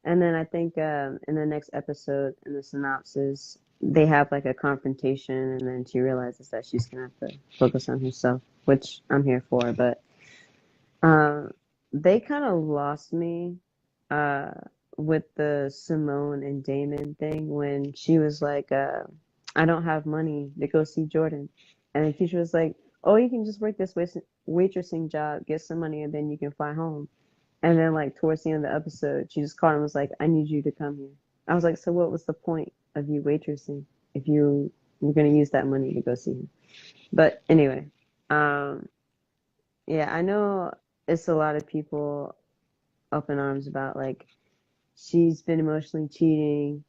And then I think in the next episode, in the synopsis, they have like a confrontation, and then she realizes that she's gonna have to focus on herself, which I'm here for. But they kind of lost me with the Simone and Damon thing, when she was like, I don't have money to go see Jordan. And then Keisha was like, oh, you can just work this waitressing job, get some money, and then you can fly home. And then, like, towards the end of the episode, she just called him and was like, I need you to come here. I was like, so what was the point of you waitressing if you were going to use that money to go see him? But anyway, yeah, I know it's a lot of people up in arms about, like, she's been emotionally cheating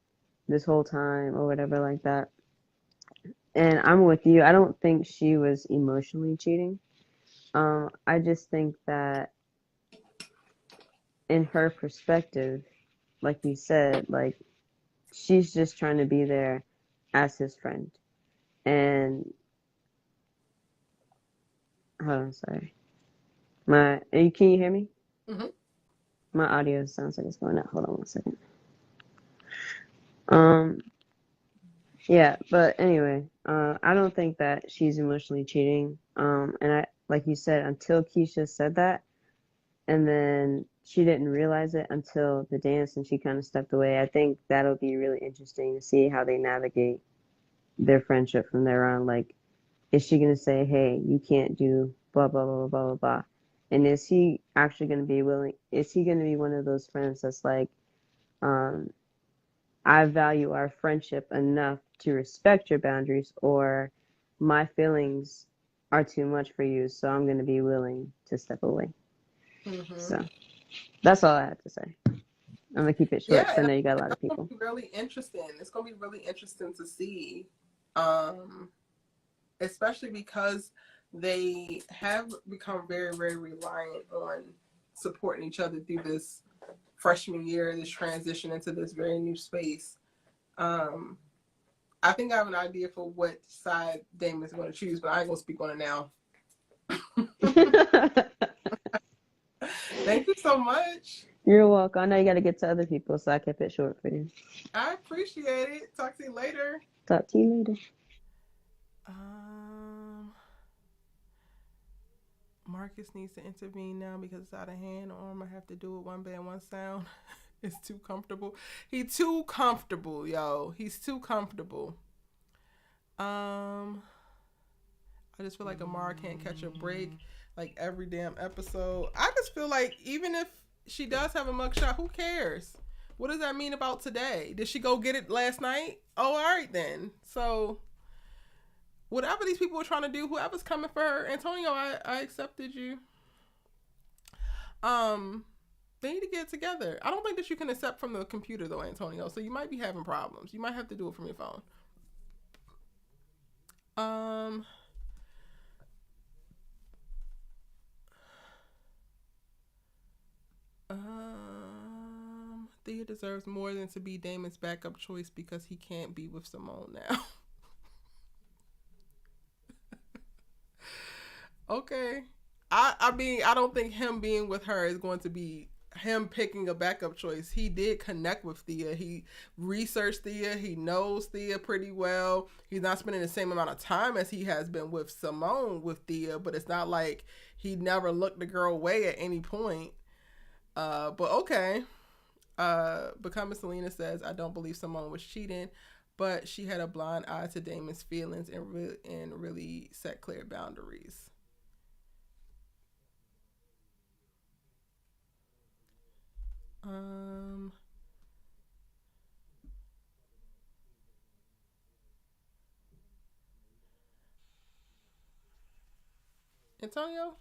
this whole time or whatever like that. And I'm with you. I don't think she was emotionally cheating. I just think that in her perspective, like we said, like, she's just trying to be there as his friend. And hold on, sorry. Can you hear me? Mm-hmm. My audio sounds like it's going out. Hold on 1 second. Yeah, but anyway, I don't think that she's emotionally cheating. And I, like you said, until Keisha said that, and then she didn't realize it until the dance and she kind of stepped away. I think that'll be really interesting to see how they navigate their friendship from there on. Like, is she going to say, hey, you can't do blah, blah, blah, blah, blah, blah? And is he actually going to be willing? Is he going to be one of those friends that's like, I value our friendship enough to respect your boundaries, or my feelings are too much for you, so I'm going to be willing to step away. So that's all I have to say. I'm going to keep it short because I know you got a lot of people. Really interesting. It's going to be really interesting to see, especially because they have become very, very reliant on supporting each other through this freshman year, this transition into this very new space. I think I have an idea for what side Damon's going to choose, but I ain't going to speak on it now. Thank you so much. You're welcome. I know you got to get to other people, so I kept it short for you. I appreciate it. Talk to you later. Talk to you later. Marcus needs to intervene now because it's out of hand, or I might have to do it one band, one sound. It's too comfortable. He's too comfortable, yo. He's too comfortable. I just feel like Amara can't catch a break like every damn episode. I just feel like even if she does have a mugshot, who cares? What does that mean about today? Did she go get it last night? Oh, all right then. So whatever these people are trying to do, whoever's coming for her, Antonio, I accepted you. They need to get it together. I don't think that you can accept from the computer though, Antonio. So you might be having problems. You might have to do it from your phone. Thea deserves more than to be Damon's backup choice because he can't be with Simone now. Okay. I mean, I don't think him being with her is going to be him picking a backup choice. He did connect with Thea. He researched Thea. He knows Thea pretty well. He's not spending the same amount of time as he has been with Simone with Thea, but it's not like he never looked the girl away at any point. But okay. Becoming Selena says, I don't believe Simone was cheating, but she had a blind eye to Damon's feelings and really set clear boundaries. Antonio?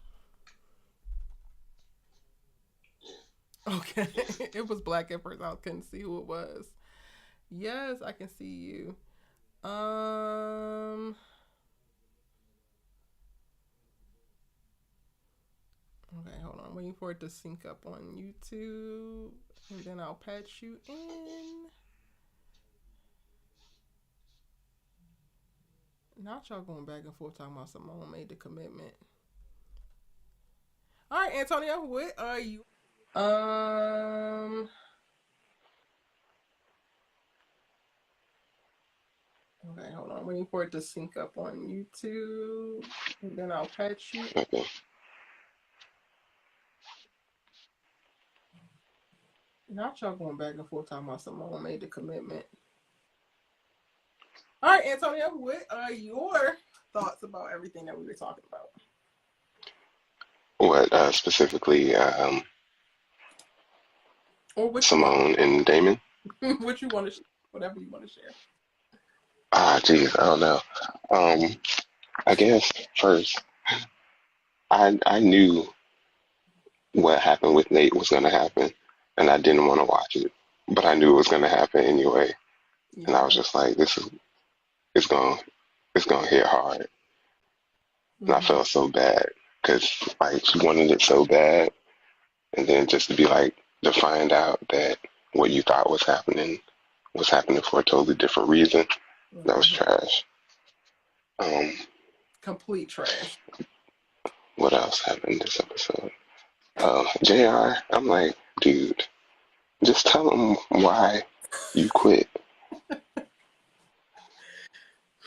Okay. It was black at first. I couldn't see who it was. Yes, I can see you. Okay, hold on. I'm waiting for it to sync up on YouTube. And then I'll patch you in. Not y'all going back and forth talking about Simone made the commitment. All right, Antonio, what are you? Okay, hold on. I'm waiting for it to sync up on YouTube. And then I'll patch you. Okay. Not y'all going back and forth talking about Simone made the commitment. All right, Antonio, what are your thoughts about everything that we were talking about? What specifically Or what Simone and Damon? what you want to whatever you want to share. Geez, I don't know. I guess first, I knew what happened with Nate was gonna happen, and I didn't want to watch it, but I knew it was gonna happen anyway, Yeah. and I was just like, it's gonna hit hard, and I felt so bad because like she wanted it so bad, and then just to be like to find out that what you thought was happening for a totally different reason. That was trash. Complete trash. What else happened this episode? JR, I'm like, dude, just tell him why you quit.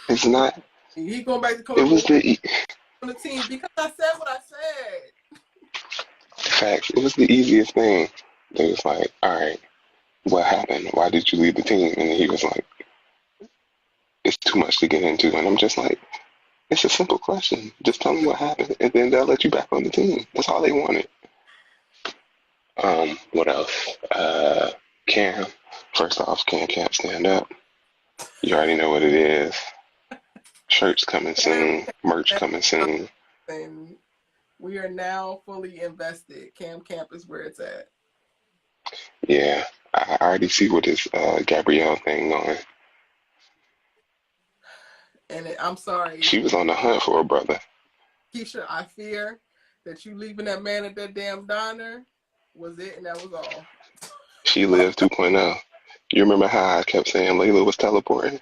It's not. He going back to Cody It was on the team because I said what I said. Facts. It was the easiest thing. They was like, all right, what happened? Why did you leave the team? And he was like, it's too much to get into. And I'm just like, it's a simple question. Just tell them what happened, and then they'll let you back on the team. That's all they wanted. What else? Cam. First off, Cam can't stand up. You already know what it is. Shirts coming soon. Merch coming soon. And we are now fully invested. Camp is where it's at. Yeah, I already see what this Gabrielle thing going. And I'm sorry. She was on the hunt for a brother. Keisha, I fear that you leaving that man at that damn diner was it, and that was all. She lived 2.0. You remember how I kept saying Layla was teleporting?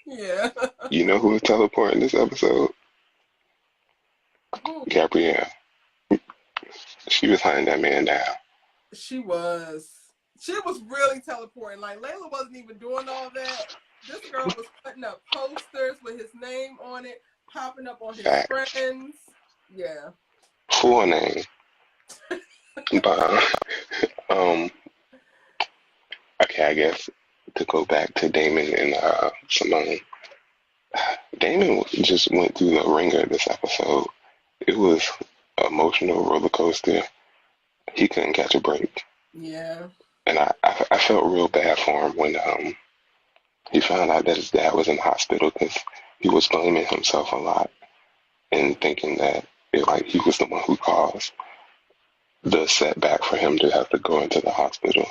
Yeah. You know who was teleporting this episode? Who? Gabrielle. She was hunting that man down. She was really teleporting. Like, Layla wasn't even doing all that. This girl was putting up posters with his name on it, popping up on his friends. Yeah. Full name. But, okay, I guess to go back to Damon and Simone. Damon just went through the ringer this episode. It was an emotional roller coaster. He couldn't catch a break. Yeah. And I felt real bad for him when he found out that his dad was in the hospital, because he was blaming himself a lot and thinking that he was the one who caused the setback for him to have to go into the hospital,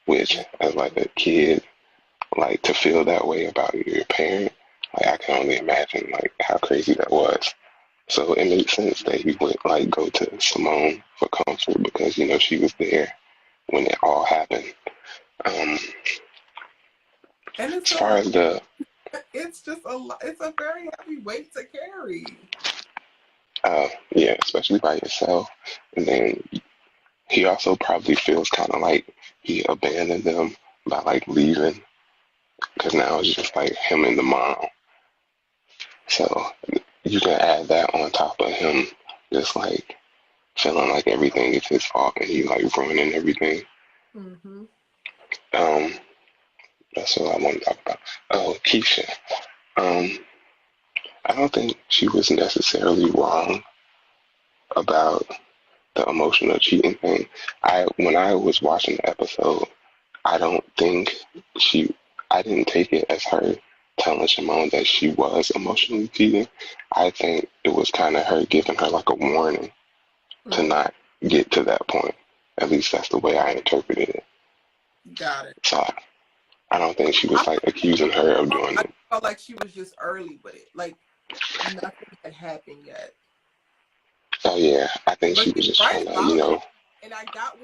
which as like a kid, like to feel that way about your parent, I can only imagine how crazy that was. So it made sense that he would go to Simone for comfort, because she was there when it all happened. And as far as it's just it's a very heavy weight to carry. Yeah, especially by yourself. And then he also probably feels kind of like he abandoned them by leaving, because now it's just him and the mom. So you can add that on top of him just feeling like everything is his fault and he ruining everything. Mm-hmm. That's what I want to talk about. Oh, Keisha. I don't think she was necessarily wrong about the emotional cheating thing. When I was watching the episode, I didn't take it as her telling Simone that she was emotionally cheating. I think it was kind of her giving her a warning to not get to that point. At least that's the way I interpreted it. Got it. So I don't think she was accusing her of doing it. I felt like she was just early with it. Nothing had happened yet. Oh yeah, I think she was just trying to, And I got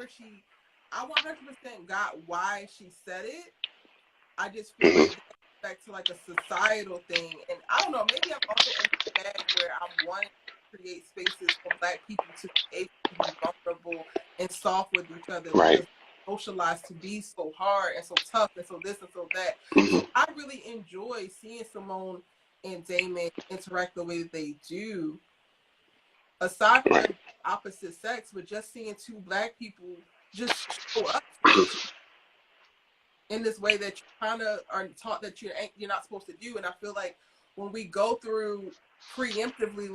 I 100% got why she said it. I just feel like back to a societal thing, and I don't know, maybe I'm also in the bag where I'm wanting to create spaces for Black people to be able to be vulnerable and soft with each other. Right. Because socialized to be so hard and so tough and so this and so that. So I really enjoy seeing Simone and Damon interact the way that they do. Aside from the opposite sex, but just seeing two Black people just show up in this way that you kind of are taught that you're not supposed to do. And I feel like when we go through preemptively,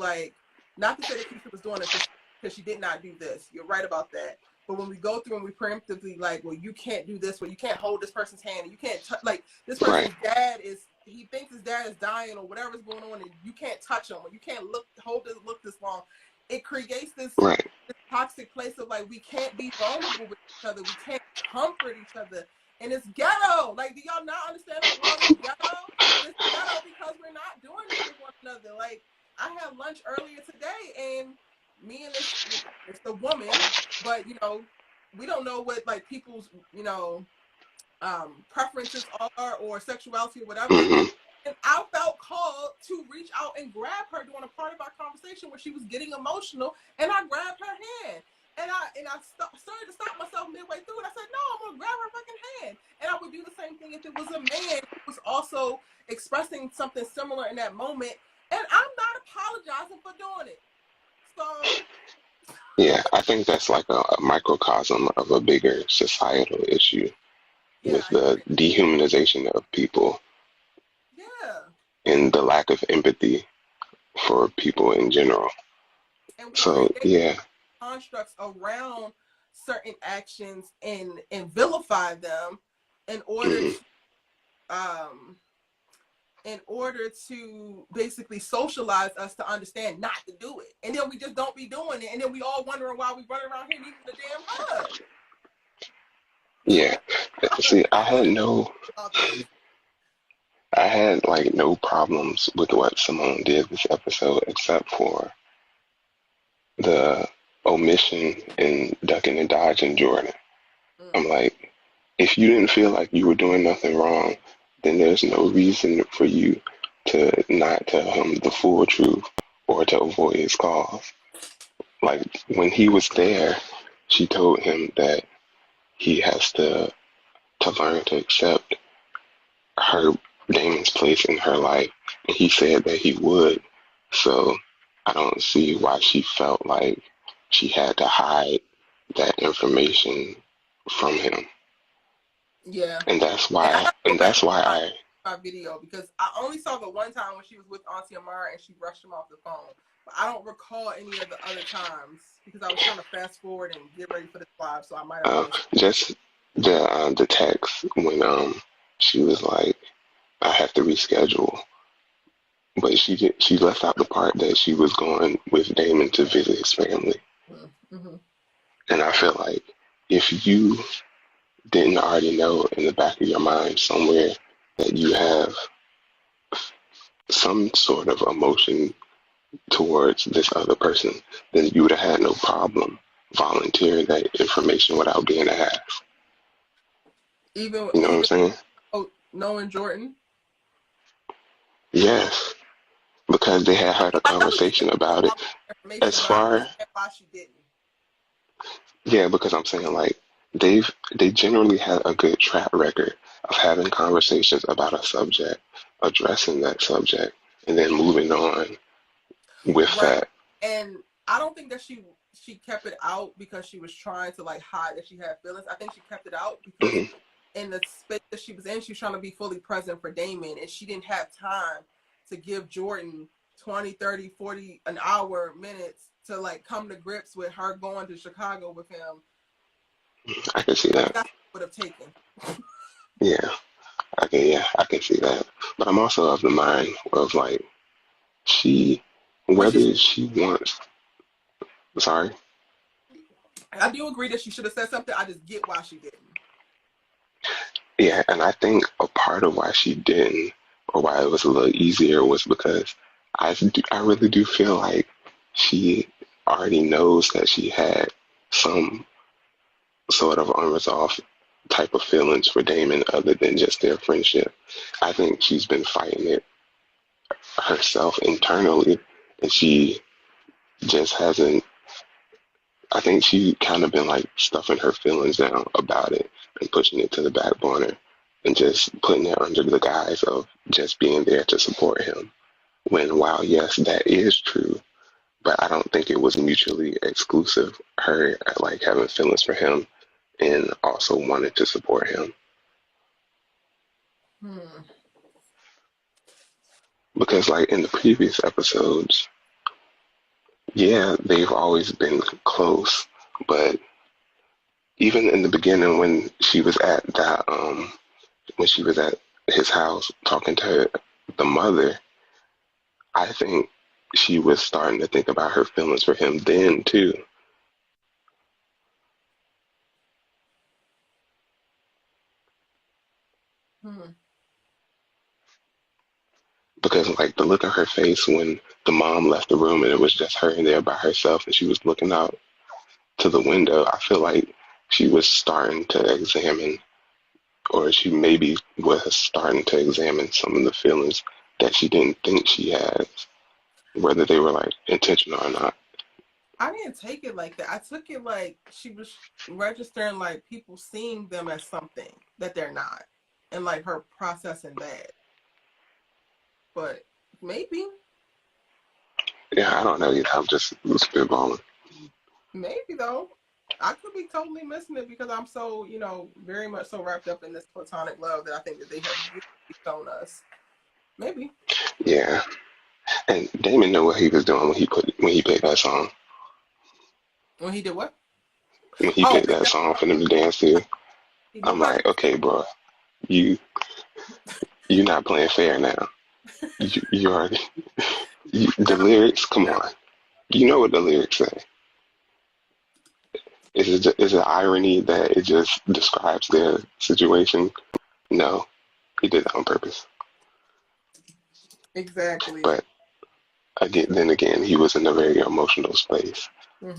not to say that Keisha was doing it because she did not do this. You're right about that. But when we go through and we preemptively well, you can't do this, well, you can't hold this person's hand, and you can't this person's dad he thinks his dad is dying or whatever's going on, and you can't touch him, or you can't look this long. It creates this toxic place of we can't be vulnerable with each other, we can't comfort each other, and it's ghetto. Do y'all not understand that word is ghetto? It's ghetto because we're not doing this with one another. I had lunch earlier today, and me and it's the woman, but we don't know what people's preferences are or sexuality or whatever. And I felt called to reach out and grab her during a part of our conversation where she was getting emotional, and I grabbed her hand. And I started to stop myself midway through, and I said, no, I'm going to grab her fucking hand. And I would do the same thing if it was a man who was also expressing something similar in that moment. And I'm not apologizing for doing it. So Yeah, I think that's like a microcosm of a bigger societal issue Yeah, with I the agree. dehumanization of people Yeah. and the lack of empathy for people in general. And we So create yeah, constructs around certain actions and vilify them in order mhm. to basically socialize us to understand not to do it. And then we just don't be doing it. And then we all wondering why we running around here needing a damn hug. Yeah. I'm See, really about this. I had like no problems with what Simone did this episode except for the omission and ducking and dodging Jordan. I'm like, if you didn't feel like you were doing nothing wrong, then there's no reason for you to not tell him the full truth or to avoid his calls. Like when he was there, she told him that he has to learn to accept her Damon's place in her life, and he said that he would. So I don't see why she felt like she had to hide that information from him, Yeah. and that's And I why gotta go and back that's and why watch I my video because I only saw the one time when she was with Auntie Amara and she brushed him off the phone. But I don't recall any of the other times because I was trying to fast forward and get ready for this live, so I might have missed. just the text when she was like, I have to reschedule, but she left out the part that she was going with Damon to visit his family, Mm-hmm. and I feel like if you didn't already know in the back of your mind somewhere that you have some sort of emotion towards this other person, then you would have had no problem volunteering that information without being asked. Even You know what I'm saying? knowing Jordan. Yes, because they had had a I know she conversation didn't know about it. all the information, As but I far, understand why she didn't. yeah, because I'm saying like they generally had a good track record of having conversations about a subject, addressing that subject, and then moving on with Right. that. And I don't think that she kept it out because she was trying to like hide that she had feelings. I think she kept it out because Hmm. in the space that she was in, she was trying to be fully present for Damon, and she didn't have time to give Jordan 20, 30, 40 an hour minutes to like come to grips with her going to Chicago with him. I can see that. That would have taken. Yeah, I can see that. But I'm also of the mind of like she, But whether she wants, sorry, I do agree that she should have said something. I just get why she didn't. yeah, and I think a part of why she didn't, or why it was a little easier, was because I really do feel like she already knows that she had some sort of unresolved type of feelings for Damon other than just their friendship. I think she's been fighting it herself internally, and she just hasn't. I think she kind of been like stuffing her feelings down about it and pushing it to the back burner and just putting it under the guise of just being there to support him. When, while yes, that is true, but I don't think it was mutually exclusive. Her like having feelings for him and also wanted to support him. Because like in the previous episodes, yeah, they've always been close, but even in the beginning when she was at that when she was at his house talking to the mother, I think she was starting to think about her feelings for him then too. Because like the look on her face when the mom left the room and it was just her in there by herself and she was looking out to the window, I feel like she was starting to examine, or she maybe was starting to examine some of the feelings that she didn't think she had, whether they were like intentional or not. I didn't take it like that. I took it like she was registering like people seeing them as something that they're not, and like her processing that. But maybe. Yeah, I don't know. I'm just spitballing. Maybe though. I could be totally missing it because I'm so, very much so wrapped up in this platonic love that I think that they have shown us. Maybe. Yeah. And Damon knew what he was doing when he picked that song. When he did what? When he Oh, picked that song for them to dance to. he knew I'm how like, okay, bro, you're not playing fair now. You already the lyrics. Come on, you know what the lyrics say. Is it irony that it just describes their situation? No, he did that on purpose. exactly. But then again, he was in a very emotional space,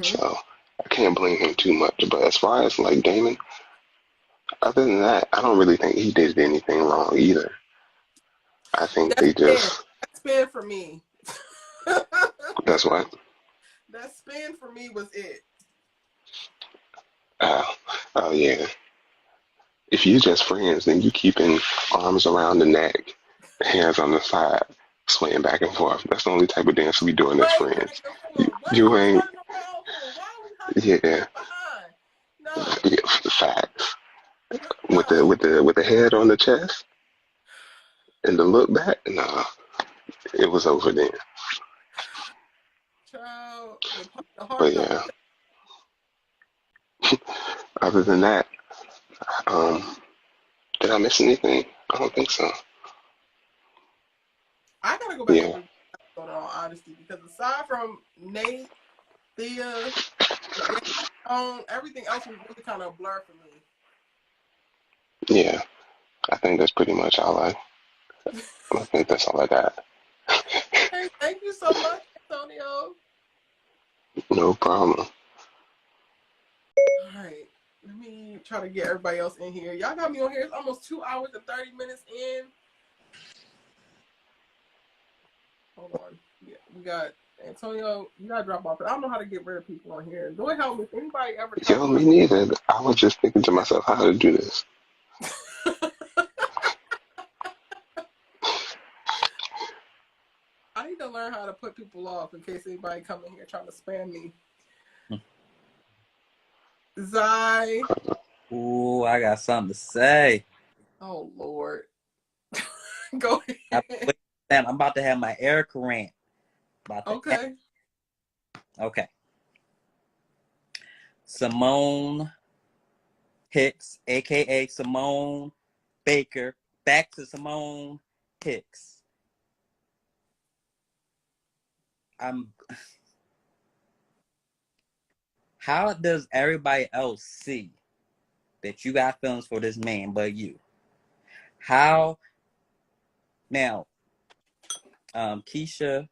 so I can't blame him too much. But as far as like Damon, other than that, I don't really think he did anything wrong either. I think That's they spin. just That's spin for me. that's what. That spin for me was it. Oh, oh yeah. If you just friends, then you keeping arms around the neck, hands on the side, swaying back and forth. That's the only type of dance we doing as Way back friends. and You, forth. What are you we ain't, turning around for? Why are we hugging yeah, from behind? No, yeah, facts. no. With the head on the chest and the look back, nah, it was over then. Child, the heart But palpitation. yeah, other than that, um, did I miss anything? I don't think so. I gotta go back and Yeah, review the episode in all honesty because aside from Nate, Thea, everything else was really kind of a blur for me. yeah, I think that's pretty much I think that's all I got. Hey, thank you so much, Antonio. No problem. All right, let me try to get everybody else in here. Y'all got me on here. It's almost 2 hours and 30 minutes in. Hold on. Yeah, we got Antonio. You gotta drop off. I don't know how to get rid of people on here. Lord help me. If anybody ever Yo, comes me neither. I was just thinking to myself how to do this. I need to learn how to put people off in case anybody come in here trying to spam me. Zai. Ooh, I got something to say. Oh Lord. Go ahead. I'm about to have my Erica rant. Okay. Okay. Simone Hicks, aka Simone Baker, back to Simone Hicks. How does everybody else see that you got feelings for this man but you? How now, Keisha, is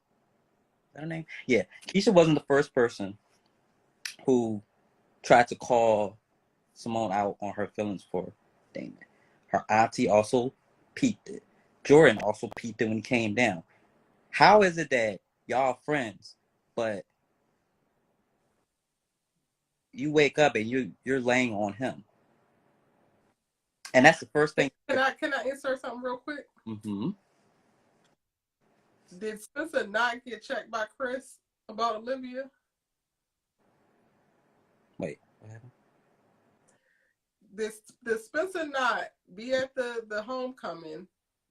that her name? Yeah. Keisha wasn't the first person who tried to call Simone out on her feelings for Damon. Her auntie also peeped it. Jordan also peeped it when he came down. How is it that y'all friends, but you wake up and you're laying on him? And that's the first thing. Can I insert something real quick? Mm-hmm. Did Spencer not get checked by Chris about Olivia? Wait, what happened? Did Spencer not be at the homecoming?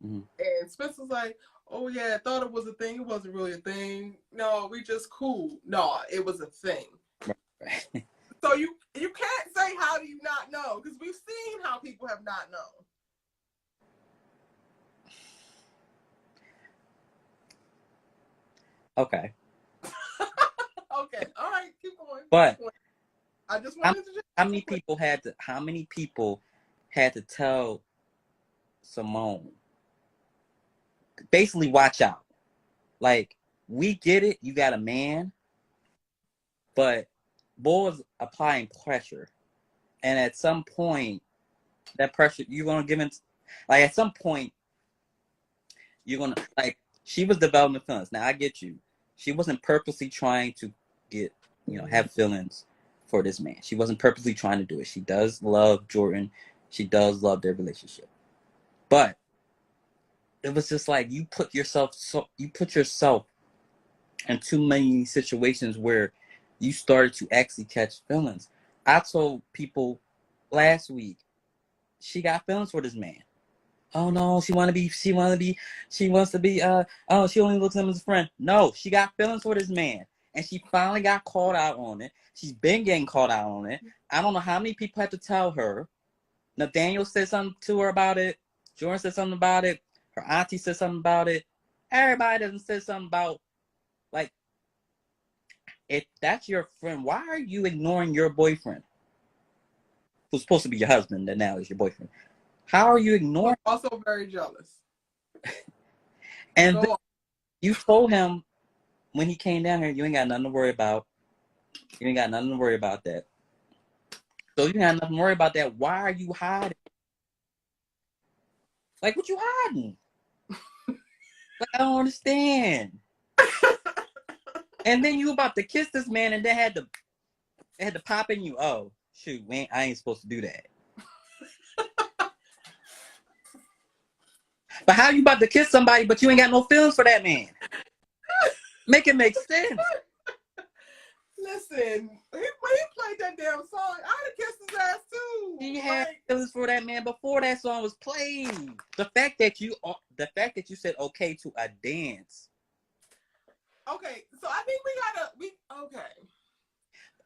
Mm-hmm. And Spencer's like, oh yeah, I thought it was a thing. It wasn't really a thing. No, we just cool. No, it was a thing. Right. So you can't say how do you not know, because we've seen how people have not known. Okay. Okay, all right, keep going. But I just wanted to. How many people had to tell Simone, basically, watch out? Like, we get it, you got a man, but boys applying pressure, and at some point, that pressure you're gonna give in. Like, at some point, you're gonna like. She was developing feelings. Now I get you. She wasn't purposely trying to get have feelings for this man. She wasn't purposely trying to do it. She does love Jordan. She does love their relationship. But it was just like you put yourself in too many situations where you started to actually catch feelings. I told people last week, she got feelings for this man. Oh no, she wants to be, oh, she only looks at him as a friend. No, she got feelings for this man. And she finally got called out on it. She's been getting called out on it. I don't know how many people had to tell her. Nathaniel said something to her about it. Jordan said something about it. Her auntie said something about it. Everybody doesn't say something about, like, if that's your friend, why are you ignoring your boyfriend? Who's supposed to be your husband that now is your boyfriend. How are you ignoring? I'm also very jealous. And you told him when he came down here, you ain't got nothing to worry about. You ain't got nothing to worry about that. So you ain't got nothing to worry about that. Why are you hiding? Like, what you hiding? Like, I don't understand. And then you about to kiss this man, and then had to pop in you. Oh shoot, I ain't supposed to do that. But how you about to kiss somebody, but you ain't got no feelings for that man? Make it make sense. Listen, when he played that damn song, I'd have kissed his ass too. He had feelings for that man before that song was played. The fact that you said okay to a dance. Okay, so I think okay.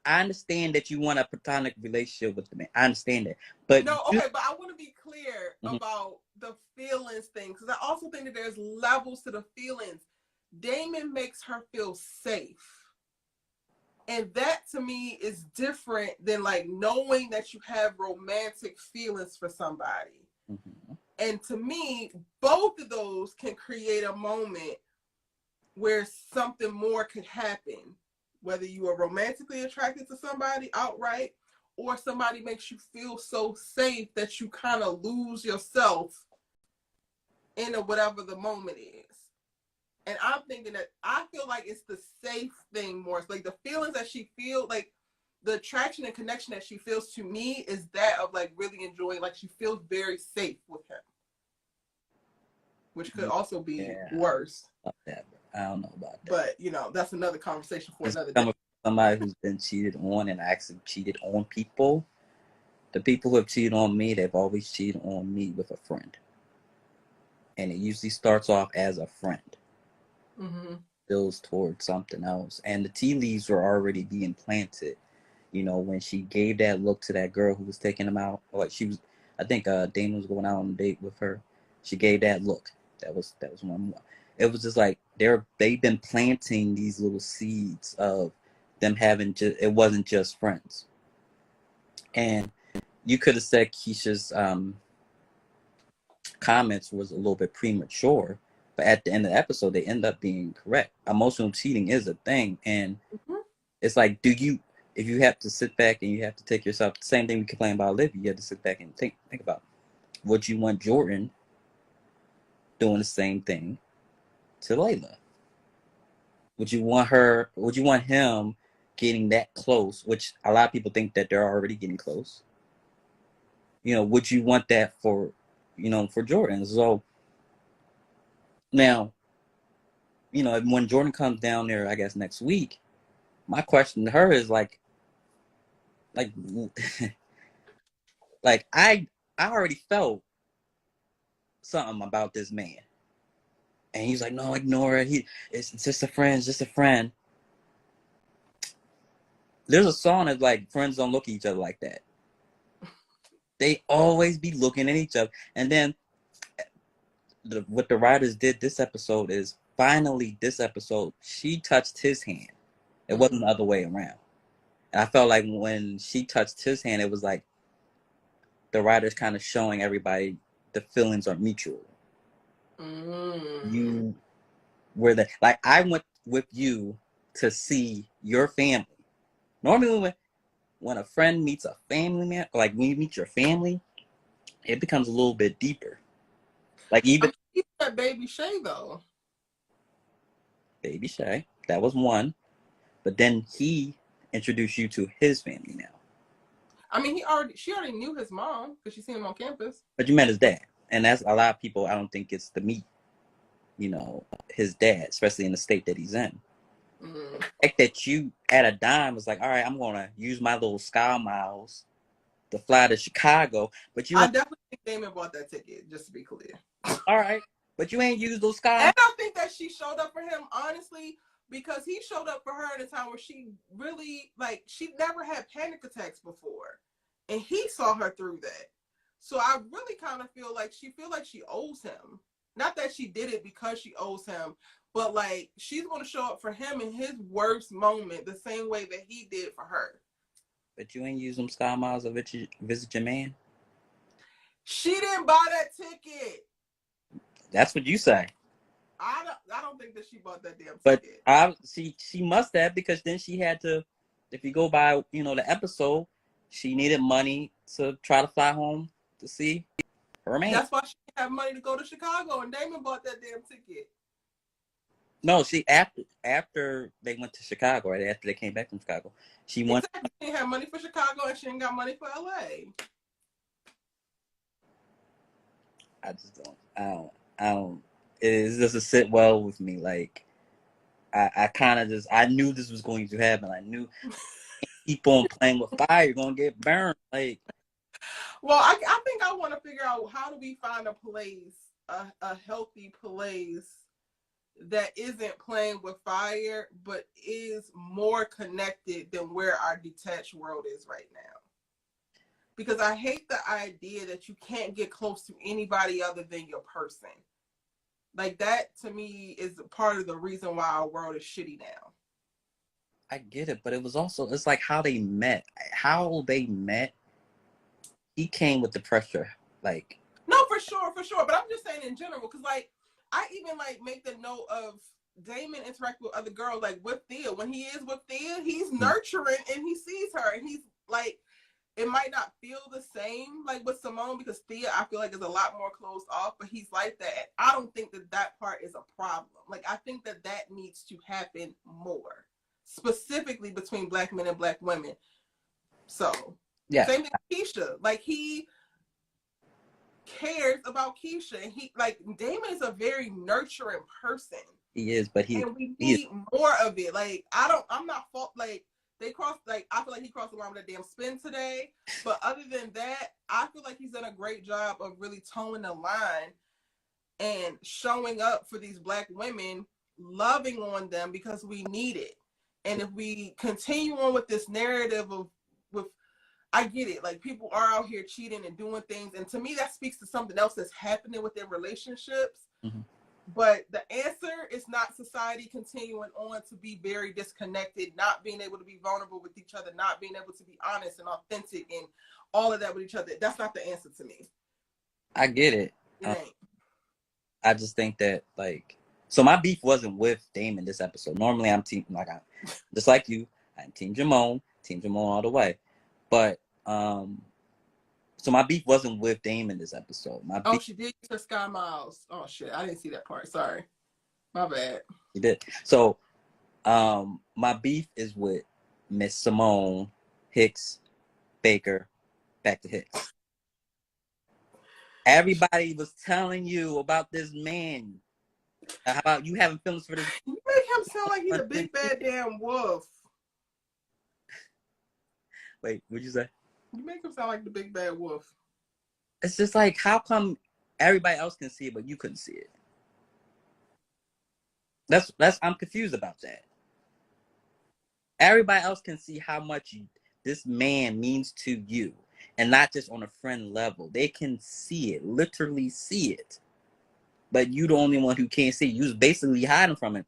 I understand that you want a platonic relationship with the man. I understand that. But no, okay, but I want to be clear about the feelings thing, because I also think that there's levels to the feelings. Damon makes her feel safe. And that to me is different than like knowing that you have romantic feelings for somebody. Mm-hmm. And to me, both of those can create a moment where something more could happen. Whether you are romantically attracted to somebody outright, or somebody makes you feel so safe that you kind of lose yourself in whatever the moment is. And I'm thinking that I feel like it's the safe thing more. It's like the feelings that she feels, like the attraction and connection that she feels to me is that of like really enjoying, like she feels very safe with him. Which could also be worse. I don't know about that. But, you know, that's another conversation for another day. Somebody who's been cheated on and actually cheated on people. The people who have cheated on me, they've always cheated on me with a friend. And it usually starts off as a friend. Mm-hmm. Builds towards something else. And the tea leaves were already being planted. You know, when she gave that look to that girl who was taking him out. Like I think Damon was going out on a date with her. She gave that look. That was one more. It was just like they've been planting these little seeds of them having it wasn't just friends. And you could have said Keisha's comments was a little bit premature, but at the end of the episode they end up being correct. Emotional cheating is a thing, and it's like, if you have to sit back and you have to take yourself, the same thing we complain about Olivia, you have to sit back and think about, would you want Jordan doing the same thing to Layla? Would you want him getting that close, which a lot of people think that they're already getting close? You know, would you want that for Jordan? So now, you know, when Jordan comes down there, I guess next week, my question to her is like I already felt something about this man. And he's like, no, ignore it. It's just a friend, it's just a friend. There's a song that's like, friends don't look at each other like that. They always be looking at each other. And then what the writers did this episode is, finally this episode, she touched his hand. It wasn't the other way around. And I felt like when she touched his hand, it was like the writers kind of showing everybody the feelings are mutual. You were I went with you to see your family. Normally when a friend meets a family man, like when you meet your family, it becomes a little bit deeper. Like even that Baby Shay though. Baby Shay, that was one. But then he introduced you to his family now. I mean, she already knew his mom because she seen him on campus. But you met his dad. And that's a lot of people, I don't think it's to meet, you know, his dad, especially in the state that he's in. Mm. Like that you at a dime was like, all right, I'm gonna use my little Sky Miles to fly to Chicago, but you I ain't, definitely think Damon bought that ticket, just to be clear. all right, but you ain't used those Sky. And I think that she showed up for him, honestly, because he showed up for her at a time where she really, like, she never had panic attacks before. And he saw her through that. So I really kind of feel like she owes him. Not that she did it because she owes him, but like she's going to show up for him in his worst moment the same way that he did for her. But you ain't use them Sky Miles to visit your man. She didn't buy that ticket. That's what you say. I don't think that she bought that damn ticket. But she must have, because then she had to, if you go by, the episode, she needed money to try to fly home to see her man. That's why she didn't have money to go to Chicago, and Damon bought that damn ticket. No, after they went to Chicago, right after they came back from Chicago, she went. Exactly. She didn't have money for Chicago, and she ain't got money for LA. I just don't. It doesn't sit well with me. Like, I kind of I knew this was going to happen. I knew keep on playing with fire, you're gonna get burned. Like, well, I think I want to figure out how do we find a place, a healthy place that isn't playing with fire, but is more connected than where our detached world is right now. Because I hate the idea that you can't get close to anybody other than your person. Like, that to me is part of the reason why our world is shitty now. I get it, but it's like how they met. He came with the pressure. Like, no, for sure. But I'm just saying in general, because like I even like make the note of Damon interact with other girls, like with Thea. When he is with Thea, he's nurturing and he sees her and he's like, it might not feel the same like with Simone, because Thea I feel like is a lot more closed off, but he's like that. And I don't think that part is a problem. Like, I think that needs to happen more, specifically between Black men and Black women. So yeah, same thing with Keisha. Like, he cares about Keisha, and he, like, Damon is a very nurturing person. He is, but and we need more of it. Like, I'm not fault. Like, they crossed. Like, I feel like he crossed the line with that damn spin today. But other than that, I feel like he's done a great job of really towing the line and showing up for these Black women, loving on them because we need it. And if we continue on with this narrative with I get it. Like, people are out here cheating and doing things. And to me, that speaks to something else that's happening within relationships. Mm-hmm. But the answer is not society continuing on to be very disconnected, not being able to be vulnerable with each other, not being able to be honest and authentic and all of that with each other. That's not the answer to me. I get it. I just think that, like, so my beef wasn't with Damon this episode. Normally I'm just like you, I'm Team Jamone all the way. But so my beef wasn't with Damon this episode. She did use her Sky Miles. Oh shit, I didn't see that part. Sorry, my bad. She did. So my beef is with Miss Simone, Hicks, Baker, back to Hicks. Everybody was telling you about this man. How about you having feelings for this? You make him sound like he's a big bad damn wolf. Wait, what'd you say? You make him sound like the big bad wolf. It's just like, how come everybody else can see it, but you couldn't see it? I'm confused about that. Everybody else can see how much this man means to you, and not just on a friend level. They can see it, literally see it. But you the only one who can't see it. You was basically hiding from it.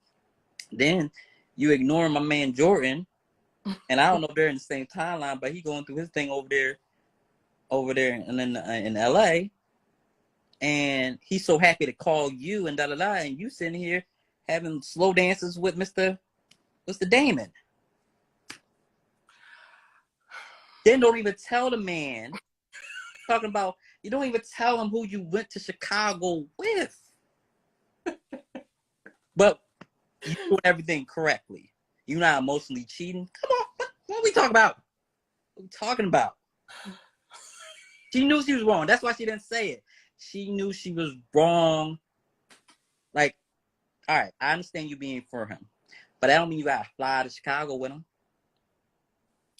Then you ignore my man Jordan, and I don't know if they're in the same timeline, but he going through his thing over there in LA, and he's so happy to call you and and you sitting here having slow dances with Mr. Damon. Then don't even tell the man. Talking about, you don't even tell him who you went to Chicago with. But you doing everything correctly. You're not emotionally cheating. Come on, what are we talking about? What are we talking about? She knew she was wrong. That's why she didn't say it. She knew she was wrong. Like, all right, I understand you being for him. But that don't mean you gotta fly to Chicago with him.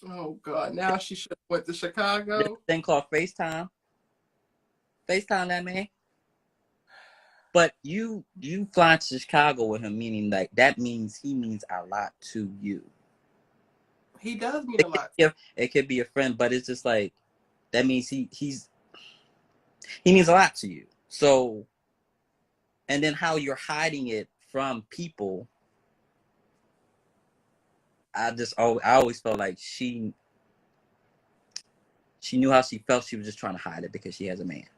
Oh God! Now she should have went to There's Chicago. a thing called FaceTime. FaceTime that man. But you flying to Chicago with him, meaning like that means he means a lot to you. He does mean a lot. It could be a friend, but it's just like that means he means a lot to you. So, and then how you're hiding it from people. I always felt like she knew how she felt. She was just trying to hide it because she has a man.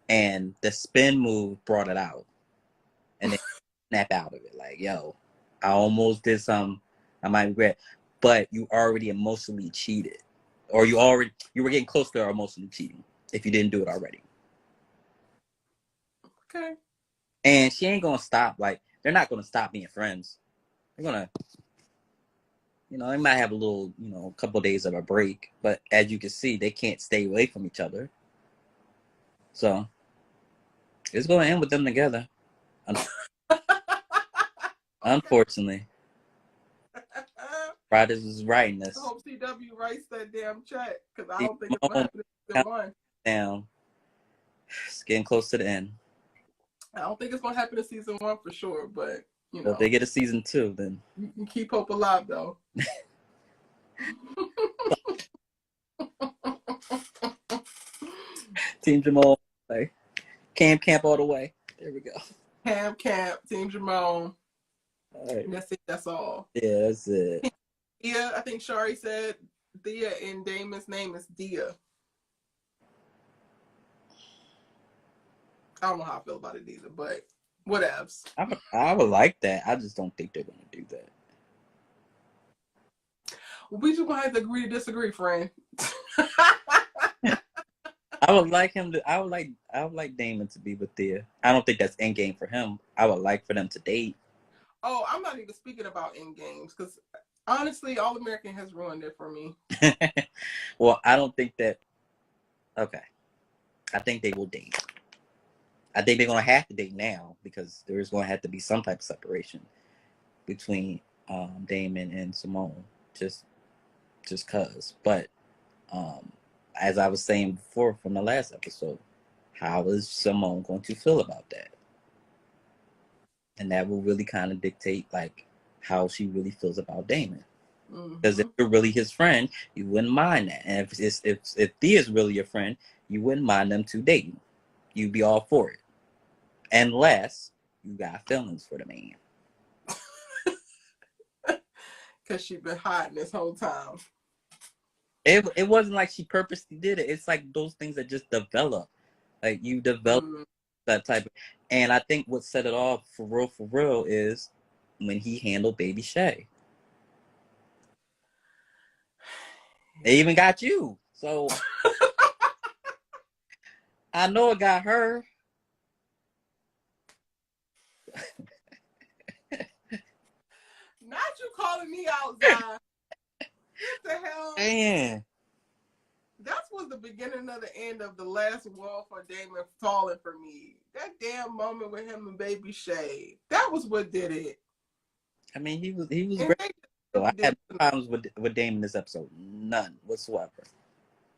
And the spin move brought it out. And then snap out of it. Like, yo, I almost did something I might regret. But you already emotionally cheated. Or you were getting close to emotionally cheating if you didn't do it already. Okay. And she ain't gonna stop. Like, they're not gonna stop being friends. They're gonna, they might have a little, a couple of days of a break. But as you can see, they can't stay away from each other. So it's gonna end with them together. Unfortunately. Riders was writing this. I hope CW writes that damn check because I don't think it's gonna happen in season 1. Down. It's getting close to the end. I don't think it's gonna happen in season 1 for sure, but if they get a season 2, then you can keep hope alive though. Team Jamal, like camp all the way. There we go. Camp, Team Jamal. All right. And that's it. That's all. Yeah, that's it. Yeah, I think Shari said Thea and Damon's name is Dia. I don't know how I feel about it either, but whatevs. I would like that. I just don't think they're gonna do that. We just gonna have to agree to disagree, friend. I would like him to. I would like Damon to be with Thea. I don't think that's end game for him. I would like for them to date. Oh, I'm not even speaking about end games because honestly, All American has ruined it for me. Well, I don't think that. Okay, I think they will date. I think they're gonna have to date now because there is gonna have to be some type of separation between Damon and Simone. Just cause. But as I was saying before from the last episode, how is Simone going to feel about that? And that will really kind of dictate like how she really feels about Damon. Because if you're really his friend, you wouldn't mind that. And if Thea's really your friend, you wouldn't mind them two dating. You'd be all for it. Unless you got feelings for the man. Because she's been hiding this whole time. It wasn't like she purposely did it. It's like those things that just develop. Like you develop that type of, and I think what set it off for real is when he handled Baby Shay. They even got you. So I know it got her. Not you calling me out, Zai. What the hell? Man. That was the beginning of the end of the last wall for Damon falling for me. That damn moment with him and Baby Shay. That was what did it. I mean, he was great. So I had problems with Damon this episode. None whatsoever.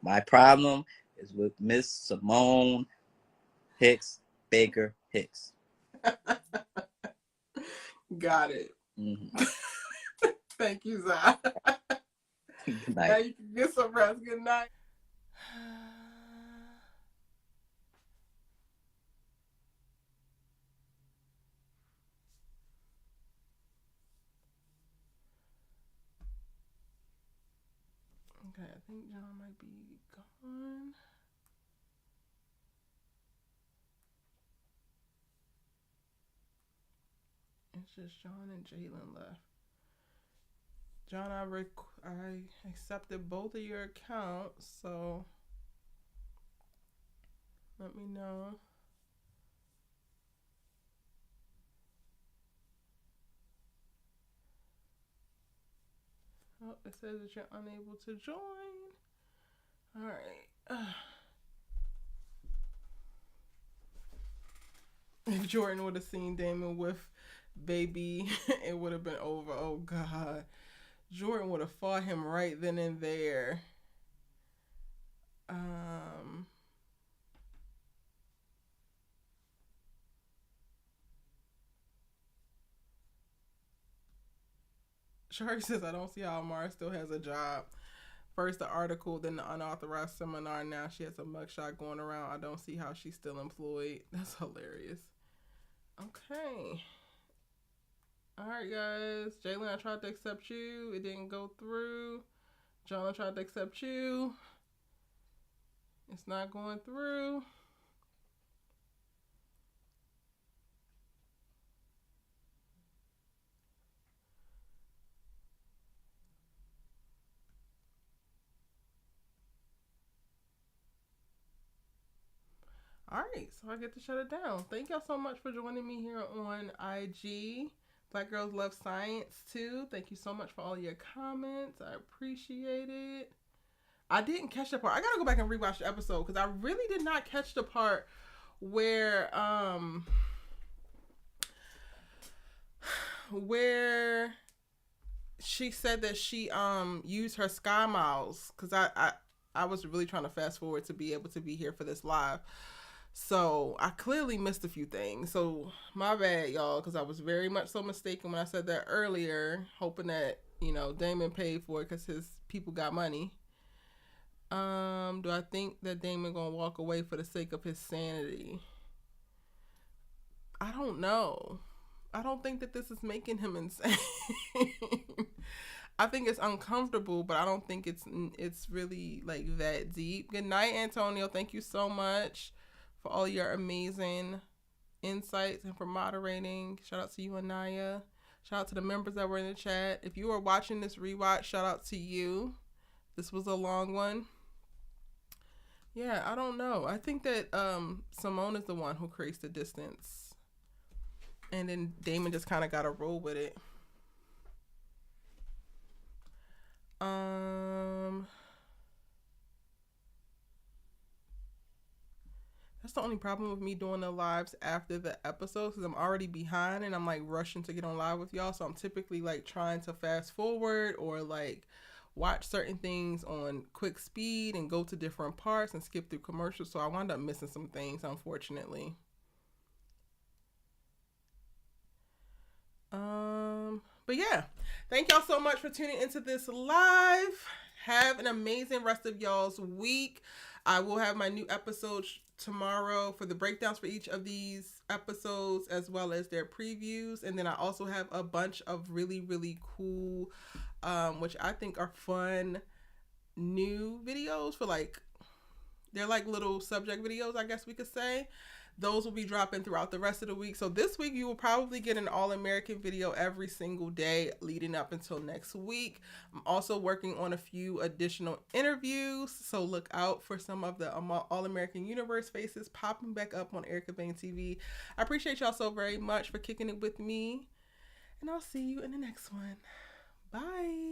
My problem is with Miss Simone Hicks Baker Hicks. Got it. Mm-hmm. Thank you, Zai. Good night. Now you can get some rest. Good night. Okay, I think John might be gone. It's just John and Jalyn left. John, I accepted both of your accounts, so let me know. Oh, it says that you're unable to join. All right. If Jordan would have seen Damon with baby, it would have been over. Oh God, Jordan would have fought him right then and there. Shark says, I don't see how Amara still has a job. First the article, then the unauthorized seminar. Now she has a mugshot going around. I don't see how she's still employed. That's hilarious. Okay. All right, guys. Jalyn, I tried to accept you. It didn't go through. John, I tried to accept you. It's not going through. All right, so I get to shut it down. Thank y'all so much for joining me here on IG. Black Girls Love Science too. Thank you so much for all your comments. I appreciate it. I didn't catch the part. I gotta go back and rewatch the episode because I really did not catch the part where she said that she used her Sky Miles, because I was really trying to fast forward to be able to be here for this live. So I clearly missed a few things. So my bad, y'all, because I was very much so mistaken when I said that earlier, hoping that, you know, Damon paid for it because his people got money. Do I think that Damon gonna walk away for the sake of his sanity? I don't know. I don't think that this is making him insane. I think it's uncomfortable, but I don't think it's really like that deep. Good night, Antonio. Thank you so much for all your amazing insights and for moderating. Shout out to you, Anaya. Shout out to the members that were in the chat. If you are watching this rewatch, shout out to you. This was a long one. Yeah, I don't know. I think that Simone is the one who creates the distance. And then Damon just kind of got to roll with it. That's the only problem with me doing the lives after the episodes, because I'm already behind and I'm like rushing to get on live with y'all. So I'm typically like trying to fast forward or like watch certain things on quick speed and go to different parts and skip through commercials. So I wound up missing some things, unfortunately. But yeah, thank y'all so much for tuning into this live. Have an amazing rest of y'all's week. I will have my new episodes tomorrow for the breakdowns for each of these episodes, as well as their previews. And then I also have a bunch of really, really cool, which I think are fun, new videos for like, they're like little subject videos, I guess we could say. Those will be dropping throughout the rest of the week. So this week you will probably get an All-American video every single day leading up until next week. I'm also working on a few additional interviews, so look out for some of the All-American Universe faces popping back up on Erica Bain TV. I appreciate y'all so very much for kicking it with me, and I'll see you in the next one. Bye.